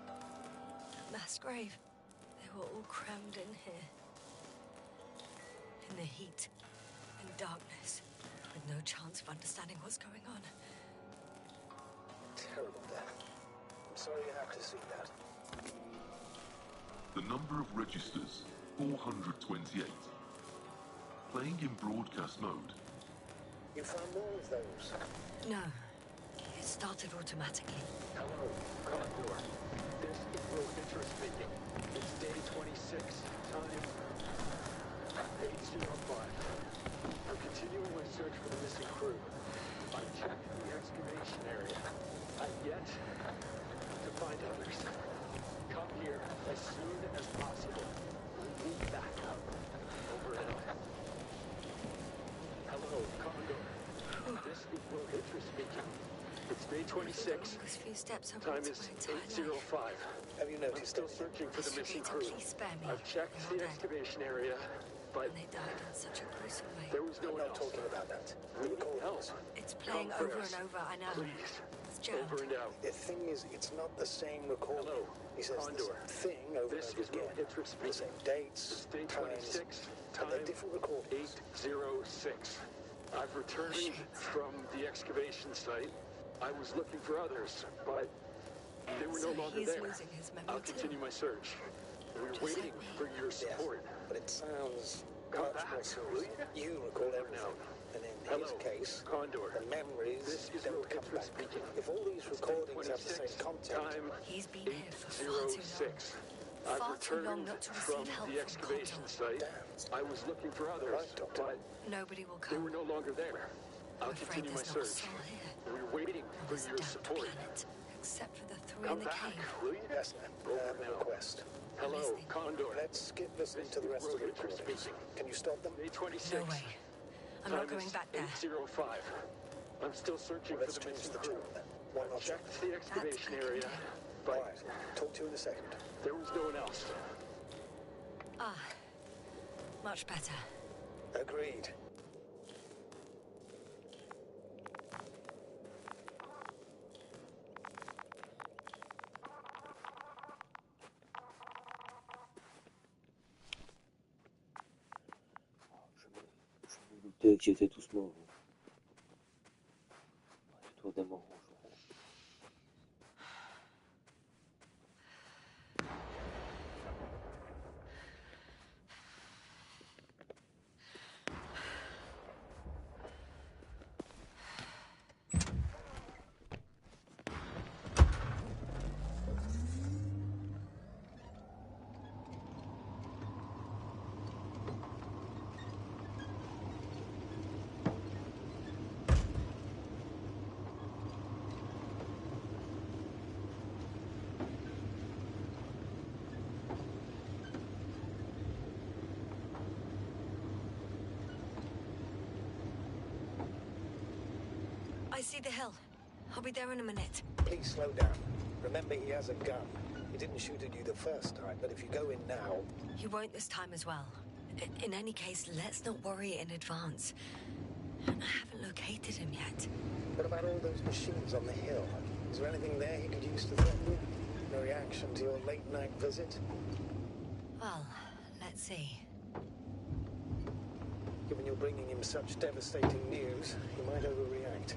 A mass grave. They were all crammed in here. In the heat and darkness, with no chance of understanding what's going on. Terrible death. I'm sorry you have to see that. The number of registers, 428. Playing in broadcast mode. You found more of those? No. It started automatically. Hello, Condor. This is Rohitra speaking. It's day 26, time 8:05. I'm continuing my search for the missing crew. I've checked the excavation area. I've yet to find others. Come here as soon as possible. We need backup. Over and out. Hello, Condor. This is Rohitra speaking. It's day 26. Longest few steps I've Time walked is my entire life. 8:05. Have you I'm noticed still anything? searching for the This missing should be crew. to please spare me. I've checked You're the dead. excavation area, but And they died in such a gruesome way. there was no I'm one not else. talking about that. We The need help. recordings. It's playing Come over first. and over, I know. Please. It's jammed. Over and out. The thing is, it's not the same recording. Hello, He says Condor. the same thing over This and is over again. Rohitra The speaking. same dates, It's day times, 26, and time they're different recordings. 8:06. I've returned from the excavation site. I was looking for others, but they were So no longer he's there. losing his memory I'll too. continue my search. We're Just waiting like me. for your Yes, support. but it sounds Come much back, more will serious. you? You recall everything, and in Hello, his case, Condor. the memories This is don't come Rohitra back. speaking. If all these It's day recordings have the same 26, content, time He's been here for far too long. 8:06. I've Far too long returned not to from receive help the from excavation Condor. site. I was looking for others, Right, Doctor. but Nobody will they come. were no longer there. I'll I'm afraid continue my there's not a search. soul here. We're waiting On for this your damned support. planet. Except for the three Come in the back, cave. will you? yes, ma'am. I Over have a now. request. Hello, listening. Condor. Let's skip listening to the rest of the Rohitra recordings. speaking. Can you stop them? Day 26. No way. I'm Time not going is back there. 8:05. I'm still searching Let's for the change missing the crew. channel then. One I option. checked the excavation That I can area, do. All but right. Talk to you in a second. there was no one else. Ah, much better. Agreed. Je me doutais que j'étais tous morts. C'est toi des morts. see the hill. I'll be there in a minute. Please slow down. Remember, he has a gun. He didn't shoot at you the first time, but if you go in now... He won't this time as well. In any case, let's not worry in advance. I haven't located him yet. What about all those machines on the hill? Is there anything there he could use to threaten you? No reaction to your late-night visit? Well, let's see. Given you're bringing him such devastating news, he might overreact.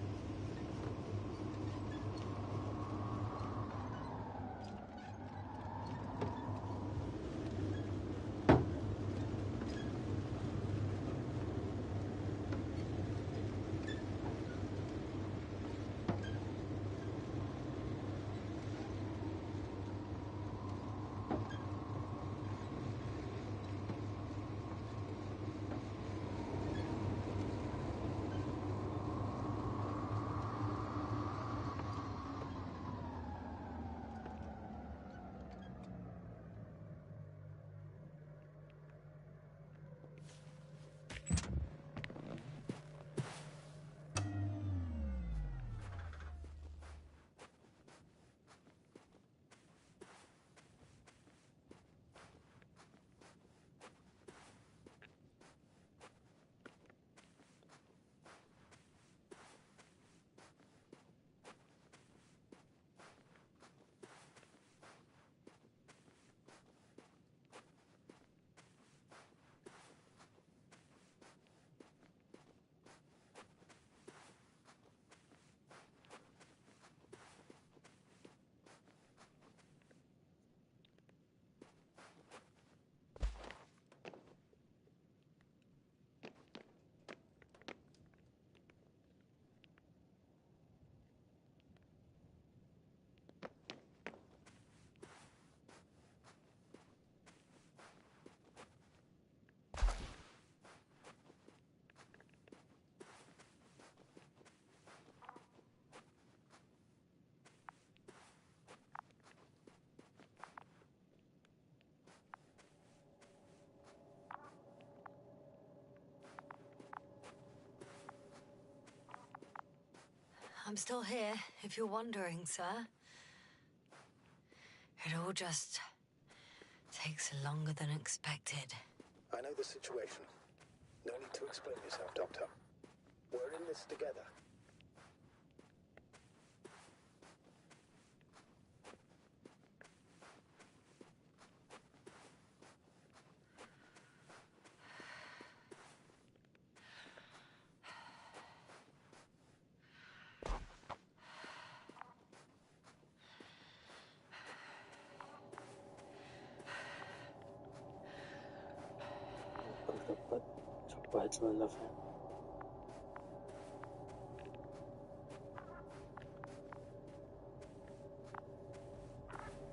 I'm still here, if you're wondering, sir. It all just takes longer than expected. I know the situation. No need to explain yourself, Doctor. We're in this together. Je crois pas être loin de la fin.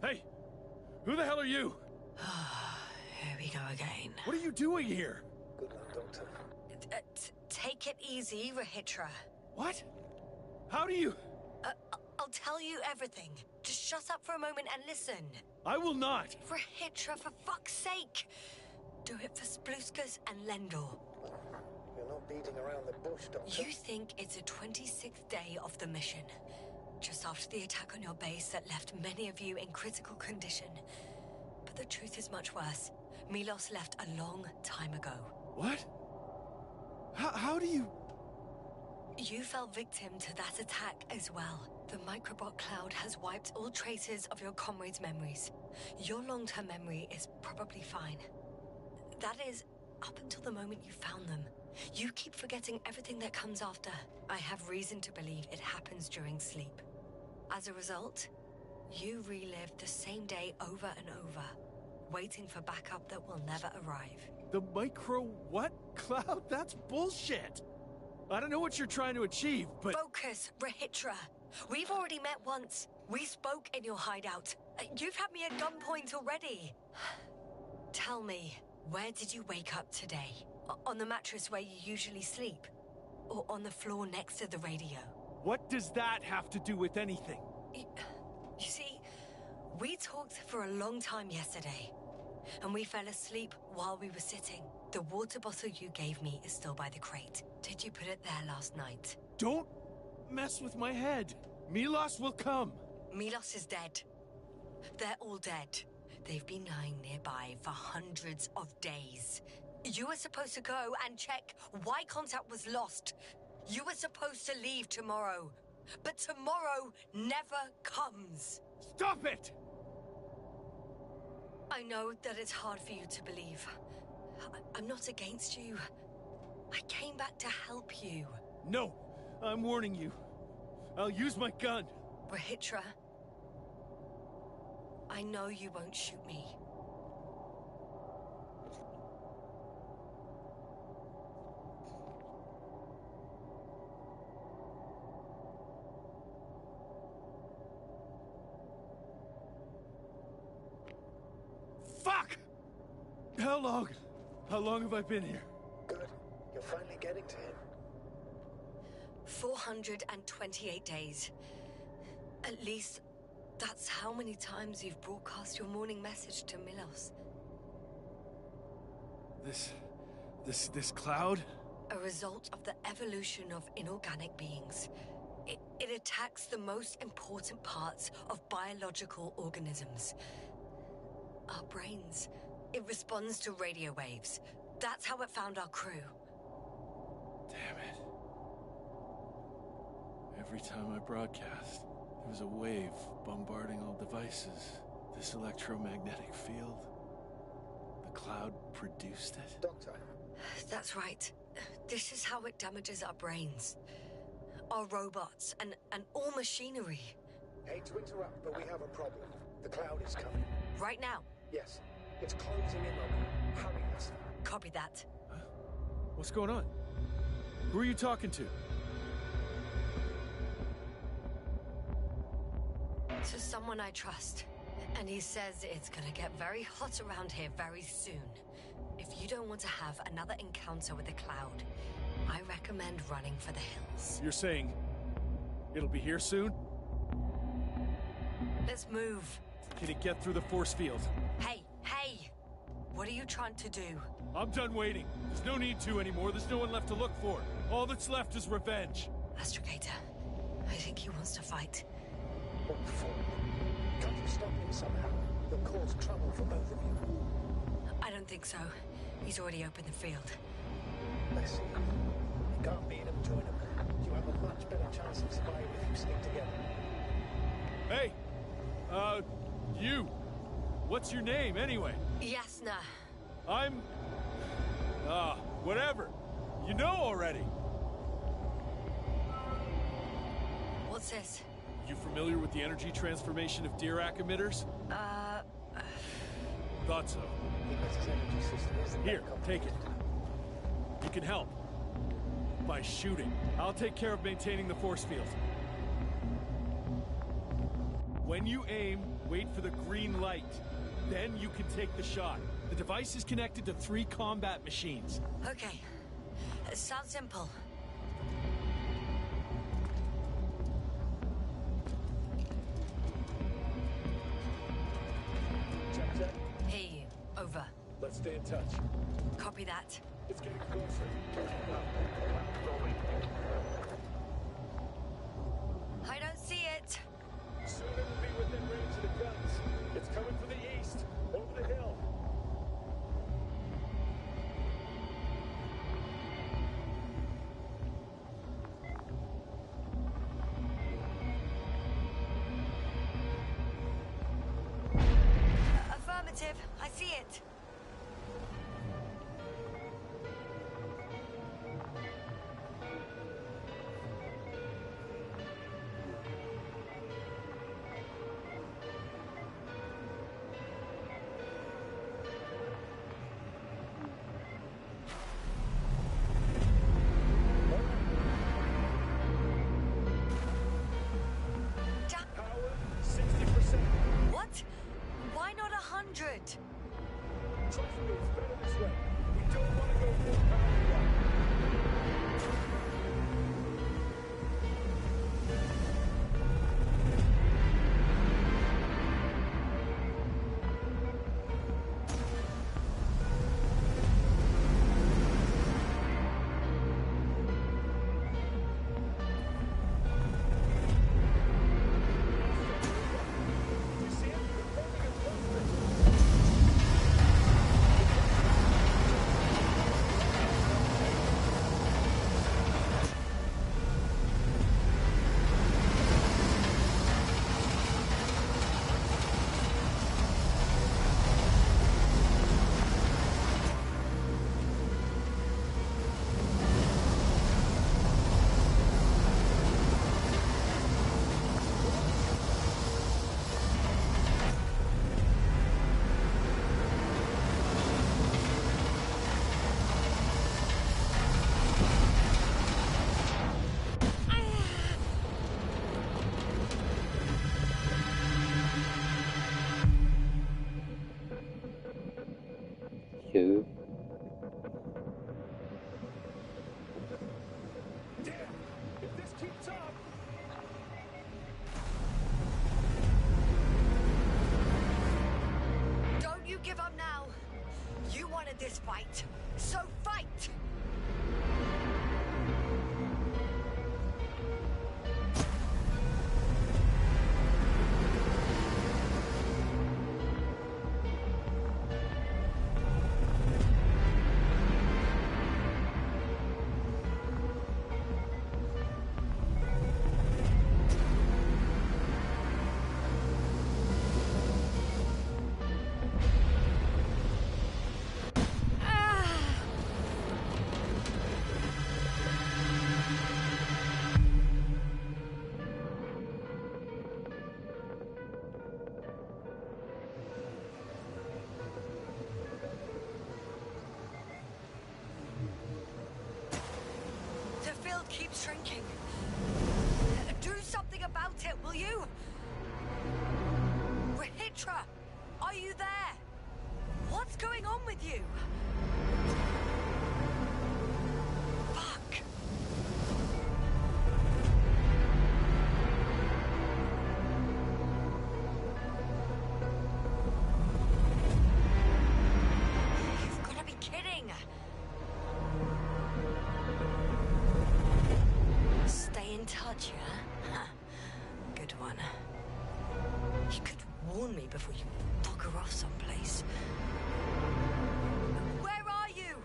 Hey! Who the hell are you? Here we go again. What are you doing here? Good luck, Doctor. Take it easy, Rahitra. What? How do you... I'll tell you everything. Just shut up for a moment and listen. I will not! Rahitra, for fuck's sake! Do it for Spluskas and Lendor. You're not beating around the bush, Doctor. You think it's a 26th day of the mission. Just after the attack on your base that left many of you in critical condition. But the truth is much worse. Milos left a long time ago. What? How do you... You fell victim to that attack as well. The microbot cloud has wiped all traces of your comrades' memories. Your long-term memory is probably fine. That is, up until the moment you found them. You keep forgetting everything that comes after. I have reason to believe it happens during sleep. As a result, you relive the same day over and over, waiting for backup that will never arrive. The micro what? Cloud? That's bullshit! I don't know what you're trying to achieve, but... Focus, Rahitra. We've already met once. We spoke in your hideout. You've had me at gunpoint already. Tell me, where did you wake up today? On the mattress where you usually sleep? Or on the floor next to the radio? What does that have to do with anything? You see, we talked for a long time yesterday. And we fell asleep while we were sitting. The water bottle you gave me is still by the crate. Did you put it there last night? Don't mess with my head. Milos will come. Milos is dead. They're all dead. They've been lying nearby for hundreds of days. You were supposed to go and check why contact was lost. You were supposed to leave tomorrow. But tomorrow never comes. Stop it! I know that it's hard for you to believe. I'm not against you. I came back to help you. No, I'm warning you. I'll use my gun. Rahitra, I know you won't shoot me. Fuck! How long? How long have I been here? Good. You're finally getting to him. 428 days. At least that's how many times you've broadcast your morning message to Milos. This cloud? A result of the evolution of inorganic beings. It attacks the most important parts of biological organisms. Our brains. It responds to radio waves. That's how it found our crew. Damn it. Every time I broadcast, there was a wave bombarding all devices. This electromagnetic field. The cloud produced it. Doctor, That's right. This is how it damages our brains. Our robots and all machinery. hate to interrupt, but we have a problem. The cloud is coming. Right now. Yes, it's closing in on me. Hurry us. Copy that. Huh? What's going on? Who are you talking to? To someone I trust. And he says it's gonna get very hot around here very soon. If you don't want to have another encounter with the cloud, I recommend running for the hills. You're saying it'll be here soon? Let's move. Can it get through the force field? Hey! What are you trying to do? I'm done waiting. There's no need to anymore. There's no one left to look for. All that's left is revenge. Astrogator, I think he wants to fight. What for? Can't you stop him somehow? You'll cause trouble for both of you. I don't think so. He's already opened the field. Let's see. You can't beat him, join him. You have a much better chance of surviving if you stick together. Hey! You! What's your name, anyway? Yasna. I'm... whatever. You know already. What's this? You familiar with the energy transformation of Dirac emitters? Thought so. His energy system isn't Here, that take it. complicated. You can help. By shooting. I'll take care of maintaining the force field. When you aim, wait for the green light. Then you can take the shot. The device is connected to 3 combat machines. Okay. It sounds simple. Check. Hey, over. Let's stay in touch. Copy that. It's getting closer. I don't see it. Soon it will be within range of the guns. It's coming from the east, over the hill. Affirmative. I see it. Power, 60%. What? Why not 100? Trust me, it's better this way. We don't want to go full power yet. qu'il y a eu. Damn! If this keeps up... Don't you give up now. You wanted this fight, so fight! The field keeps shrinking. Do something about it, will you? Rahitra, are you there? What's going on with you? Fuck. You've got to be kidding. Stay in touch, yeah? Huh. Good one. You could warn me before you bugger off someplace. Where are you?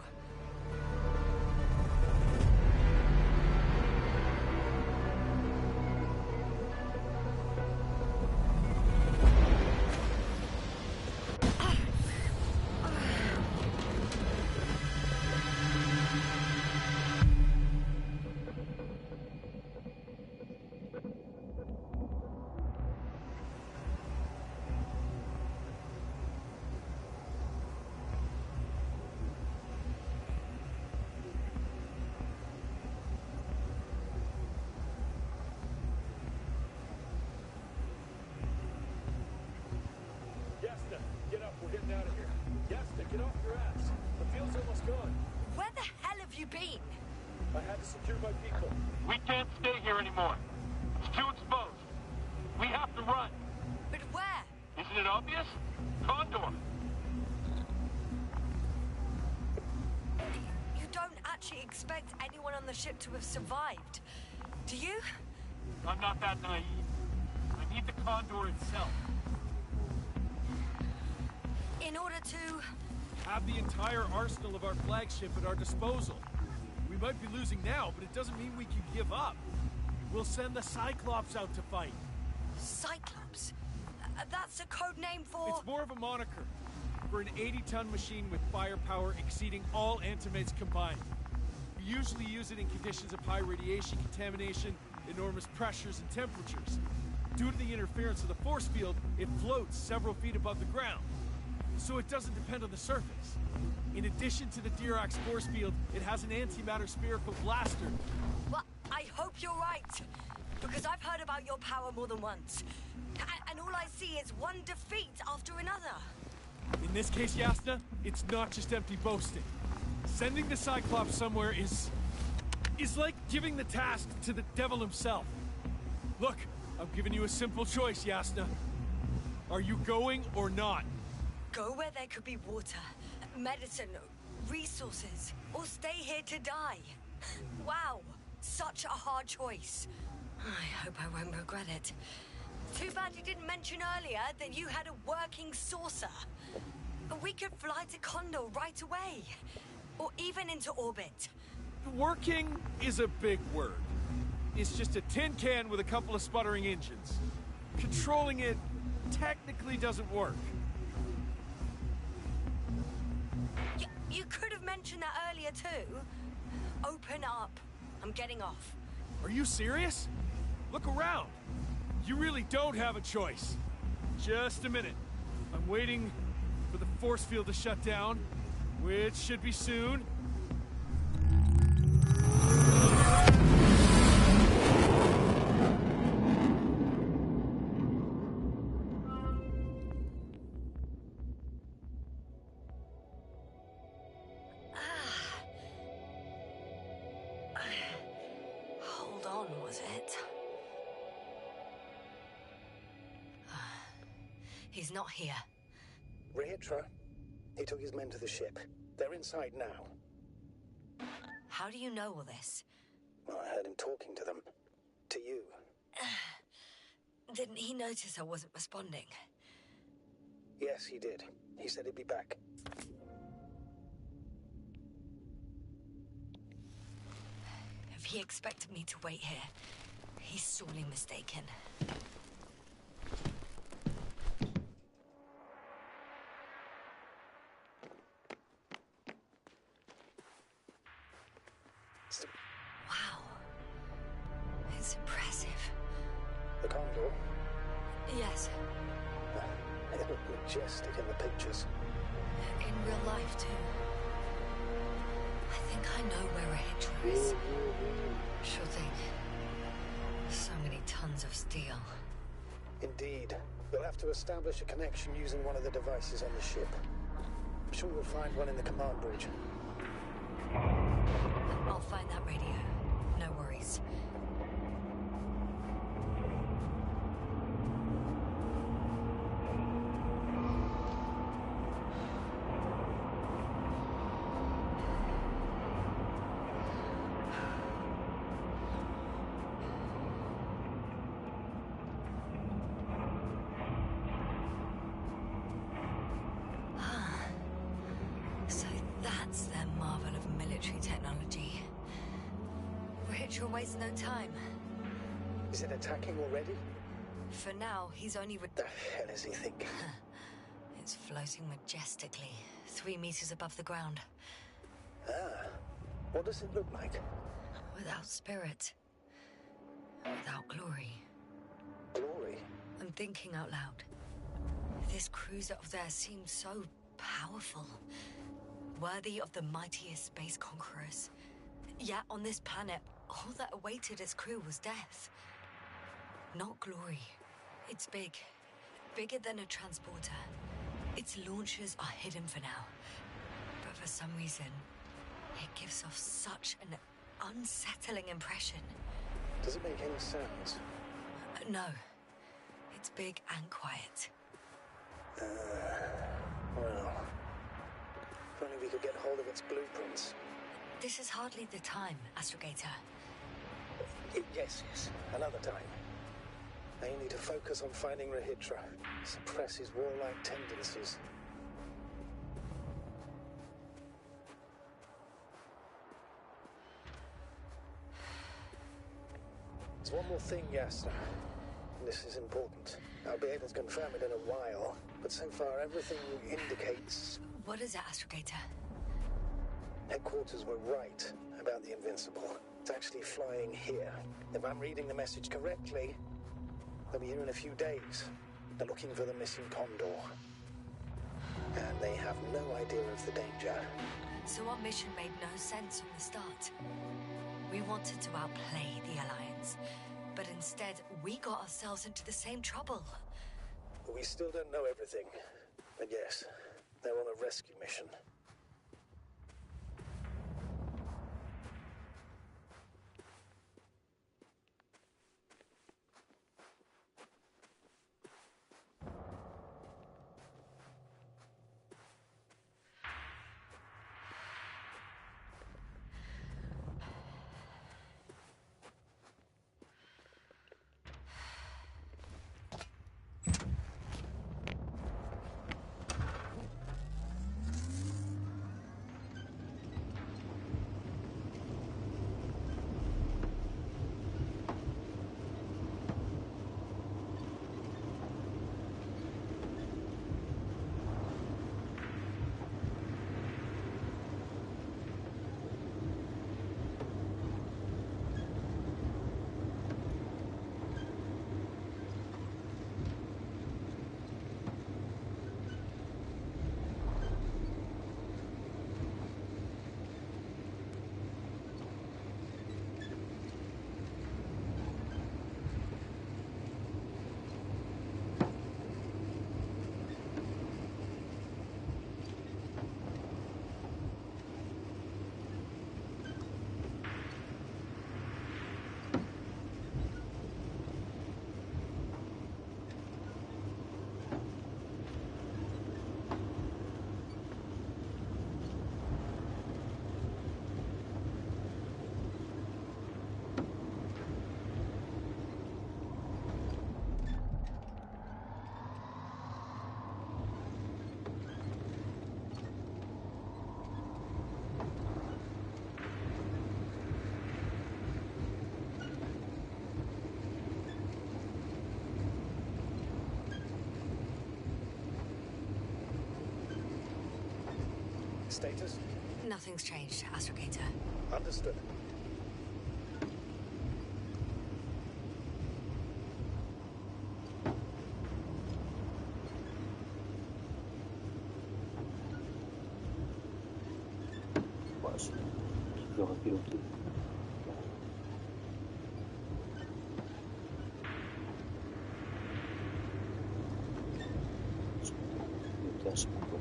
Yasta, get up. We're getting out of here. Yasta, get off your ass. The field's almost gone. Where the hell have you been? I had to secure my people. We can't stay here anymore. It's too exposed. We have to run. But where? Isn't it obvious? Condor. You don't actually expect anyone on the ship to have survived, do you? I'm not that naive. I need the Condor itself. In order to... Have the entire arsenal of our flagship at our disposal. We might be losing now, but it doesn't mean we can give up. We'll send the Cyclops out to fight. Cyclops? That's a code name for... It's more of a moniker for an 80-ton machine with firepower exceeding all antimeds combined. We usually use it in conditions of high radiation contamination, enormous pressures and temperatures. Due to the interference of the force field, it floats several feet above the ground, so it doesn't depend on the surface. In addition to the Dirac's force field, it has an antimatter spherical blaster. Well, I hope you're right, because I've heard about your power more than once. And all I see is one defeat after another. In this case, Yasna, it's not just empty boasting. Sending the Cyclops somewhere is like giving the task to the devil himself. Look, I'm giving you a simple choice, Yasna. Are you going or not? Go where there could be water, medicine, resources, or stay here to die. Wow, such a hard choice. I hope I won't regret it. Too bad you didn't mention earlier that you had a working saucer. We could fly to Condor right away, or even into orbit. Working is a big word. It's just a tin can with a couple of sputtering engines. Controlling it technically doesn't work. You could have mentioned that earlier too. Open up. I'm getting off. Are you serious? Look around. You really don't have a choice. Just a minute. I'm waiting for the force field to shut down, which should be soon. He's not here. Rahitra? He took his men to the ship. They're inside now. How do you know all this? Well, I heard him talking to them. To you. Didn't he notice I wasn't responding? Yes, he did. He said he'd be back. If he expected me to wait here, he's sorely mistaken. Wow. It's impressive. The Condor? Yes. It looked majestic in the pictures. In real life, too. I think I know where Rahitra is. Sure thing. So many tons of steel. Indeed. We'll have to establish a connection using one of the devices on the ship. I'm sure we'll find one in the command bridge. I'll find that radio. No worries. So that's their marvel of military technology. Rahitra wastes no time. Is it attacking already? For now, he's only The hell is he thinking? It's floating majestically, 3 meters above the ground. Ah. What does it look like? Without spirit. Without glory. Glory? I'm thinking out loud. This cruiser up there seems so powerful. Worthy of the mightiest space conquerors. Yet on this planet, all that awaited its crew was death. Not glory. It's big. Bigger than a transporter. Its launchers are hidden for now. But for some reason, it gives off such an unsettling impression. Does it make any sounds? No. It's big and quiet. Well, if only we could get hold of its blueprints. This is hardly the time, Astrogator. Yes. Another time. I need to focus on finding Rahitra. Suppress his warlike tendencies. There's one more thing, Yasta. This is important. I'll be able to confirm it in a while, but so far everything indicates... What is it, Astrogator? Headquarters were right about the Invincible. It's actually flying here. If I'm reading the message correctly, they'll be here in a few days. They're looking for the missing Condor. And they have no idea of the danger. So our mission made no sense from the start. We wanted to outplay the Alliance, but instead we got ourselves into the same trouble. But we still don't know everything. But yes, they're on a rescue mission. Status? Nothing's changed, Astrogator. Understood. Ouais, j'aurais piloté. Piloter, c'est pas bon.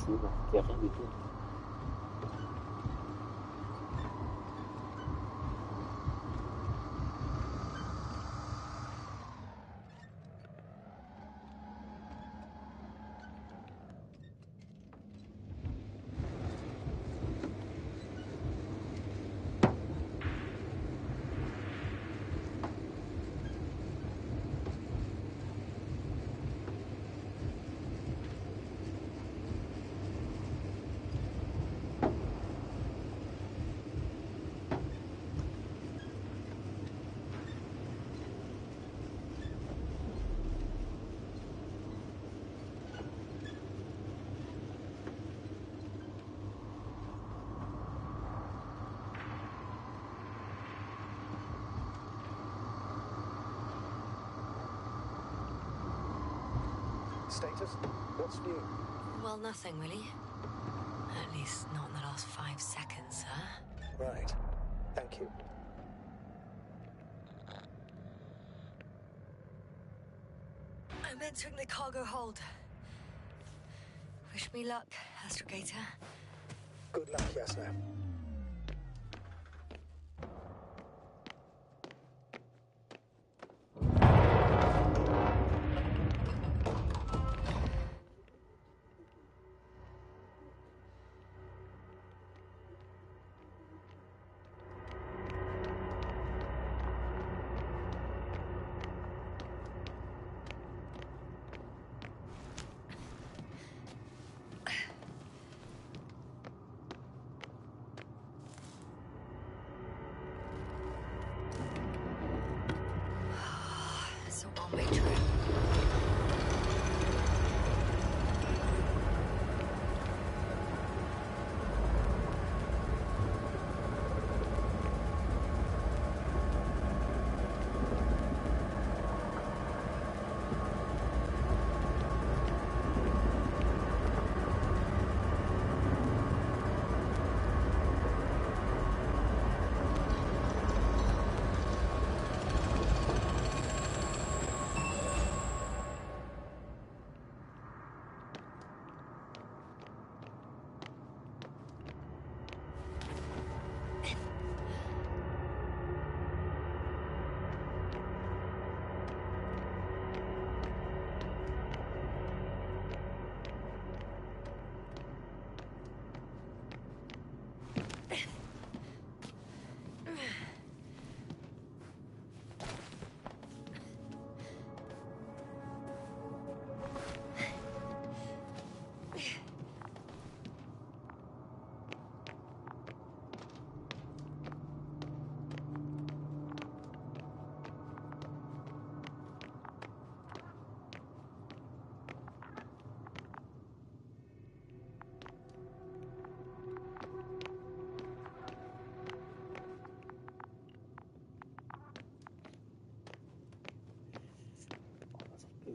Il n'y a rien du tout. Status? What's new? Well, nothing really. At least not in the last 5 seconds, sir. Right. Thank you. I'm entering the cargo hold. Wish me luck, Astrogator. Good luck, Yasna. It's a one-way trip.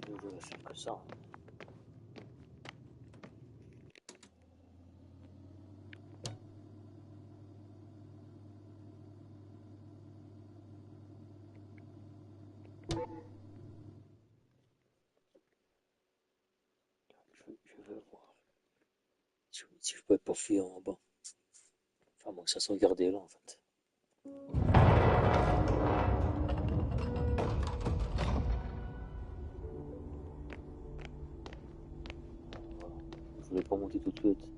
Je vais faire que ça. Je vais voir si je peux pas fuir en bas. Enfin bon, ça sauvegarder là en fait. pas monter tout de suite.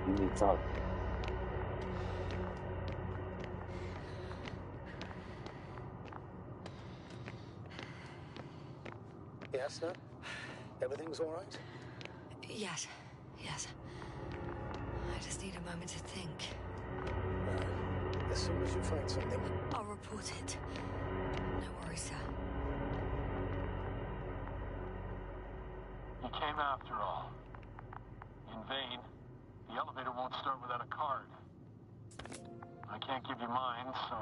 Du métal. Yes, no? Everything's all right? Yes, yes. I just need a moment to think. As soon as you find something. I'll report it. No worries, sir. You came after all. In vain. The elevator won't start without a card. I can't give you mine, so...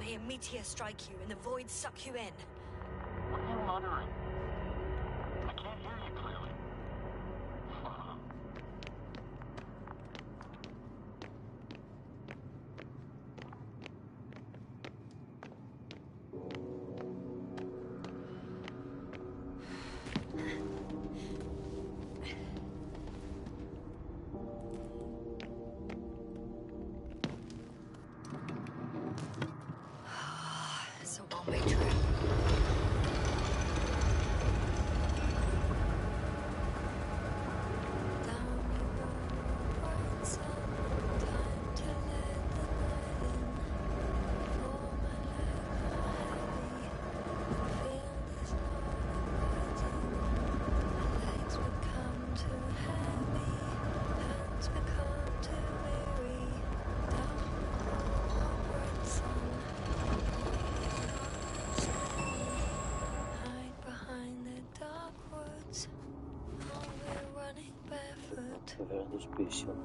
May a meteor strike you and the void suck you in. What are you muttering? I can't hear you clearly. It's a one-way trip. Vers de spécial.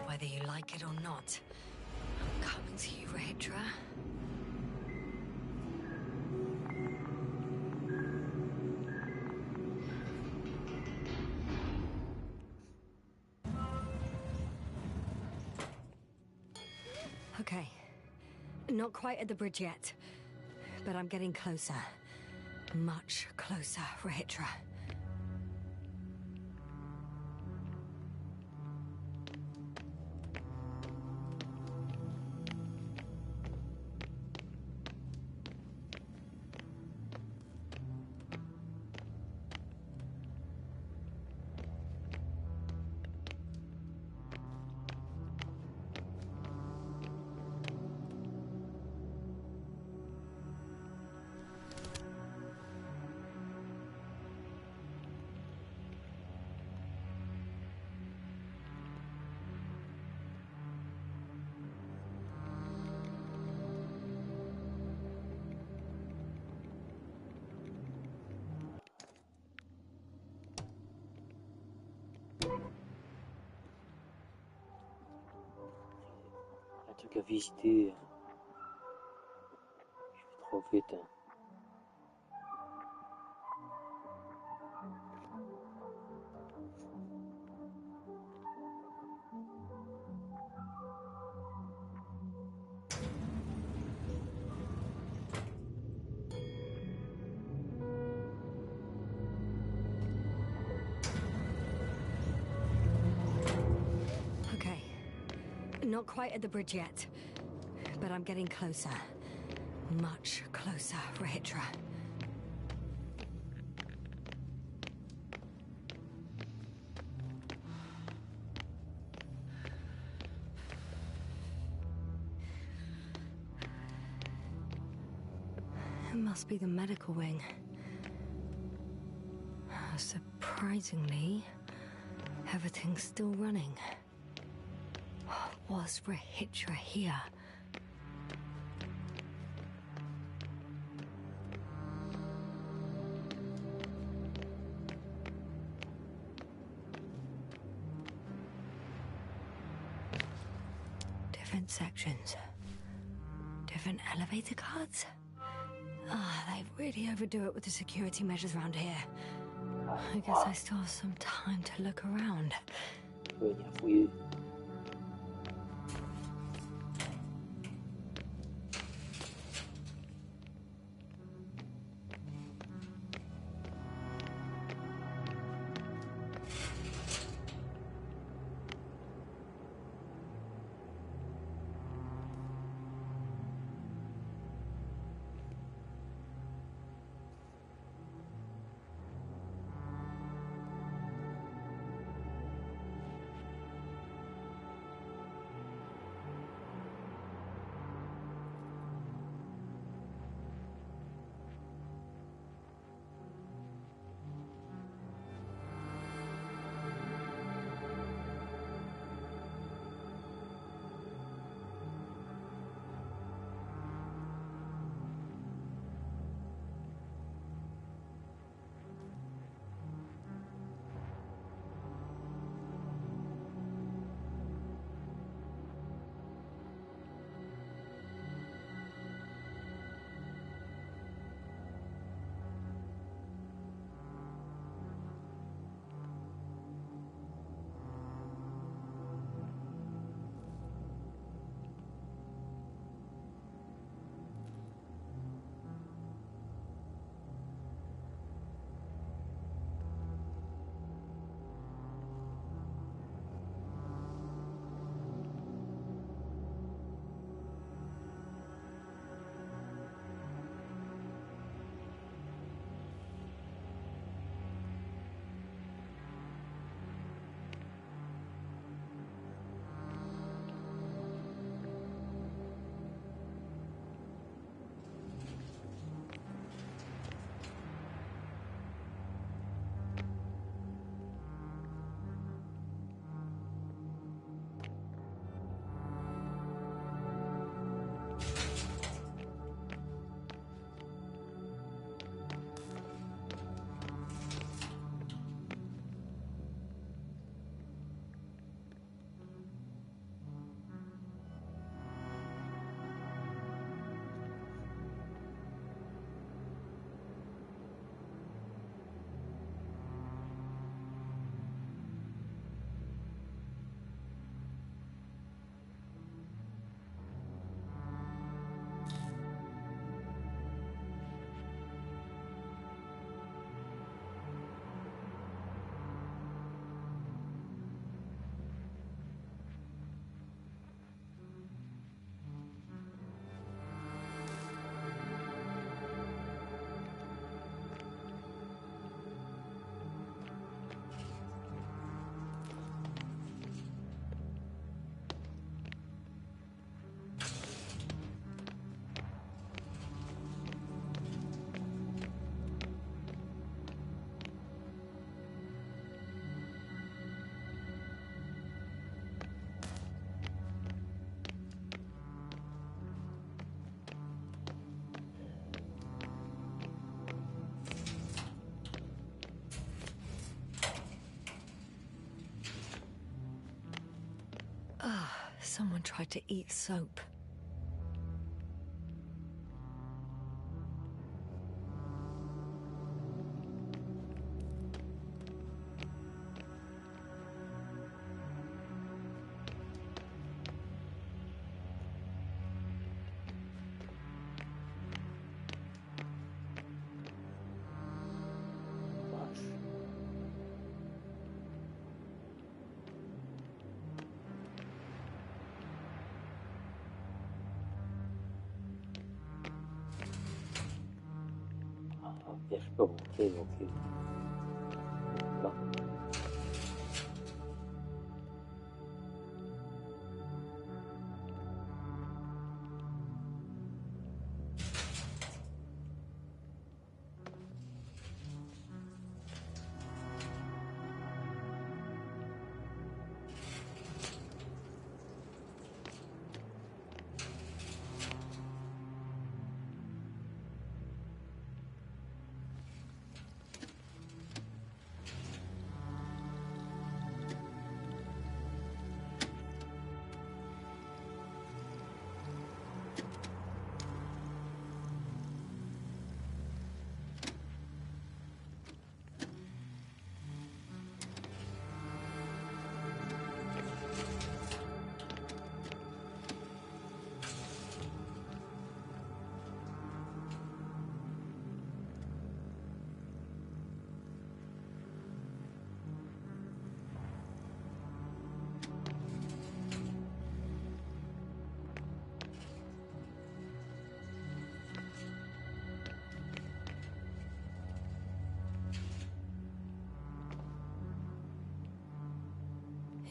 Whether you like it or not, I'm coming to you, Rahitra. Okay. Not quite at the bridge yet, but I'm getting closer. Much closer, Rahitra. trucs à visiter. Je vais trop vite. Hein. Okay. Not quite at the bridge yet, but I'm getting closer. Much closer, Rahitra. It must be the medical wing. Surprisingly, everything's still running. Was Rahitra here? Different sections. Different elevator cards? They really overdo it with the security measures around here. I guess I still have some time to look around. Ouais, il a fouillé. Someone tried to eat soap. Ok, je peux rentrer, ok. Là.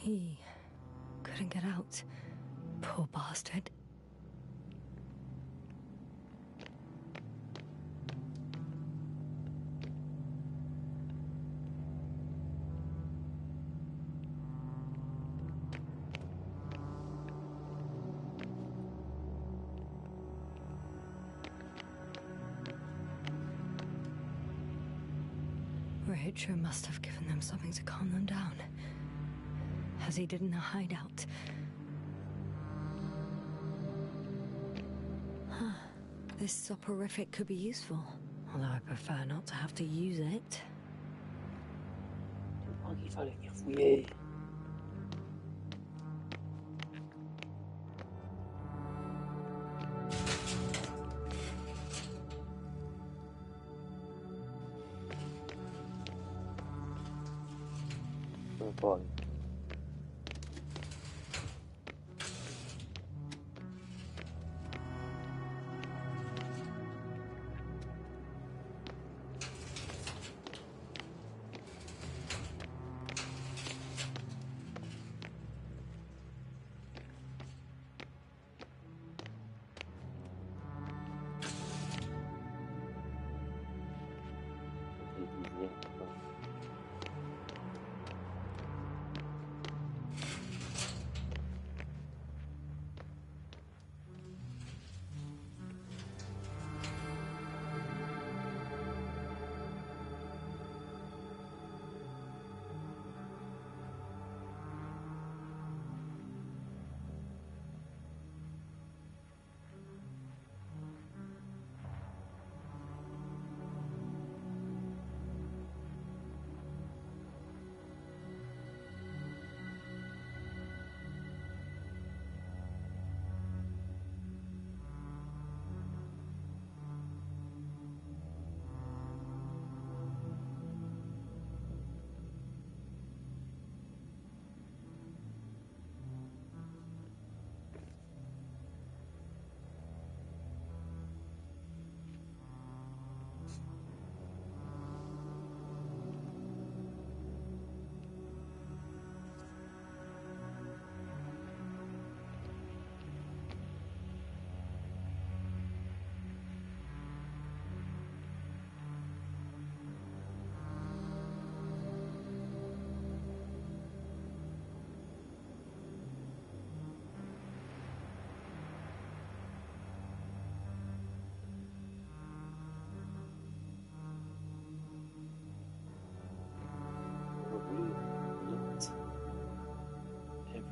He couldn't get out. Poor bastard. Richard must have given them something to calm them down, as he did in the hideout. Huh. This soporific could be useful, although I prefer not to have to use it. Je crois qu'il fallait venir fouiller. On parle.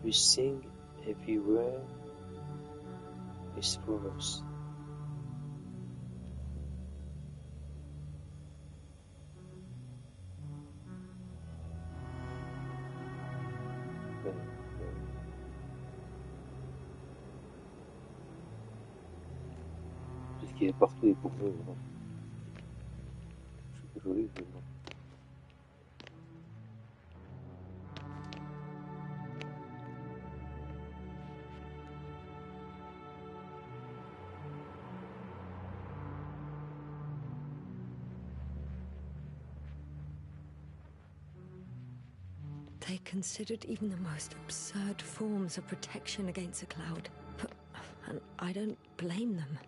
Everything Everywhere is forest. Tout ce qui est partout est pour nous. Hein. C'est joli, vraiment. They considered even the most absurd forms of protection against a cloud. And I don't blame them.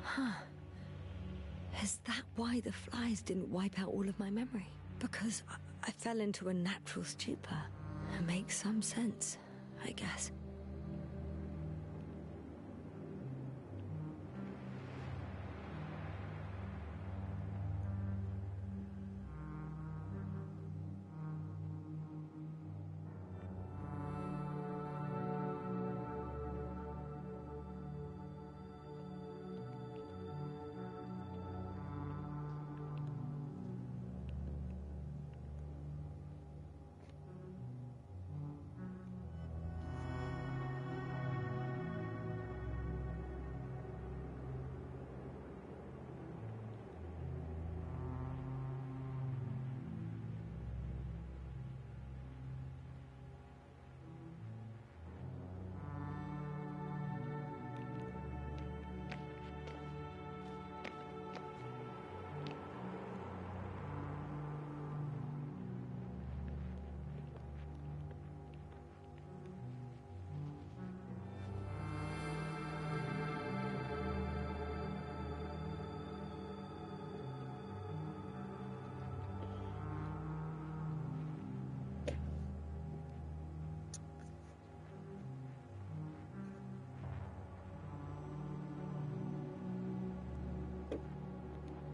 Huh. Is that why the flies didn't wipe out all of my memory? Because I fell into a natural stupor. It makes some sense, I guess.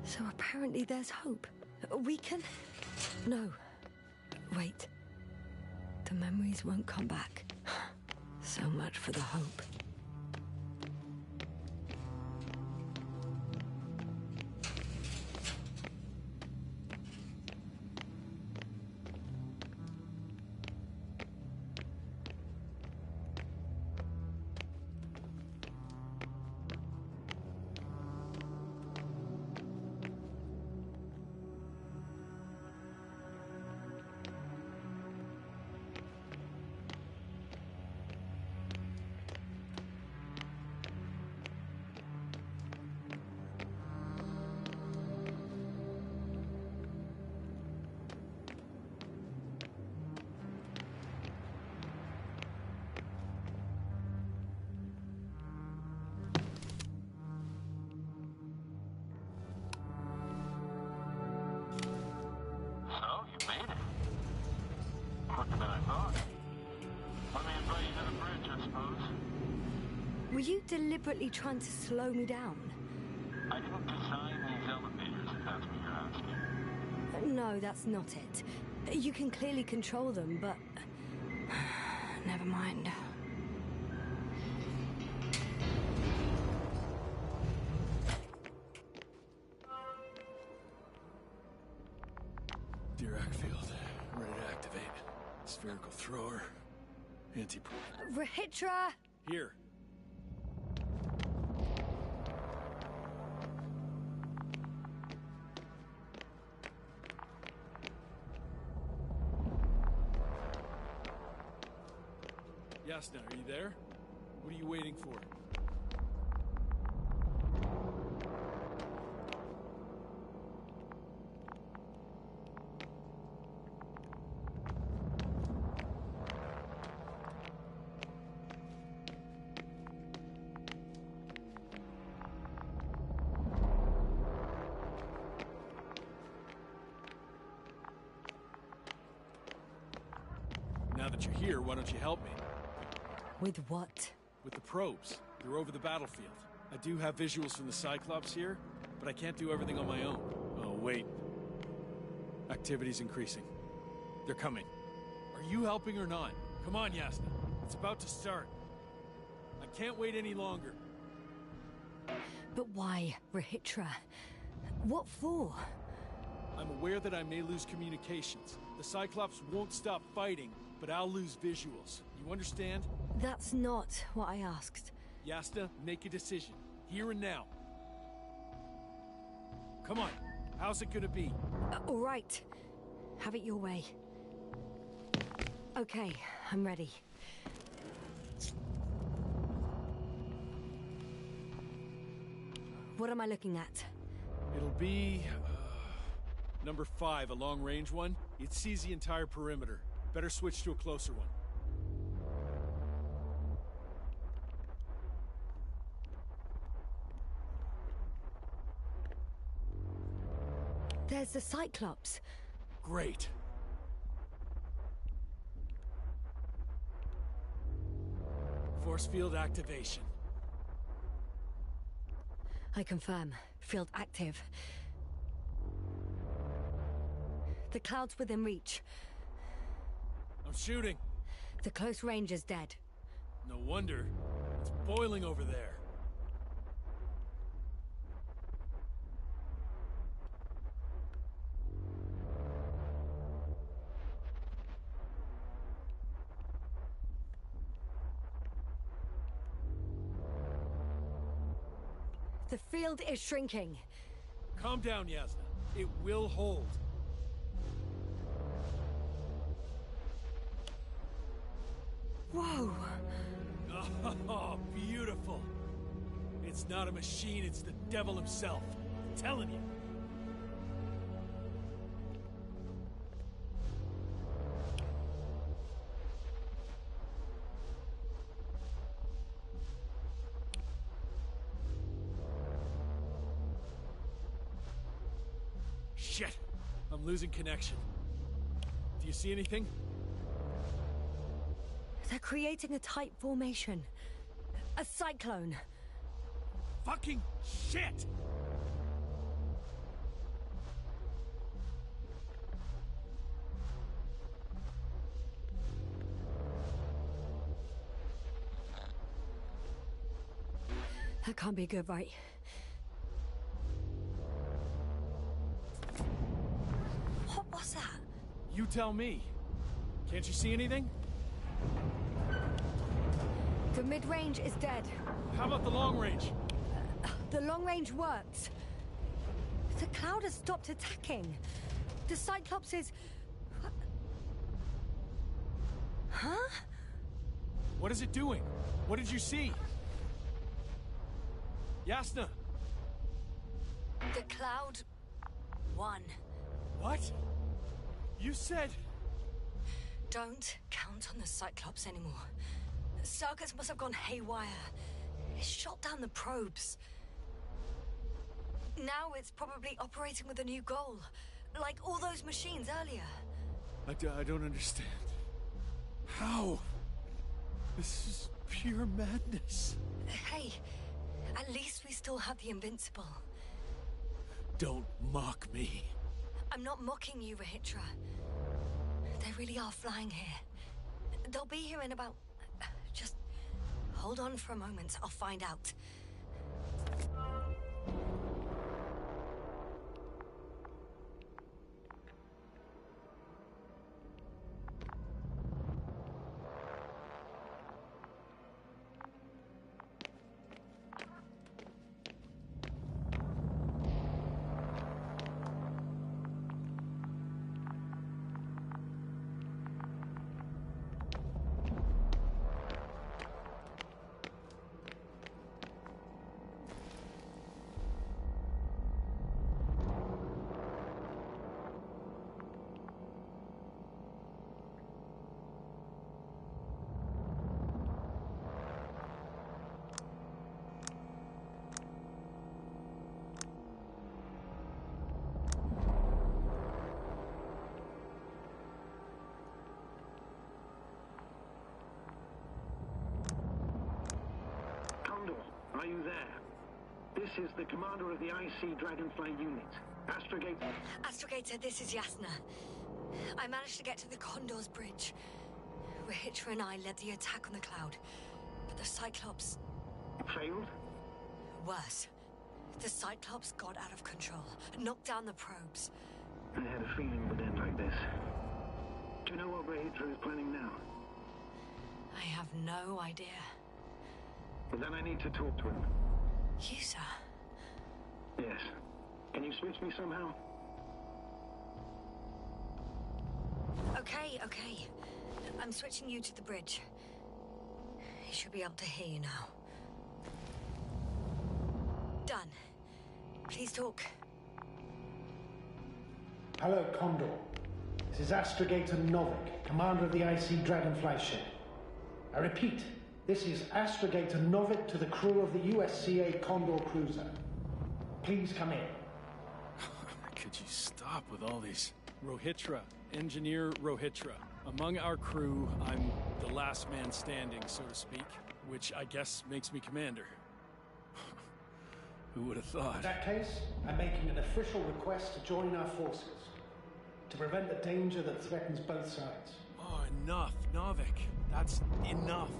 So apparently there's hope. We can... No. Wait. The memories won't come back. So much for the hope. Were you deliberately trying to slow me down? I didn't design these elevators, if that's what you're asking. No, that's not it. You can clearly control them, but... Never mind. Dirac field. Ready to activate. Spherical thrower. Rahitra! Here. Yasna, are you there? What are you waiting for? Now that you're here, why don't you help me? With what? With the probes. They're over the battlefield. I do have visuals from the Cyclops here, but I can't do everything on my own. Oh, wait. Activity's increasing. They're coming. Are you helping or not? Come on, Yasna. It's about to start. I can't wait any longer. But why, Rahitra? What for? I'm aware that I may lose communications. The Cyclops won't stop fighting, but I'll lose visuals. You understand? That's not what I asked. Yasna, make a decision. Here and now. Come on. How's it gonna be? All right. Have it your way. Okay, I'm ready. What am I looking at? It'll be... number 5, a long-range one. It sees the entire perimeter. Better switch to a closer one. There's the Cyclops. Great. Force field activation. I confirm. Field active. The cloud's within reach. I'm shooting. The close range is dead. No wonder. It's boiling over there. The field is shrinking. Calm down, Yasna. It will hold. Whoa! Oh, beautiful. It's not a machine, it's the devil himself. I'm telling you. Shit! I'm losing connection. Do you see anything? They're creating a tight formation. A cyclone. Fucking shit! That can't be good, right? What was that? You tell me. Can't you see anything? The mid-range is dead. How about the long range? The long range works. The cloud has stopped attacking. The Cyclops is... Huh? What is it doing? What did you see? Yasna! The cloud won. What? You said... Don't count on the Cyclops anymore. Circuits must have gone haywire. It shot down the probes. Now it's probably operating with a new goal. Like all those machines earlier. I don't understand. How? This is pure madness. Hey, at least we still have the Invincible. Don't mock me. I'm not mocking you, Rahitra. They really are flying here. They'll be here in about... Just hold on for a moment. I'll find out. you there? This is the commander of the IC Dragonfly unit. Astrogator. Astrogator, this is Yasna. I managed to get to the Condor's bridge. Rahitra and I led the attack on the cloud, but the Cyclops... Failed? Worse. The Cyclops got out of control, knocked down the probes. I had a feeling it would end like this. Do you know what Rahitra is planning now? I have no idea. Well, then I need to talk to him. You, sir? Yes. Can you switch me somehow? Okay. I'm switching you to the bridge. He should be able to hear you now. Done. Please talk. Hello, Condor. This is Astrogator Novik, commander of the IC Dragonfly ship. I repeat, this is Astrogator Novik to the crew of the USCA Condor cruiser. Please come in. Could you stop with all these? Rohitra, Engineer Rohitra. Among our crew, I'm the last man standing, so to speak, which I guess makes me commander. Who would have thought? In that case, I'm making an official request to join our forces, to prevent the danger that threatens both sides. Oh, enough, Novik. That's enough.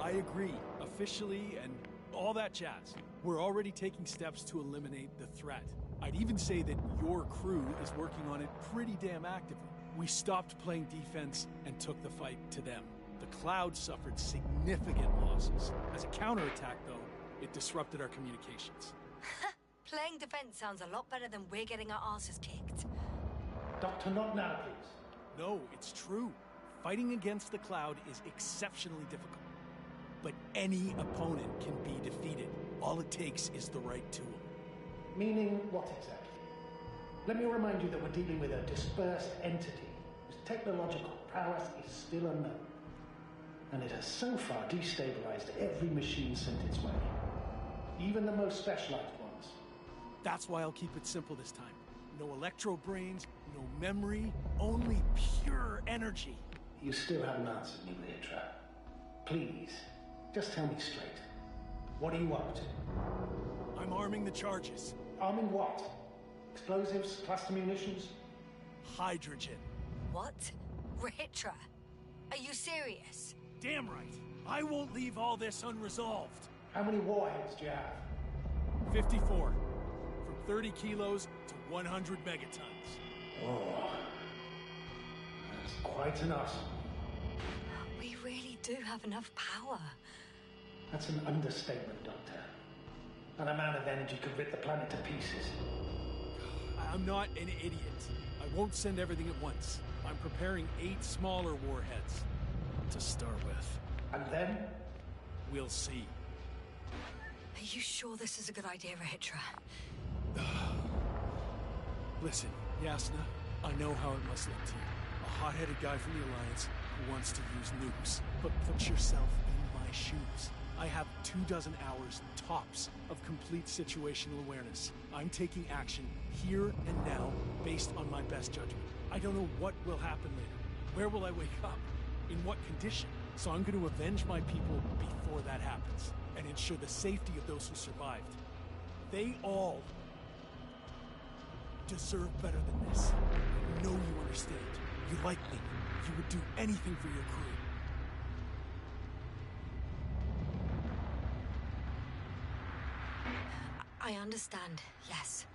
I agree, officially, and all that jazz. We're already taking steps to eliminate the threat. I'd even say that your crew is working on it pretty damn actively. We stopped playing defense and took the fight to them. The Cloud suffered significant losses. As a counterattack, though, it disrupted our communications. Playing defense sounds a lot better than we're getting our asses kicked. Doctor, not now, please. No, it's true. Fighting against the Cloud is exceptionally difficult. But any opponent can be defeated. All it takes is the right tool. Meaning what exactly? Let me remind you that we're dealing with a dispersed entity whose technological prowess is still unknown. And it has so far destabilized every machine sent its way. Even the most specialized ones. That's why I'll keep it simple this time. No electro brains, no memory, only pure energy. You still haven't answered me, Rahitra. Please, just tell me straight. What are you up to? I'm arming the charges. Arming what? Explosives? Cluster munitions? Hydrogen. What? Rahitra? Are you serious? Damn right. I won't leave all this unresolved. How many warheads do you have? 54. From 30 kilos to 100 megatons. Oh. That's quite an arsenal. We really do have enough power. That's an understatement, Doctor. An amount of energy could rip the planet to pieces. I'm not an idiot. I won't send everything at once. I'm preparing 8 smaller warheads to start with. And then? We'll see. Are you sure this is a good idea, Rahitra? Listen, Yasna, I know how it must look to you. A hot-headed guy from the Alliance who wants to use nukes. But put yourself in my shoes. I have 24 hours tops of complete situational awareness. I'm taking action here and now based on my best judgment. I don't know what will happen later. Where will I wake up? In what condition? So I'm going to avenge my people before that happens and ensure the safety of those who survived. They all deserve better than this. I know you understand. You like me. You would do anything for your crew. I understand, yes.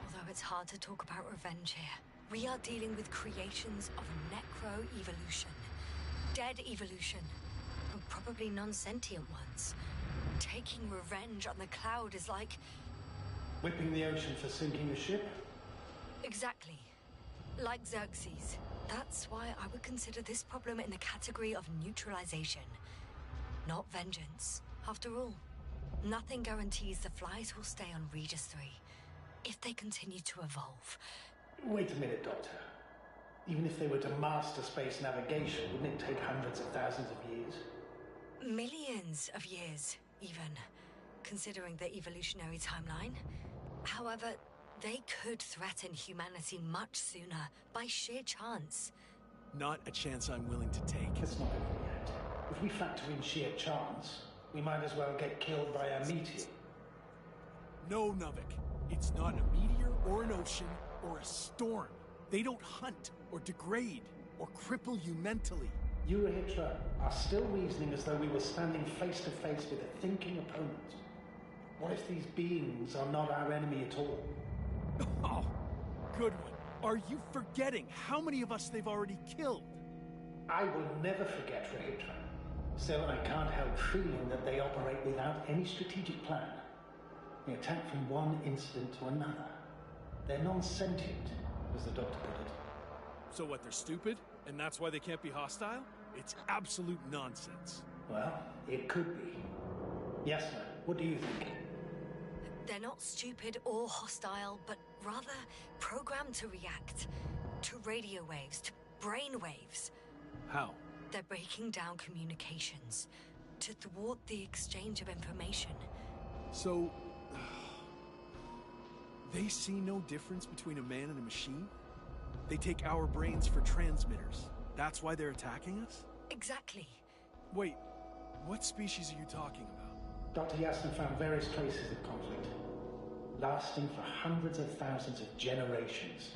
Although it's hard to talk about revenge here. We are dealing with creations of a necro-evolution. Dead evolution. And probably non-sentient ones. Taking revenge on the Cloud is like... Whipping the ocean for sinking a ship? Exactly. Like Xerxes. That's why I would consider this problem in the category of neutralization. Not vengeance. After all, nothing guarantees the flies will stay on Regis 3 if they continue to evolve. Wait a minute, Doctor. Even if they were to master space navigation, wouldn't it take hundreds of thousands of years? Millions of years, even, considering the evolutionary timeline. However, they could threaten humanity much sooner, by sheer chance. Not a chance I'm willing to take. It's not over yet. If we factor in sheer chance, We might as well get killed by a meteor. No, Novik. It's not a meteor or an ocean or a storm. They don't hunt or degrade or cripple you mentally. You, Hitra, are still reasoning as though we were standing face to face with a thinking opponent. What if these beings are not our enemy at all? Oh, good one. Are you forgetting how many of us they've already killed? I will never forget, Rahitra. Still, I can't help feeling that they operate without any strategic plan. They attack from one incident to another. They're non-sentient, as the doctor put it. So what, they're stupid? And that's why they can't be hostile? It's absolute nonsense. Well, it could be. Yes, sir. What do you think? They're not stupid or hostile, but rather programmed to react. To radio waves, to brain waves. How? They're breaking down communications. To thwart the exchange of information. So... they see no difference between a man and a machine? They take our brains for transmitters. That's why they're attacking us? Exactly. Wait, what species are you talking about? Dr. Yasna found various traces of conflict, lasting for hundreds of thousands of generations.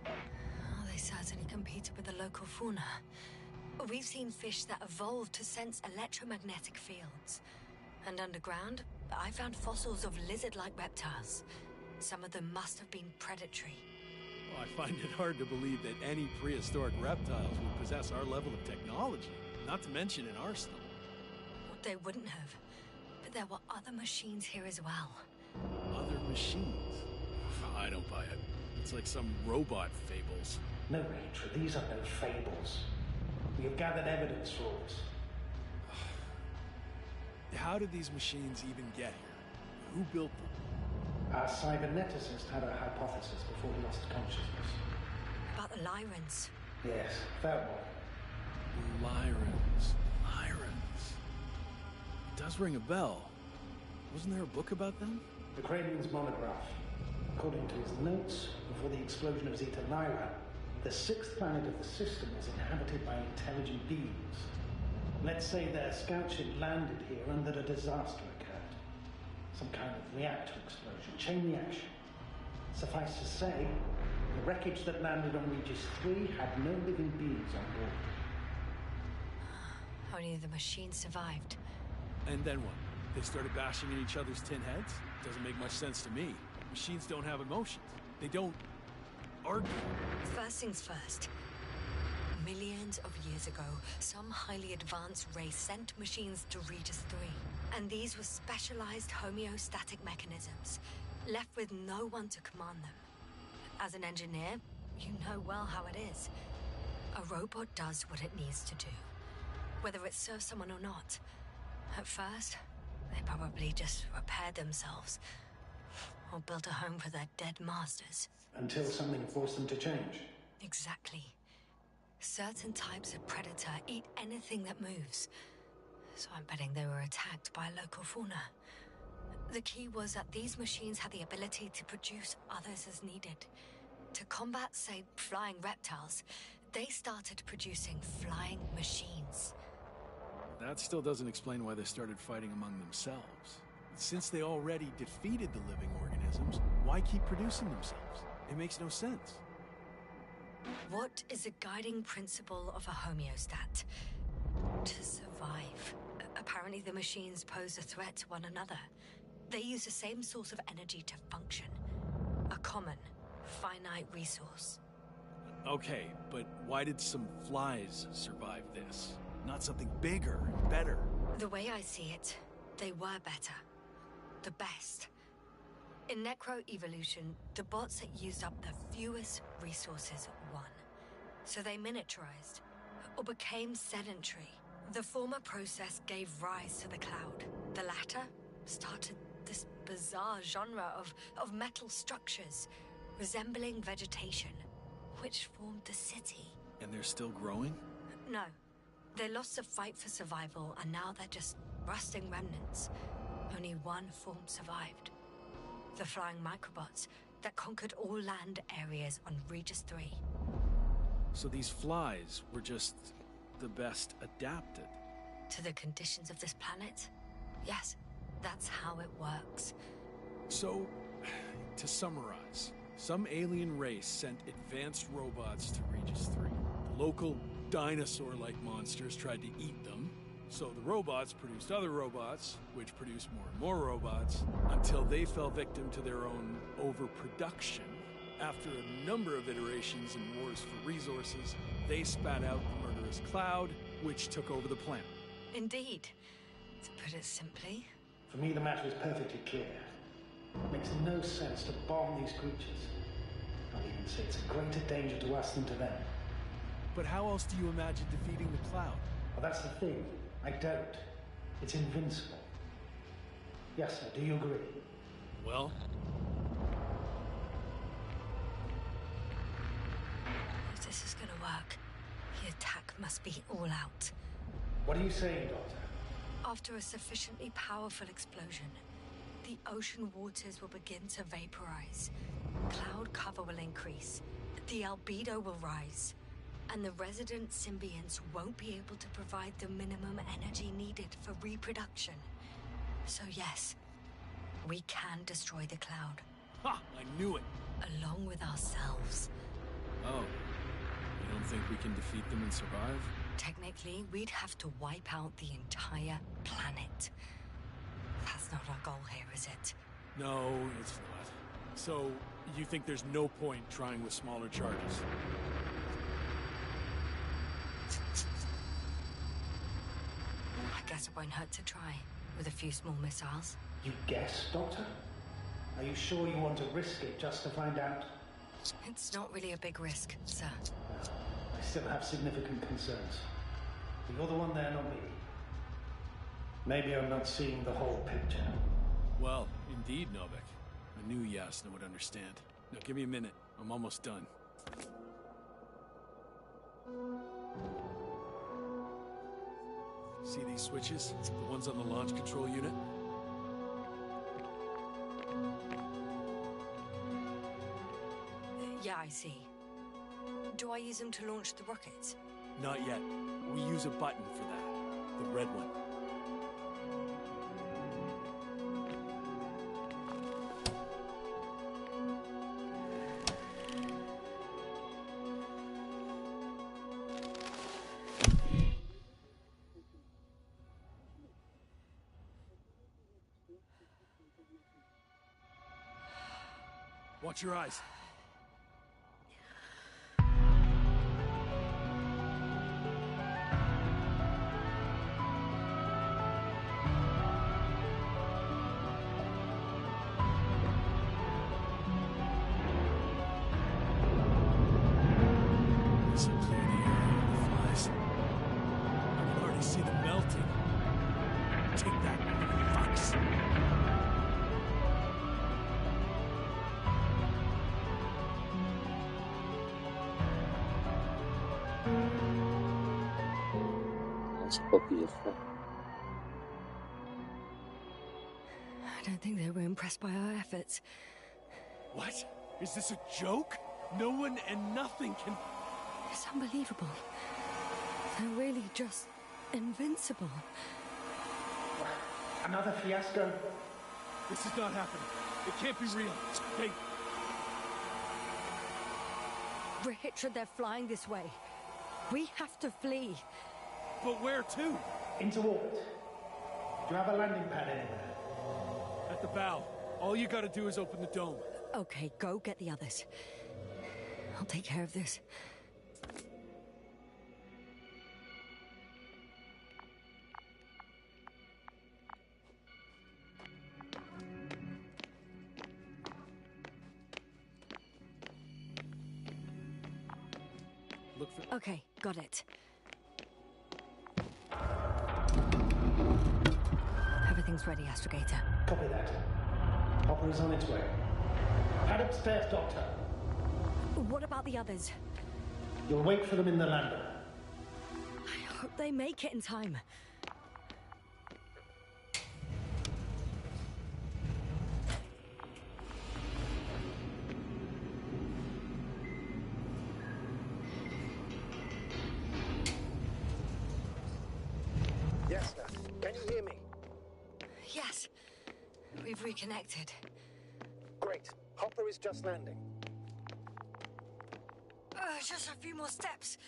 Oh, they certainly competed with the local fauna. We've seen fish that evolved to sense electromagnetic fields. And underground, I found fossils of lizard-like reptiles. Some of them must have been predatory. Well, I find it hard to believe that any prehistoric reptiles would possess our level of technology, not to mention an arsenal. They wouldn't have. But there were other machines here as well. Other machines? I don't buy it. It's like some robot fables. No, Rachel, these are no fables. We have gathered evidence for this. How did these machines even get here? Who built them? Our cyberneticist had a hypothesis before he lost consciousness. About the Lyrans. Yes, that one. Lyrans. It does ring a bell. Wasn't there a book about them? The Cranian's monograph. According to his notes, before the explosion of Zeta Lyra, the sixth planet of the system was inhabited by intelligent beings. Let's say their scoutship landed here and that a disaster occurred. Some kind of reactor explosion, chain reaction. Suffice to say, the wreckage that landed on Regis 3 had no living beings on board. Only the machines survived. And then what? They started bashing in each other's tin heads? Doesn't make much sense to me. Machines don't have emotions. They don't argue. First things first. Millions of years ago, some highly advanced race sent machines to Regis 3. And these were specialized homeostatic mechanisms, left with no one to command them. As an engineer, you know well how it is. A robot does what it needs to do, whether it serves someone or not. At first, they probably just repaired themselves, or built a home for their dead masters. Until something forced them to change. Exactly. Certain types of predator eat anything that moves. So I'm betting they were attacked by local fauna. The key was that these machines had the ability to produce others as needed. To combat, say, flying reptiles, they started producing flying machines. That still doesn't explain why they started fighting among themselves. Since they already defeated the living organisms, why keep producing themselves? It makes no sense. What is a guiding principle of a homeostat? To survive. Apparently the machines pose a threat to one another. They use the same source of energy to function. A common, finite resource. Okay, but why did some flies survive this? Not something bigger, better. The way I see it, they were better. The best. In Necro-Evolution, the bots that used up the fewest resources won. So they miniaturized, or became sedentary. The former process gave rise to the cloud. The latter started this bizarre genre of metal structures, resembling vegetation, which formed the city. And they're still growing? No. They lost the fight for survival, and now they're just rusting remnants. Only one form survived. The flying microbots that conquered all land areas on Regis 3. So these flies were just the best adapted? to the conditions of this planet. Yes, that's how it works. So, to summarize, some alien race sent advanced robots to Regis 3. The local dinosaur-like monsters tried to eat them, so the robots produced other robots, which produced more and more robots, until they fell victim to their own overproduction. After a number of iterations and wars for resources, they spat out the murderous cloud, which took over the planet. Indeed. To put it simply. For me, the matter is perfectly clear. It makes no sense to bomb these creatures. I'll even say it's a greater danger to us than to them. But how else do you imagine defeating the cloud? Well, that's the thing. I don't. It's invincible. Yes, sir. Do you agree? Well, If this is gonna work, the attack must be all out. What are you saying, Doctor? After a sufficiently powerful explosion, the ocean waters will begin to vaporize. Cloud cover will increase. The albedo will rise. And the resident symbionts won't be able to provide the minimum energy needed for reproduction. So yes, we can destroy the cloud. ha! I knew it! Along with ourselves. Oh, you don't think we can defeat them and survive? Technically, we'd have to wipe out the entire planet. That's not our goal here, is it? No, it's not. So, you think there's no point trying with smaller charges? I guess it won't hurt to try, with a few small missiles. You guess, Doctor? Are you sure you want to risk it just to find out? It's not really a big risk, sir. I still have significant concerns. But you're the one there, not me. Maybe I'm not seeing the whole picture. Well, indeed, Novik. I knew Yasna would understand. Now give me a minute. I'm almost done. See these switches? The ones on the launch control unit? Yeah, I see. Do I use them to launch the rockets? Not yet. We use a button for that. The red one. Watch your eyes. This will clear the area of the flies. I can already see them melting. Take that, fucks. C'est pas plusieurs fois. I don't think they were impressed by our efforts. What? Is this a joke? No one and nothing can... It's unbelievable. They're really just invincible. Another fiasco? This is not happening. It can't be real. They... Richard, they're flying this way. We have to flee. But where to? Into orbit. Do you have a landing pad anywhere? At the bow. All you gotta do is open the dome. Okay, go get the others. I'll take care of this. Look for... Okay, got it. Everything's ready, Astrogator. Copy that. Hopper is on its way. Head upstairs, Doctor. What about the others? You'll wait for them in the lander. I hope they make it in time. Yes, I've reconnected. Great. Hopper is just landing. Just a few more steps.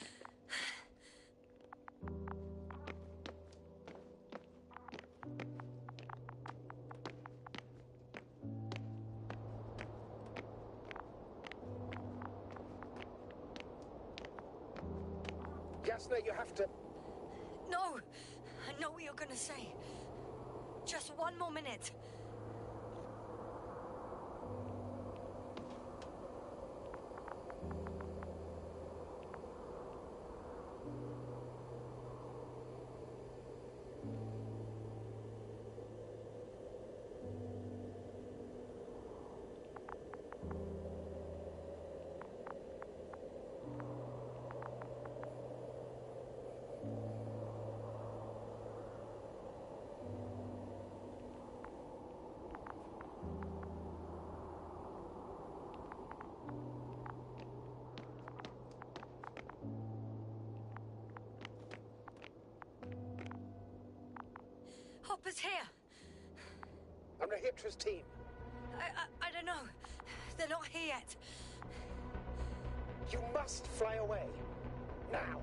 Yasna, you have to... No! I know what you're gonna say. Just one more minute. Hopper's here. I'm Nahitra's team. I don't know. They're not here yet. You must fly away. Now.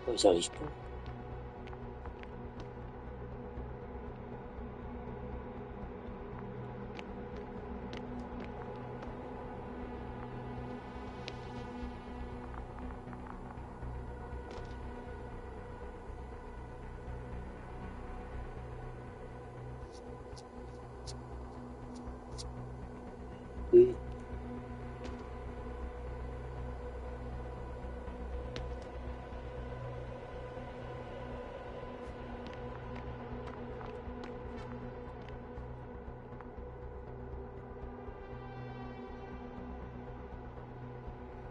Pourquoi ils arrivent pas? Oui.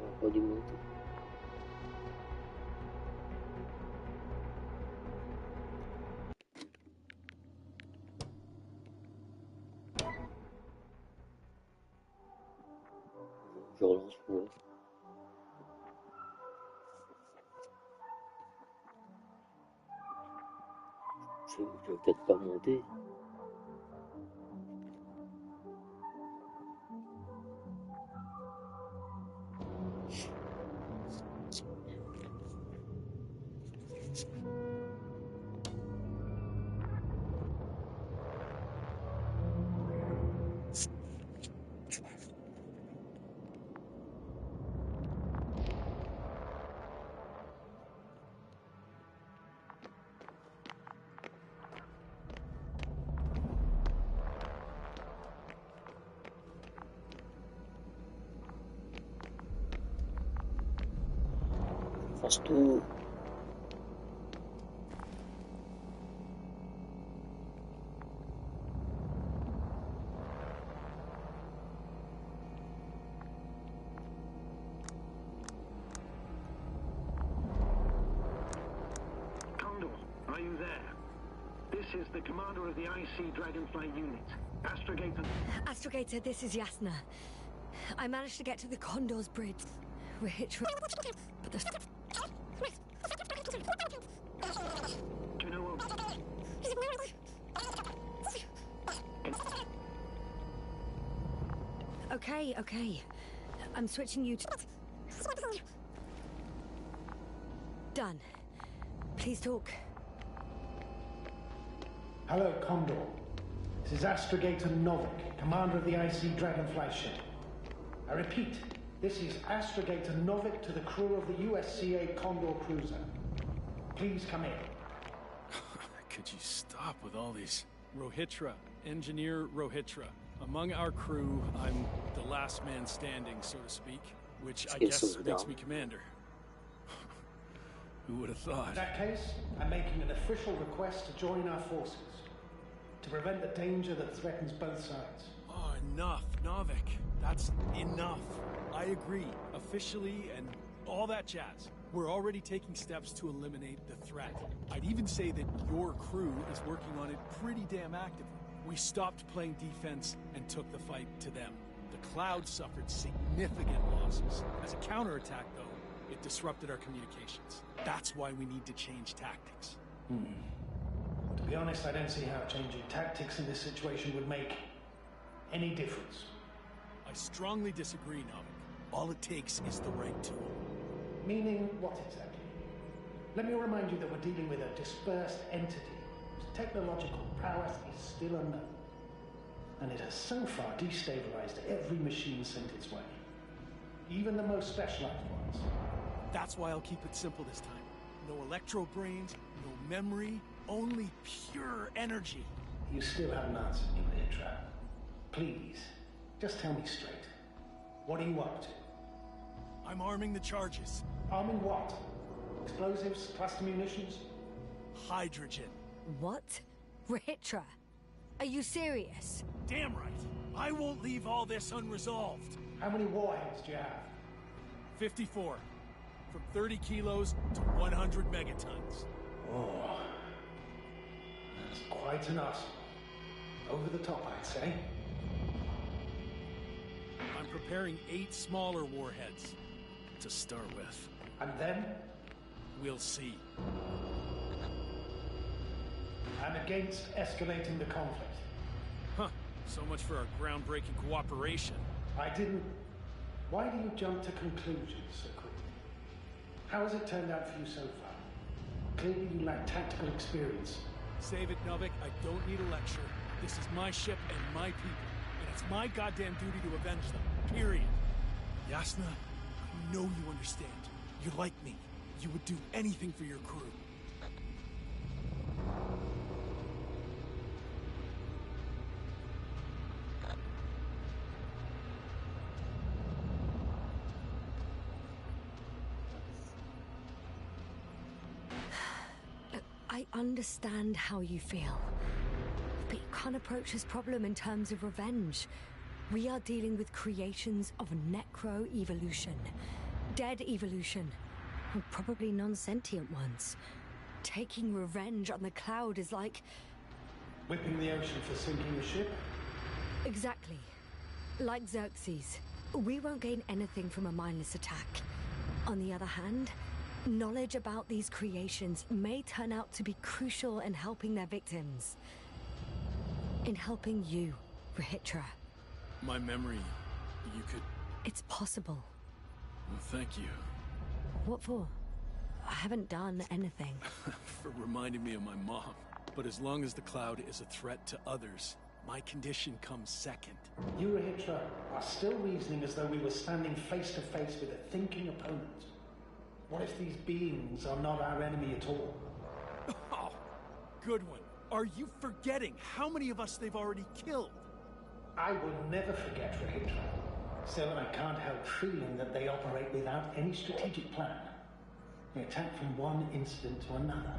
On va pas démonter. Je relance pour eux. Je vais peut-être pas monter. Fasse tout. Condor, are you there? This is the commander of the IC Dragonfly unit. Astrogator. Astrogator, this is Yasna. I managed to get to the Condor's bridge. We're hitched. But there's... Do you know what? Okay. I'm switching you to... Done. Please talk. Hello, Condor. This is Astrogator Novik, commander of the IC Dragonfly ship. I repeat, this is Astrogator Novik to the crew of the USCA Condor cruiser. Please come in. Could you stop with all these? Rohitra, Engineer Rohitra. Among our crew, I'm the last man standing, so to speak, which I guess makes me commander. Who would have thought? In that case, I'm making an official request to join our forces, to prevent the danger that threatens both sides. Oh, enough, Novik. That's enough. I agree, officially, and all that jazz. We're already taking steps to eliminate the threat. I'd even say that your crew is working on it pretty damn actively. We stopped playing defense and took the fight to them. The Cloud suffered significant losses. As a counterattack, though, it disrupted our communications. That's why we need to change tactics. To be honest, I don't see how changing tactics in this situation would make any difference. I strongly disagree, Novik. All it takes is the right tool. Meaning what exactly? Let me remind you that we're dealing with a dispersed entity whose technological prowess is still unknown. And it has so far destabilized every machine sent its way. Even the most specialized ones. That's why I'll keep it simple this time. No electro brains, no memory, only pure energy. You still haven't answered me, Rohitra. Please, just tell me straight. What are you up to? I'm arming the charges. Arming what? Explosives, cluster munitions? Hydrogen. What? Rohitra? Are you serious? Damn right. I won't leave all this unresolved. How many warheads do you have? 54. From 30 kilos to 100 megatons. Oh. That's quite an arsenal. Over the top, I'd say. I'm preparing 8 smaller warheads to start with. And then? We'll see. I'm against escalating the conflict. Huh. So much for our groundbreaking cooperation. I didn't... Why do you jump to conclusions so quickly? How has it turned out for you so far? Clearly you lack tactical experience. Save it, Novik. I don't need a lecture. This is my ship and my people. And it's my goddamn duty to avenge them. Period. Yasna, I know you understand. You're like me. You would do anything for your crew. I understand how you feel. But you can't approach this problem in terms of revenge. We are dealing with creations of necro-evolution. Dead evolution. And probably non-sentient ones. Taking revenge on the Cloud is like... Whipping the ocean for sinking a ship? Exactly. Like Xerxes. We won't gain anything from a mindless attack. On the other hand, knowledge about these creations may turn out to be crucial in helping their victims. In helping you, Rohitra. My memory, you could... It's possible. Well, thank you. What for? I haven't done anything. For reminding me of my mom. But as long as the Cloud is a threat to others, my condition comes second. You, Rohitra, are still reasoning as though we were standing face to face with a thinking opponent. What if these beings are not our enemy at all? Oh, good one. Are you forgetting how many of us they've already killed? I will never forget, Rohitra. Still, I can't help feeling that they operate without any strategic plan. They attack from one incident to another.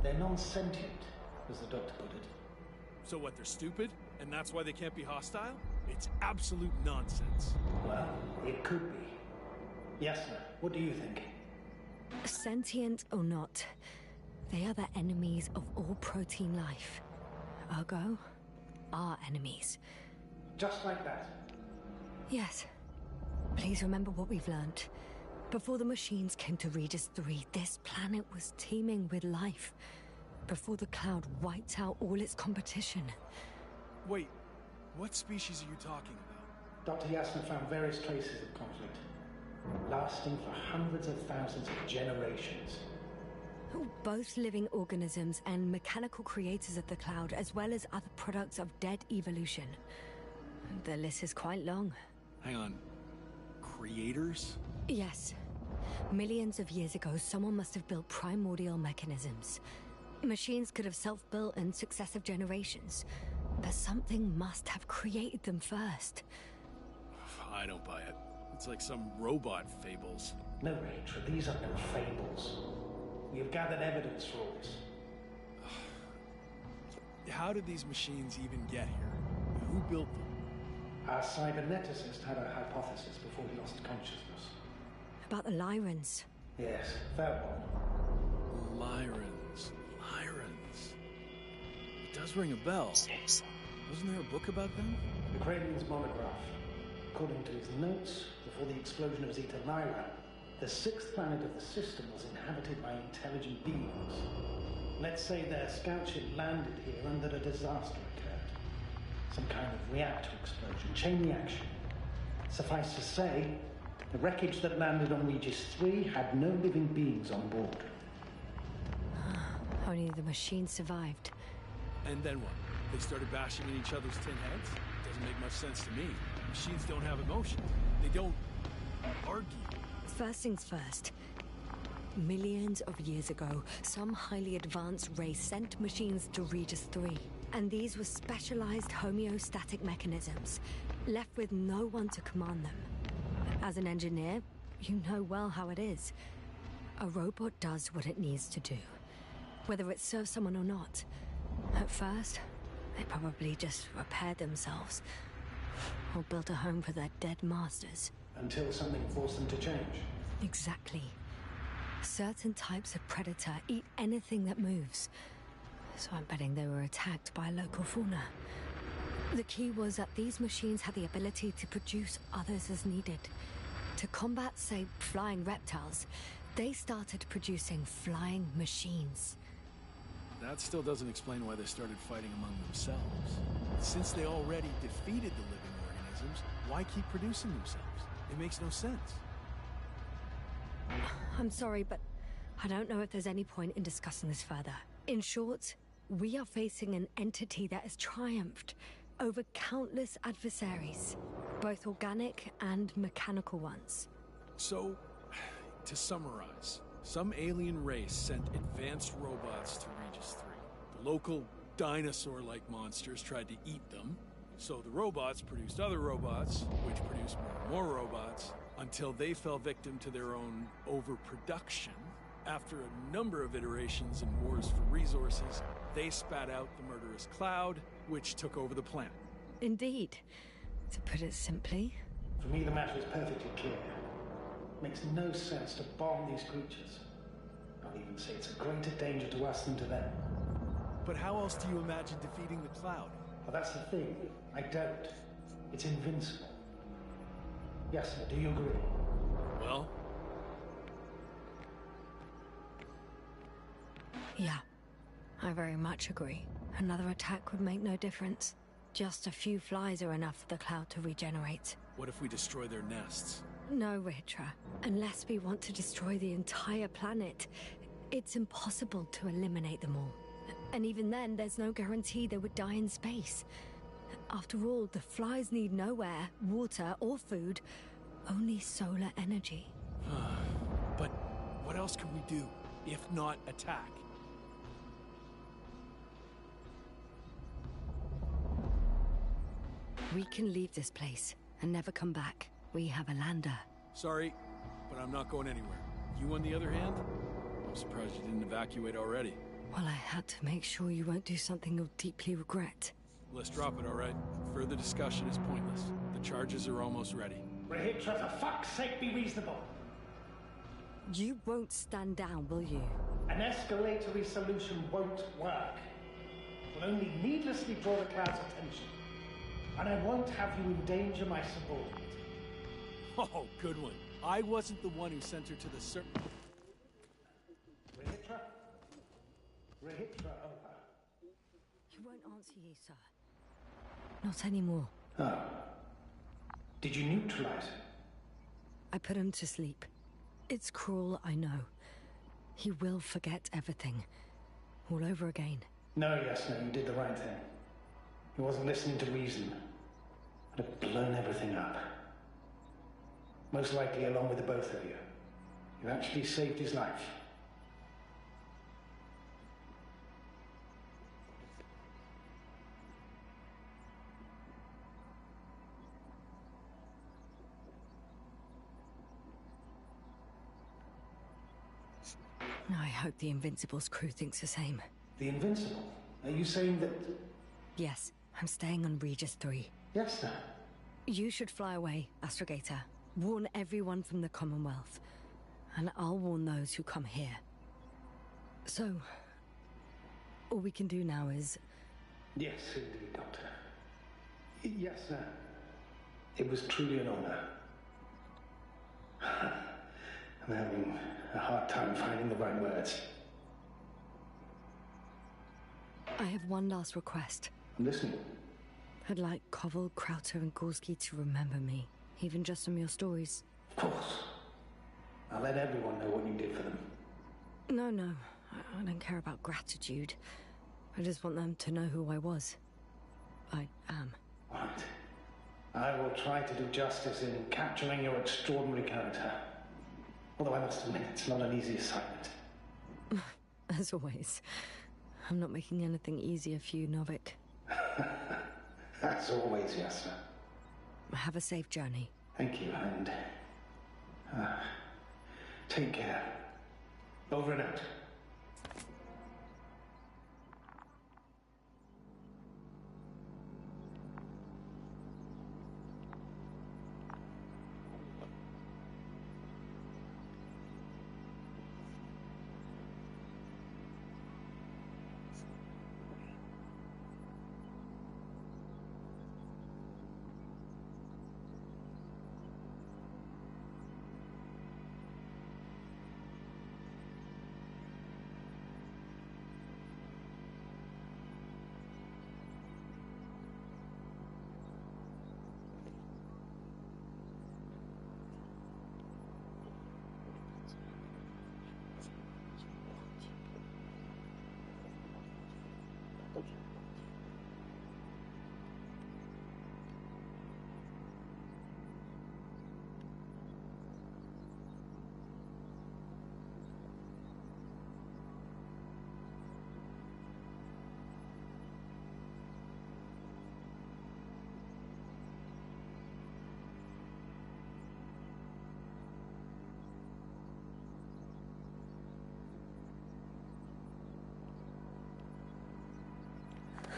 They're non-sentient, as the doctor put it. So what, they're stupid? And that's why they can't be hostile? It's absolute nonsense. Well, it could be. Yes, sir. What do you think? Sentient or not, they are the enemies of all protein life. Ergo, our enemies. Just like that? Yes. Please remember what we've learnt. Before the machines came to Regis 3, this planet was teeming with life. Before the Cloud wiped out all its competition. Wait, what species are you talking about? Dr. Yasna found various traces of conflict, lasting for hundreds of thousands of generations. Both living organisms and mechanical creators of the cloud, as well as other products of dead evolution. The list is quite long. Hang on. Creators? Yes. Millions of years ago, someone must have built primordial mechanisms. Machines could have self-built in successive generations, but something must have created them first. I don't buy it. It's like some robot fables. No, Rachel, these are no fables. We have gathered evidence for all this. How did these machines even get here? Who built them? Our cyberneticist had a hypothesis before he lost consciousness. About the Lyrans. Yes, fair one. Lyrans. It does ring a bell. Wasn't there a book about them? The Cranian's monograph. According to his notes, before the explosion of Zeta Lyra, the sixth planet of the system was inhabited by intelligent beings. Let's say their scoutship landed here and that a disaster occurred. Some kind of reactor explosion, chain reaction. Suffice to say, the wreckage that landed on Regis 3 had no living beings on board. Only the machine survived. And then what? They started bashing in each other's tin heads? Doesn't make much sense to me. Machines don't have emotions. They don't argue. First things first. Millions of years ago, some highly advanced race sent machines to Regis 3. And these were specialized homeostatic mechanisms, left with no one to command them. As an engineer, you know well how it is. A robot does what it needs to do, whether it serves someone or not. At first, they probably just repaired themselves, or built a home for their dead masters. Until something forced them to change. Exactly. Certain types of predator eat anything that moves. So I'm betting they were attacked by local fauna. The key was that these machines had the ability to produce others as needed. To combat, say, flying reptiles, they started producing flying machines. That still doesn't explain why they started fighting among themselves. Since they already defeated the living organisms, why keep producing themselves? It makes no sense. I'm sorry, but I don't know if there's any point in discussing this further. In short, we are facing an entity that has triumphed over countless adversaries, both organic and mechanical ones. So, to summarize, some alien race sent advanced robots to Regis 3. The local dinosaur-like monsters tried to eat them, so the robots produced other robots, which produced more and more robots, until they fell victim to their own overproduction. After a number of iterations and wars for resources, they spat out the murderous cloud, which took over the planet. Indeed. To put it simply... For me, the matter is perfectly clear. Makes no sense to bomb these creatures. I'll even say it's a greater danger to us than to them. But how else do you imagine defeating the cloud? Well, that's the thing. I don't. It's invincible. Yes, sir, do you agree? Well? Yeah, I very much agree. Another attack would make no difference. Just a few flies are enough for the cloud to regenerate. What if we destroy their nests? No, Ritra. Unless we want to destroy the entire planet, it's impossible to eliminate them all. And even then, there's no guarantee they would die in space. After all, the flies need no air, water, or food, only solar energy. But what else could we do, if not attack? We can leave this place and never come back. We have a lander. Sorry, but I'm not going anywhere. You, on the other hand? I'm surprised you didn't evacuate already. Well, I had to make sure you won't do something you'll deeply regret. Let's drop it, all right? Further discussion is pointless. The charges are almost ready. Rahitra, for fuck's sake, be reasonable. You won't stand down, will you? An escalatory solution won't work. It will only needlessly draw the cloud's attention. And I won't have you endanger my subordinate. Oh, good one. I wasn't the one who sent her to the Rahitra? Rahitra, over. He won't answer you, sir. Not anymore. Oh. Did you neutralize him? I put him to sleep. It's cruel, I know. he will forget everything. All over again. No, yes, no, you did the right thing. He wasn't listening to reason. Would have blown everything up. Most likely along with the both of you. You actually saved his life. I hope the Invincible's crew thinks the same. The Invincible? Are you saying that... Yes, I'm staying on Regis 3. Yes, sir. You should fly away, Astrogator. Warn everyone from the Commonwealth. And I'll warn those who come here. So, all we can do now is... Yes, indeed, Doctor. Yes, sir. It was truly an honor. I'm having a hard time finding the right words. I have one last request. I'm listening. I'd like Koval, Krauter, and Gorski to remember me, even just from your stories. Of course. I'll let everyone know what you did for them. No, I don't care about gratitude. I just want them to know who I was. I am. Right. I will try to do justice in capturing your extraordinary character. Although I must admit, it's not an easy assignment. As always. I'm not making anything easier for you, Novik. As always, yes, sir. Have a safe journey. Thank you, and... take care. Over and out.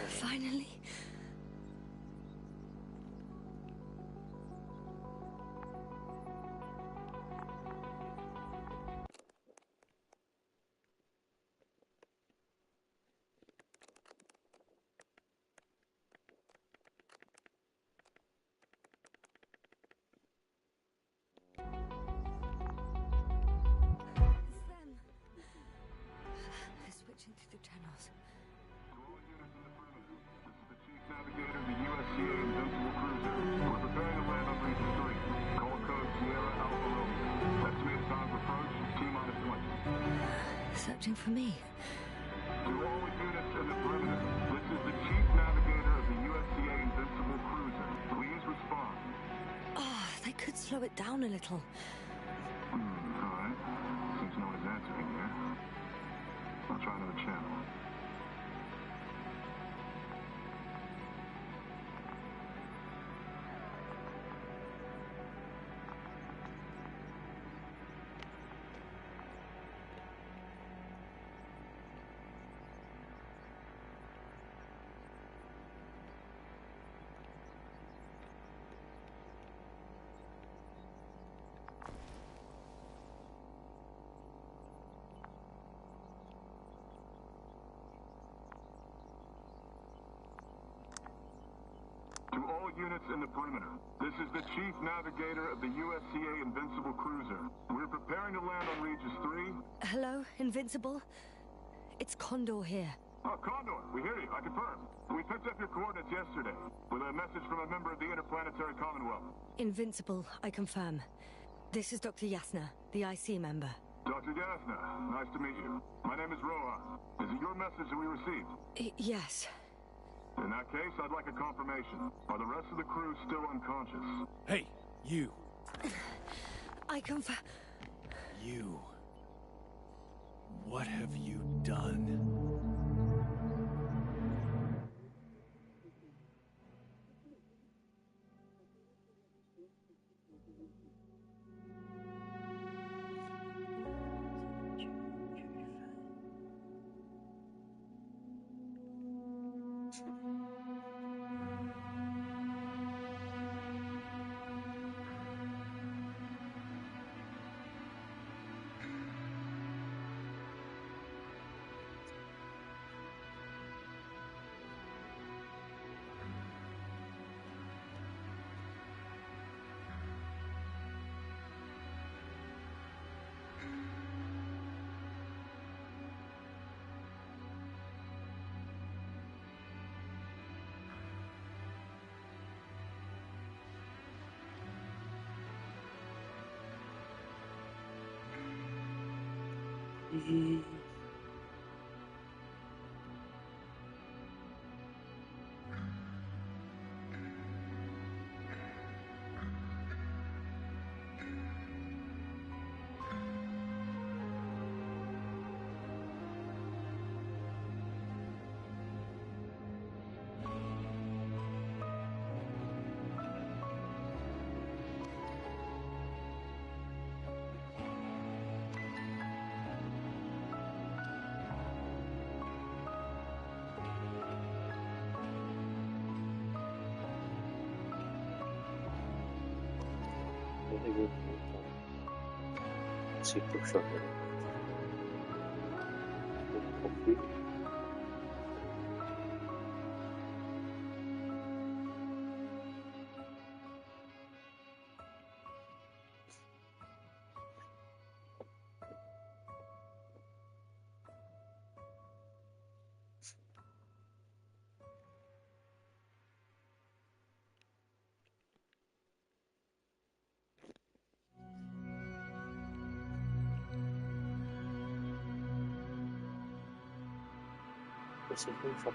Finally. It's them. They're switching through the channels. Navigator, the USCA Invincible Cruiser. We're preparing to land on Region 3. Call code Sierra Alpha Romeo. Estimated time of approach, T-minus 20. Searching for me. To all units in the perimeter, this is the Chief Navigator of the USCA Invincible Cruiser. Please respond. Oh, they could slow it down a little. Alright. Seems no one is answering here. I'll try another channel. To all units in the perimeter, this is the Chief Navigator of the USCA Invincible Cruiser. We're preparing to land on Regis 3. Hello, Invincible? It's Condor here. Oh, Condor, we hear you. I confirm. We picked up your coordinates yesterday with a message from a member of the Interplanetary Commonwealth. Invincible, I confirm. This is Dr. Yasna, the IC member. Dr. Gassner, nice to meet you. My name is Rohan. Is it your message that we received? Yes. In that case, I'd like a confirmation. Are the rest of the crew still unconscious? Hey, you. I confirm. You. What have you done? C'est pour ça. Profil. C'est une fois.